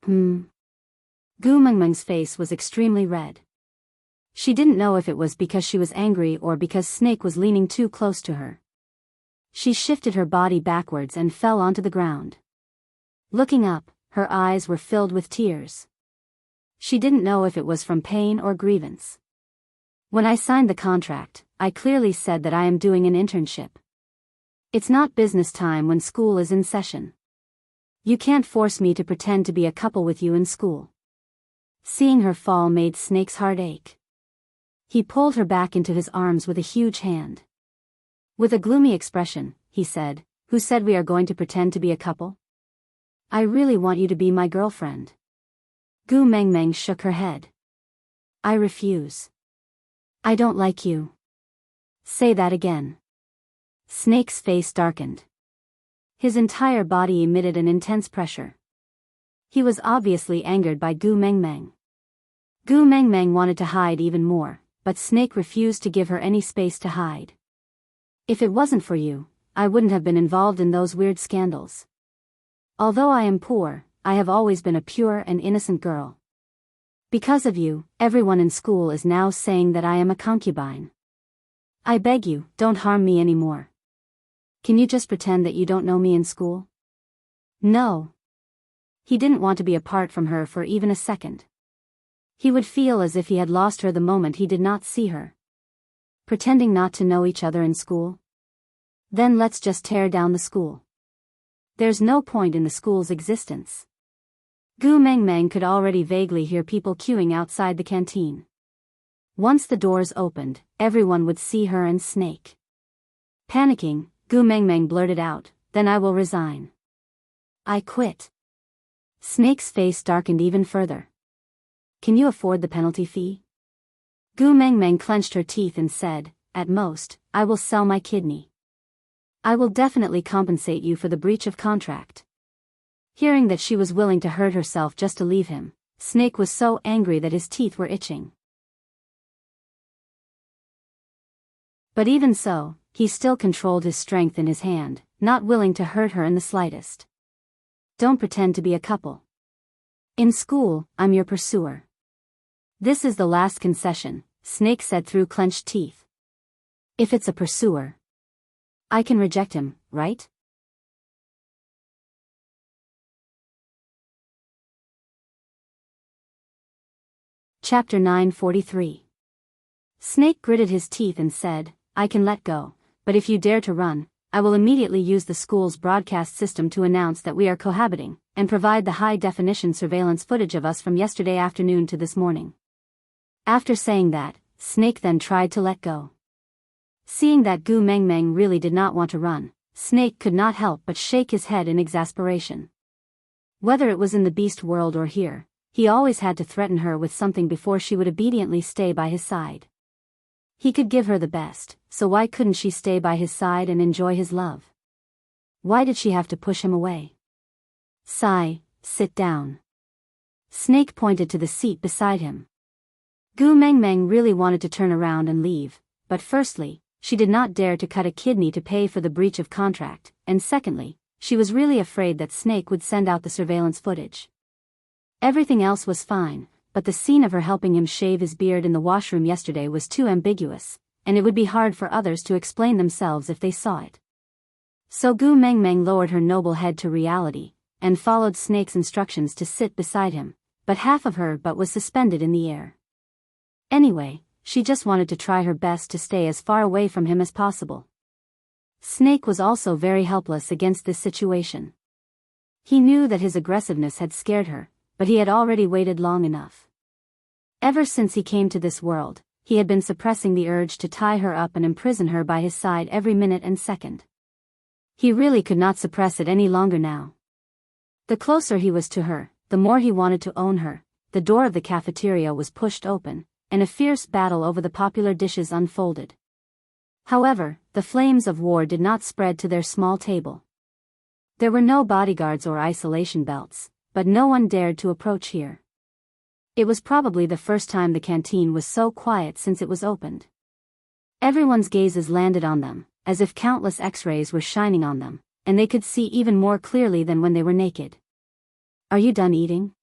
[SPEAKER 1] Gu Mengmeng's face was extremely red. She didn't know if it was because she was angry or because Snake was leaning too close to her. She shifted her body backwards and fell onto the ground. Looking up, her eyes were filled with tears. She didn't know if it was from pain or grievance. "When I signed the contract, I clearly said that I am doing an internship. It's not business time when school is in session. You can't force me to pretend to be a couple with you in school." Seeing her fall made Snake's heart ache. He pulled her back into his arms with a huge hand. With a gloomy expression, he said, "Who said we are going to pretend to be a couple? I really want you to be my girlfriend." Gu Mengmeng shook her head. "I refuse. I don't like you." "Say that again." Snake's face darkened. His entire body emitted an intense pressure. He was obviously angered by Gu Mengmeng. Gu Mengmeng wanted to hide even more, but Snake refused to give her any space to hide. "If it wasn't for you, I wouldn't have been involved in those weird scandals. Although I am poor, I have always been a pure and innocent girl. Because of you, everyone in school is now saying that I am a concubine. I beg you, don't harm me anymore. Can you just pretend that you don't know me in school?" No. He didn't want to be apart from her for even a second. He would feel as if he had lost her the moment he did not see her. Pretending not to know each other in school? Then let's just tear down the school. There's no point in the school's existence. Gu Mengmeng could already vaguely hear people queuing outside the canteen. Once the doors opened, everyone would see her and Snake. Panicking, Gu Mengmeng blurted out, "Then I will resign. I quit." Snake's face darkened even further. "Can you afford the penalty fee?" Gu Mengmeng clenched her teeth and said, "At most, I will sell my kidney. I will definitely compensate you for the breach of contract." Hearing that she was willing to hurt herself just to leave him, Snake was so angry that his teeth were itching. But even so, he still controlled his strength in his hand, not willing to hurt her in the slightest. "Don't pretend to be a couple. In school, I'm your pursuer." "This is the last concession," Snake said through clenched teeth. "If it's a pursuer, I can reject him, right?" Chapter 943. Snake gritted his teeth and said, "I can let go, but if you dare to run, I will immediately use the school's broadcast system to announce that we are cohabiting, and provide the high-definition surveillance footage of us from yesterday afternoon to this morning." After saying that, Snake then tried to let go. Seeing that Gu Mengmeng really did not want to run, Snake could not help but shake his head in exasperation. Whether it was in the beast world or here, he always had to threaten her with something before she would obediently stay by his side. He could give her the best, so why couldn't she stay by his side and enjoy his love? Why did she have to push him away? "Sigh, sit down." Snake pointed to the seat beside him. Gu Mengmeng really wanted to turn around and leave, but firstly, she did not dare to cut a kidney to pay for the breach of contract, and secondly, she was really afraid that Snake would send out the surveillance footage. Everything else was fine, but the scene of her helping him shave his beard in the washroom yesterday was too ambiguous, and it would be hard for others to explain themselves if they saw it. So Gu Mengmeng lowered her noble head to reality, and followed Snake's instructions to sit beside him, but half of her butt was suspended in the air. Anyway, she just wanted to try her best to stay as far away from him as possible. Snake was also very helpless against this situation. He knew that his aggressiveness had scared her, but he had already waited long enough. Ever since he came to this world, he had been suppressing the urge to tie her up and imprison her by his side every minute and second. He really could not suppress it any longer now. The closer he was to her, the more he wanted to own her. The door of the cafeteria was pushed open, and a fierce battle over the popular dishes unfolded. However, the flames of war did not spread to their small table. There were no bodyguards or isolation belts, but no one dared to approach here. It was probably the first time the canteen was so quiet since it was opened. Everyone's gazes landed on them, as if countless X-rays were shining on them, and they could see even more clearly than when they were naked. "Are you done eating?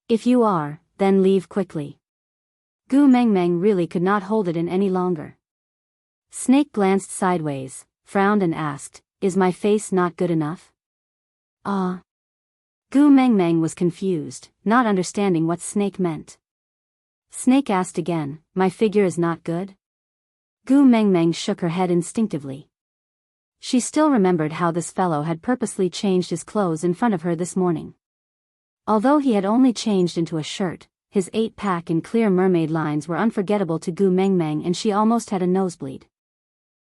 [SPEAKER 1] If you are, then leave quickly." Gu Mengmeng really could not hold it in any longer. Snake glanced sideways, frowned and asked, "Is my face not good enough?" "Ah." Gu Mengmeng was confused, not understanding what Snake meant. Snake asked again, "My figure is not good?" Gu Mengmeng shook her head instinctively. She still remembered how this fellow had purposely changed his clothes in front of her this morning. Although he had only changed into a shirt, his 8-pack and clear mermaid lines were unforgettable to Gu Mengmeng, and she almost had a nosebleed.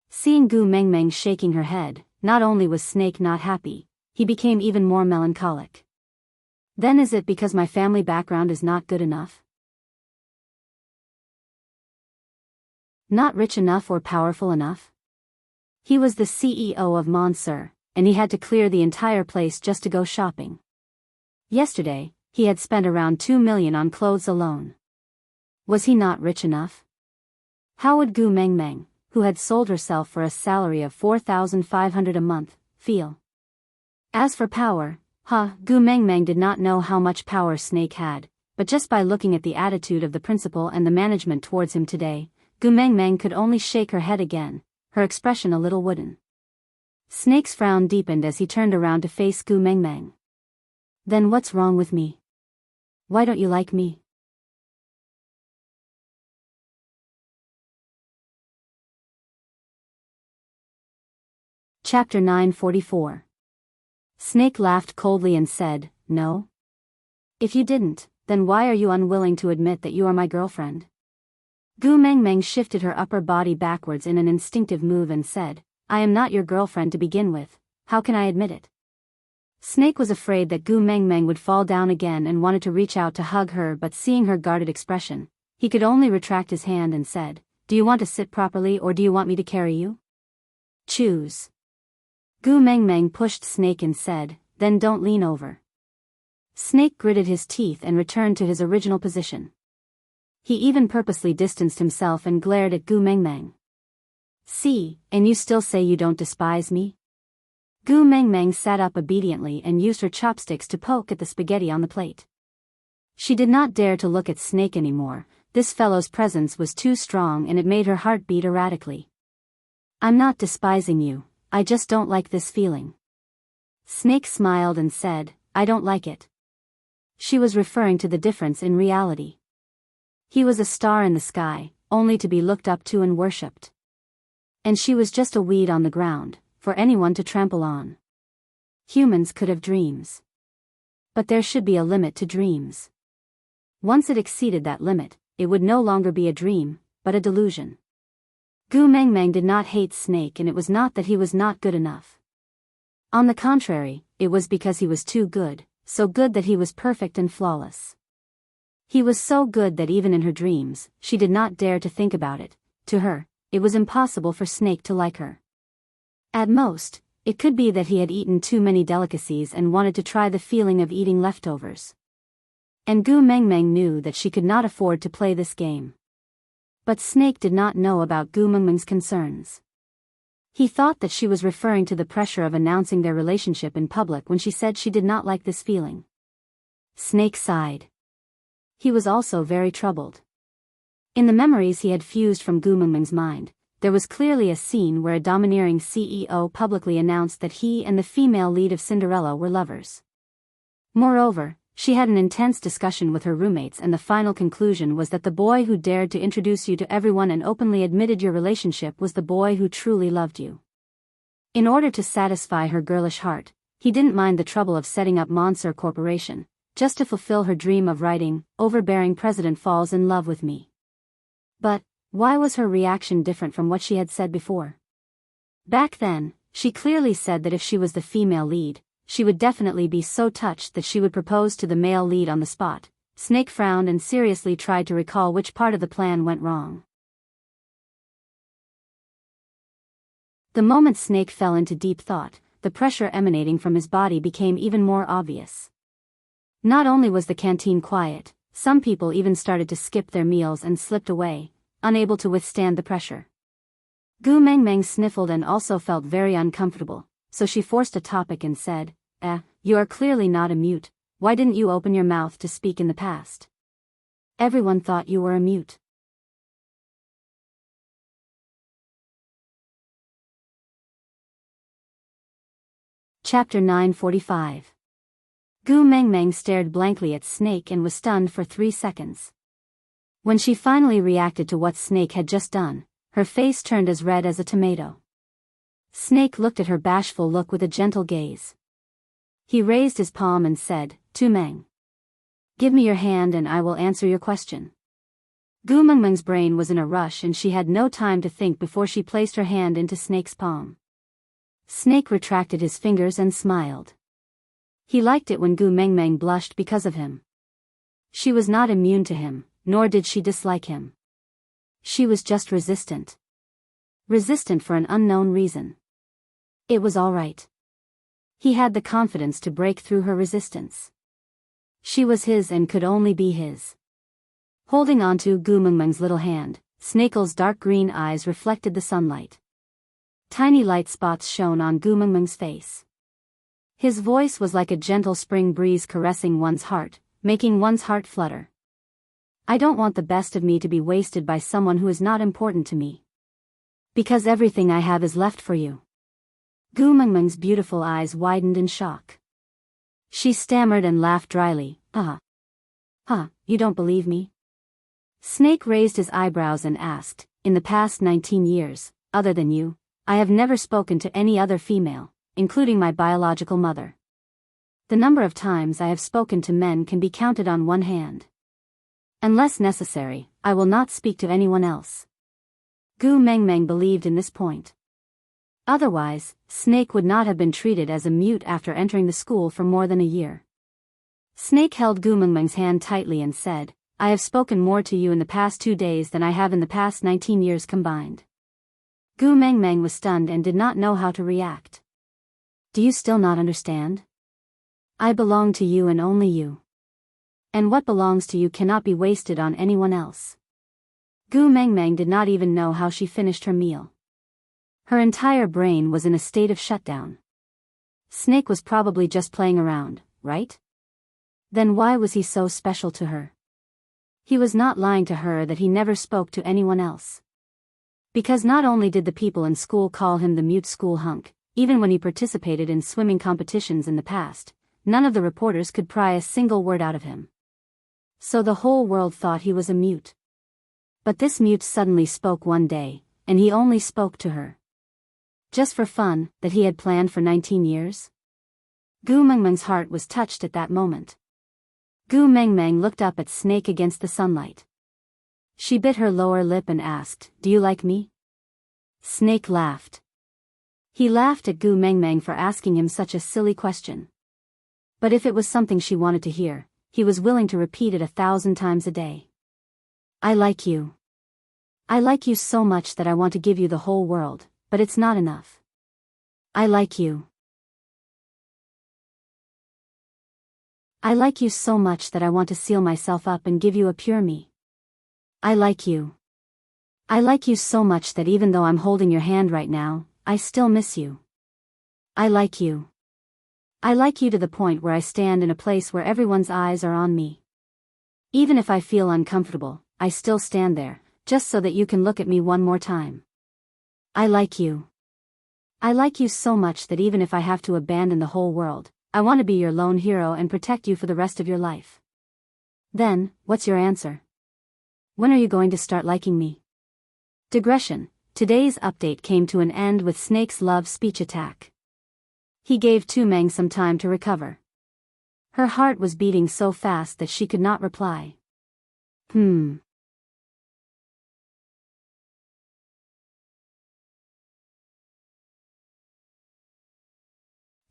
[SPEAKER 1] Seeing Gu Mengmeng shaking her head, not only was Snake not happy, he became even more melancholic. "Then is it because my family background is not good enough? Not rich enough or powerful enough?" He was the CEO of Monsieur, and he had to clear the entire place just to go shopping. Yesterday, he had spent around 2 million on clothes alone. Was he not rich enough? How would Gu Mengmeng, who had sold herself for a salary of 4,500 a month, feel? As for power, Gu Mengmeng did not know how much power Snake had, but just by looking at the attitude of the principal and the management towards him today, Gu Mengmeng could only shake her head again, her expression a little wooden. Snake's frown deepened as he turned around to face Gu Mengmeng. "Then what's wrong with me? Why don't you like me?" Chapter 944. Snake laughed coldly and said, "No? If you didn't, then why are you unwilling to admit that you are my girlfriend?" Gu Mengmeng shifted her upper body backwards in an instinctive move and said, "I am not your girlfriend to begin with, how can I admit it?" Snake was afraid that Gu Mengmeng would fall down again and wanted to reach out to hug her, but seeing her guarded expression, he could only retract his hand and said, "Do you want to sit properly or do you want me to carry you? Choose." Gu Mengmeng pushed Snake and said, "Then don't lean over." Snake gritted his teeth and returned to his original position. He even purposely distanced himself and glared at Gu Mengmeng. "See, and you still say you don't despise me?" Gu Mengmeng sat up obediently and used her chopsticks to poke at the spaghetti on the plate. She did not dare to look at Snake anymore. This fellow's presence was too strong and it made her heart beat erratically. "I'm not despising you, I just don't like this feeling." Snake smiled and said, "I don't like it." She was referring to the difference in reality. He was a star in the sky, only to be looked up to and worshipped. And she was just a weed on the ground, for anyone to trample on. Humans could have dreams. But there should be a limit to dreams. Once it exceeded that limit, it would no longer be a dream, but a delusion. Gu Mengmeng did not hate Snake, and it was not that he was not good enough. On the contrary, it was because he was too good, so good that he was perfect and flawless. He was so good that even in her dreams, she did not dare to think about it. To her, it was impossible for Snake to like her. At most, it could be that he had eaten too many delicacies and wanted to try the feeling of eating leftovers. And Gu Mengmeng knew that she could not afford to play this game. But Snake did not know about Gu Mengmeng's concerns. He thought that she was referring to the pressure of announcing their relationship in public when she said she did not like this feeling. Snake sighed. He was also very troubled. In the memories he had fused from Gu Mengmeng's mind, there was clearly a scene where a domineering CEO publicly announced that he and the female lead of Cinderella were lovers. Moreover, she had an intense discussion with her roommates, and the final conclusion was that the boy who dared to introduce you to everyone and openly admitted your relationship was the boy who truly loved you. In order to satisfy her girlish heart, he didn't mind the trouble of setting up Monster Corporation, just to fulfill her dream of writing, "Overbearing President falls in love with me." But, why was her reaction different from what she had said before? Back then, she clearly said that if she was the female lead, she would definitely be so touched that she would propose to the male lead on the spot. Snake frowned and seriously tried to recall which part of the plan went wrong. The moment Snake fell into deep thought, the pressure emanating from his body became even more obvious. Not only was the canteen quiet, some people even started to skip their meals and slipped away, unable to withstand the pressure. Gu Mengmeng sniffled and also felt very uncomfortable, so she forced a topic and said, "You are clearly not a mute. Why didn't you open your mouth to speak in the past? Everyone thought you were a mute." Chapter 945. Gu Mengmeng stared blankly at Snake and was stunned for 3 seconds. When she finally reacted to what Snake had just done, her face turned as red as a tomato. Snake looked at her bashful look with a gentle gaze. He raised his palm and said, "Tu Meng. Give me your hand and I will answer your question." Gu Mengmeng's brain was in a rush and she had no time to think before she placed her hand into Snake's palm. Snake retracted his fingers and smiled. He liked it when Gu Mengmeng blushed because of him. She was not immune to him, nor did she dislike him. She was just resistant. Resistant for an unknown reason. It was all right. He had the confidence to break through her resistance. She was his and could only be his. Holding onto Gu Mengmeng's little hand, Snake's dark green eyes reflected the sunlight. Tiny light spots shone on Gu Mengmeng's face. His voice was like a gentle spring breeze caressing one's heart, making one's heart flutter. "I don't want the best of me to be wasted by someone who is not important to me. Because everything I have is left for you." Gu Mengmeng's beautiful eyes widened in shock. She stammered and laughed dryly. You don't believe me?" Snake raised his eyebrows and asked, "In the past 19 years, other than you, I have never spoken to any other female, including my biological mother. The number of times I have spoken to men can be counted on one hand. Unless necessary, I will not speak to anyone else." Gu Mengmeng believed in this point. Otherwise, Snake would not have been treated as a mute after entering the school for more than a year. Snake held Gu Mengmeng's hand tightly and said, "I have spoken more to you in the past 2 days than I have in the past 19 years combined." Gu Mengmeng was stunned and did not know how to react. "Do you still not understand? I belong to you and only you. And what belongs to you cannot be wasted on anyone else." Gu Mengmeng did not even know how she finished her meal. Her entire brain was in a state of shutdown. Snake was probably just playing around, right? Then why was he so special to her? He was not lying to her that he never spoke to anyone else. Because not only did the people in school call him the mute school hunk, even when he participated in swimming competitions in the past, none of the reporters could pry a single word out of him. So the whole world thought he was a mute. But this mute suddenly spoke one day, and he only spoke to her. Just for fun, that he had planned for 19 years? Gu Mengmeng's heart was touched at that moment. Gu Mengmeng looked up at Snake against the sunlight. She bit her lower lip and asked, "Do you like me?" Snake laughed. He laughed at Gu Mengmeng for asking him such a silly question. But if it was something she wanted to hear, he was willing to repeat it 1,000 times a day. "I like you. I like you so much that I want to give you the whole world, but it's not enough. I like you. I like you so much that I want to seal myself up and give you a pure me. I like you. I like you so much that even though I'm holding your hand right now, I still miss you. I like you. I like you to the point where I stand in a place where everyone's eyes are on me. Even if I feel uncomfortable, I still stand there, just so that you can look at me one more time. I like you. I like you so much that even if I have to abandon the whole world, I want to be your lone hero and protect you for the rest of your life." Then, what's your answer? When are you going to start liking me? Digression. Today's update came to an end with Snake's love speech attack. He gave Tu Meng some time to recover. Her heart was beating so fast that she could not reply.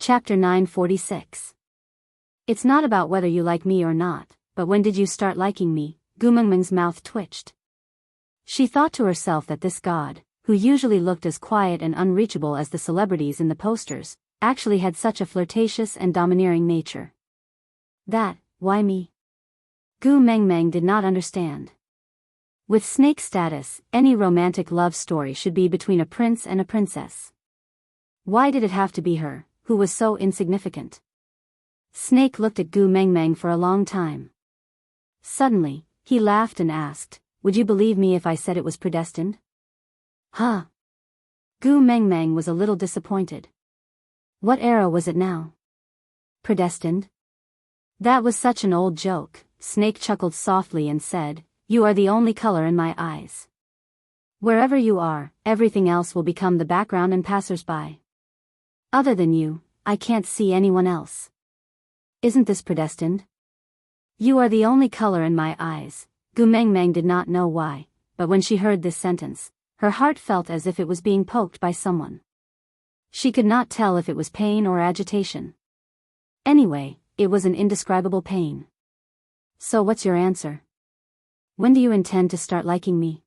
[SPEAKER 1] Chapter 946. It's not about whether you like me or not, but when did you start liking me? Gu Mengmeng's mouth twitched. She thought to herself that this god, who usually looked as quiet and unreachable as the celebrities in the posters, actually had such a flirtatious and domineering nature. Why me? Gu Mengmeng did not understand. With Snake's status, any romantic love story should be between a prince and a princess. Why did it have to be her, who was so insignificant? Snake looked at Gu Mengmeng for a long time. Suddenly, he laughed and asked, "Would you believe me if I said it was predestined?" Huh? Gu Mengmeng was a little disappointed. What era was it now? Predestined? That was such an old joke. Snake chuckled softly and said, "You are the only color in my eyes. Wherever you are, everything else will become the background and passers-by. Other than you, I can't see anyone else. Isn't this predestined? You are the only color in my eyes." Gu Mengmeng did not know why, but when she heard this sentence, her heart felt as if it was being poked by someone. She could not tell if it was pain or agitation. Anyway, it was an indescribable pain. "So what's your answer? When do you intend to start liking me?"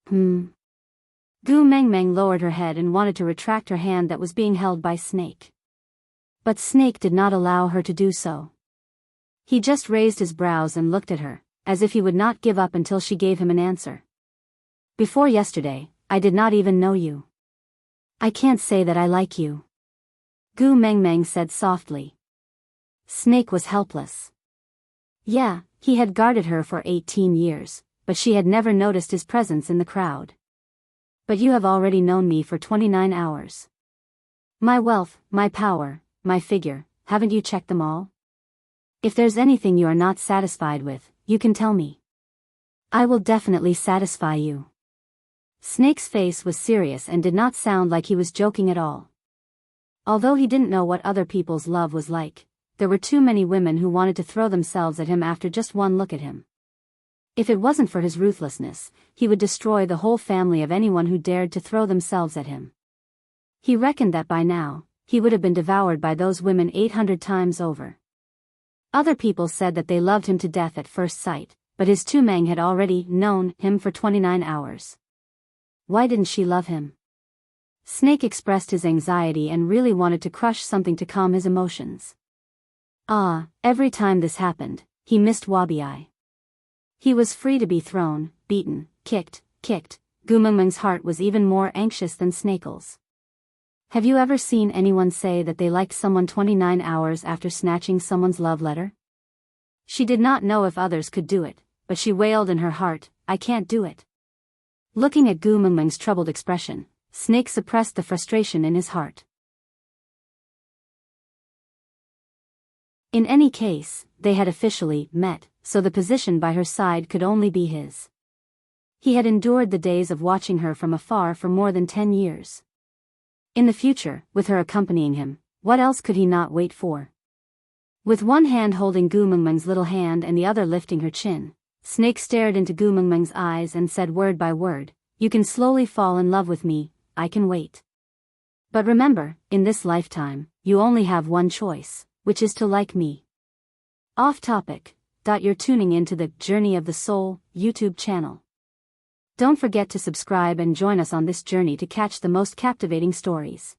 [SPEAKER 1] Gu Mengmeng lowered her head and wanted to retract her hand that was being held by Snake. But Snake did not allow her to do so. He just raised his brows and looked at her, as if he would not give up until she gave him an answer. "Before yesterday, I did not even know you. I can't say that I like you," Gu Mengmeng said softly. Snake was helpless. Yeah, he had guarded her for 18 years, but she had never noticed his presence in the crowd. "But you have already known me for 29 hours. My wealth, my power, my figure, haven't you checked them all? If there's anything you are not satisfied with, you can tell me. I will definitely satisfy you." Snake's face was serious and did not sound like he was joking at all. Although he didn't know what other people's love was like, there were too many women who wanted to throw themselves at him after just one look at him. If it wasn't for his ruthlessness, he would destroy the whole family of anyone who dared to throw themselves at him. He reckoned that by now, he would have been devoured by those women 800 times over. Other people said that they loved him to death at first sight, but his Tu Meng had already known him for 29 hours. Why didn't she love him? Snake expressed his anxiety and really wanted to crush something to calm his emotions. Every time this happened, he missed Wabi. He was free to be thrown, beaten, kicked. Gu Mengmeng's heart was even more anxious than Snake's. Have you ever seen anyone say that they liked someone 29 hours after snatching someone's love letter? She did not know if others could do it, but she wailed in her heart, "I can't do it." Looking at Gu Mengmeng's troubled expression, Snake suppressed the frustration in his heart. In any case, they had officially met, so the position by her side could only be his. He had endured the days of watching her from afar for more than 10 years. In the future, with her accompanying him, what else could he not wait for? With one hand holding Gu Mengmeng's little hand and the other lifting her chin, Snake stared into Gu Mengmeng's eyes and said word by word, "You can slowly fall in love with me, I can wait. But remember, in this lifetime, you only have one choice, which is to like me." Off topic. You're tuning into the Journey of the Soul YouTube channel. Don't forget to subscribe and join us on this journey to catch the most captivating stories.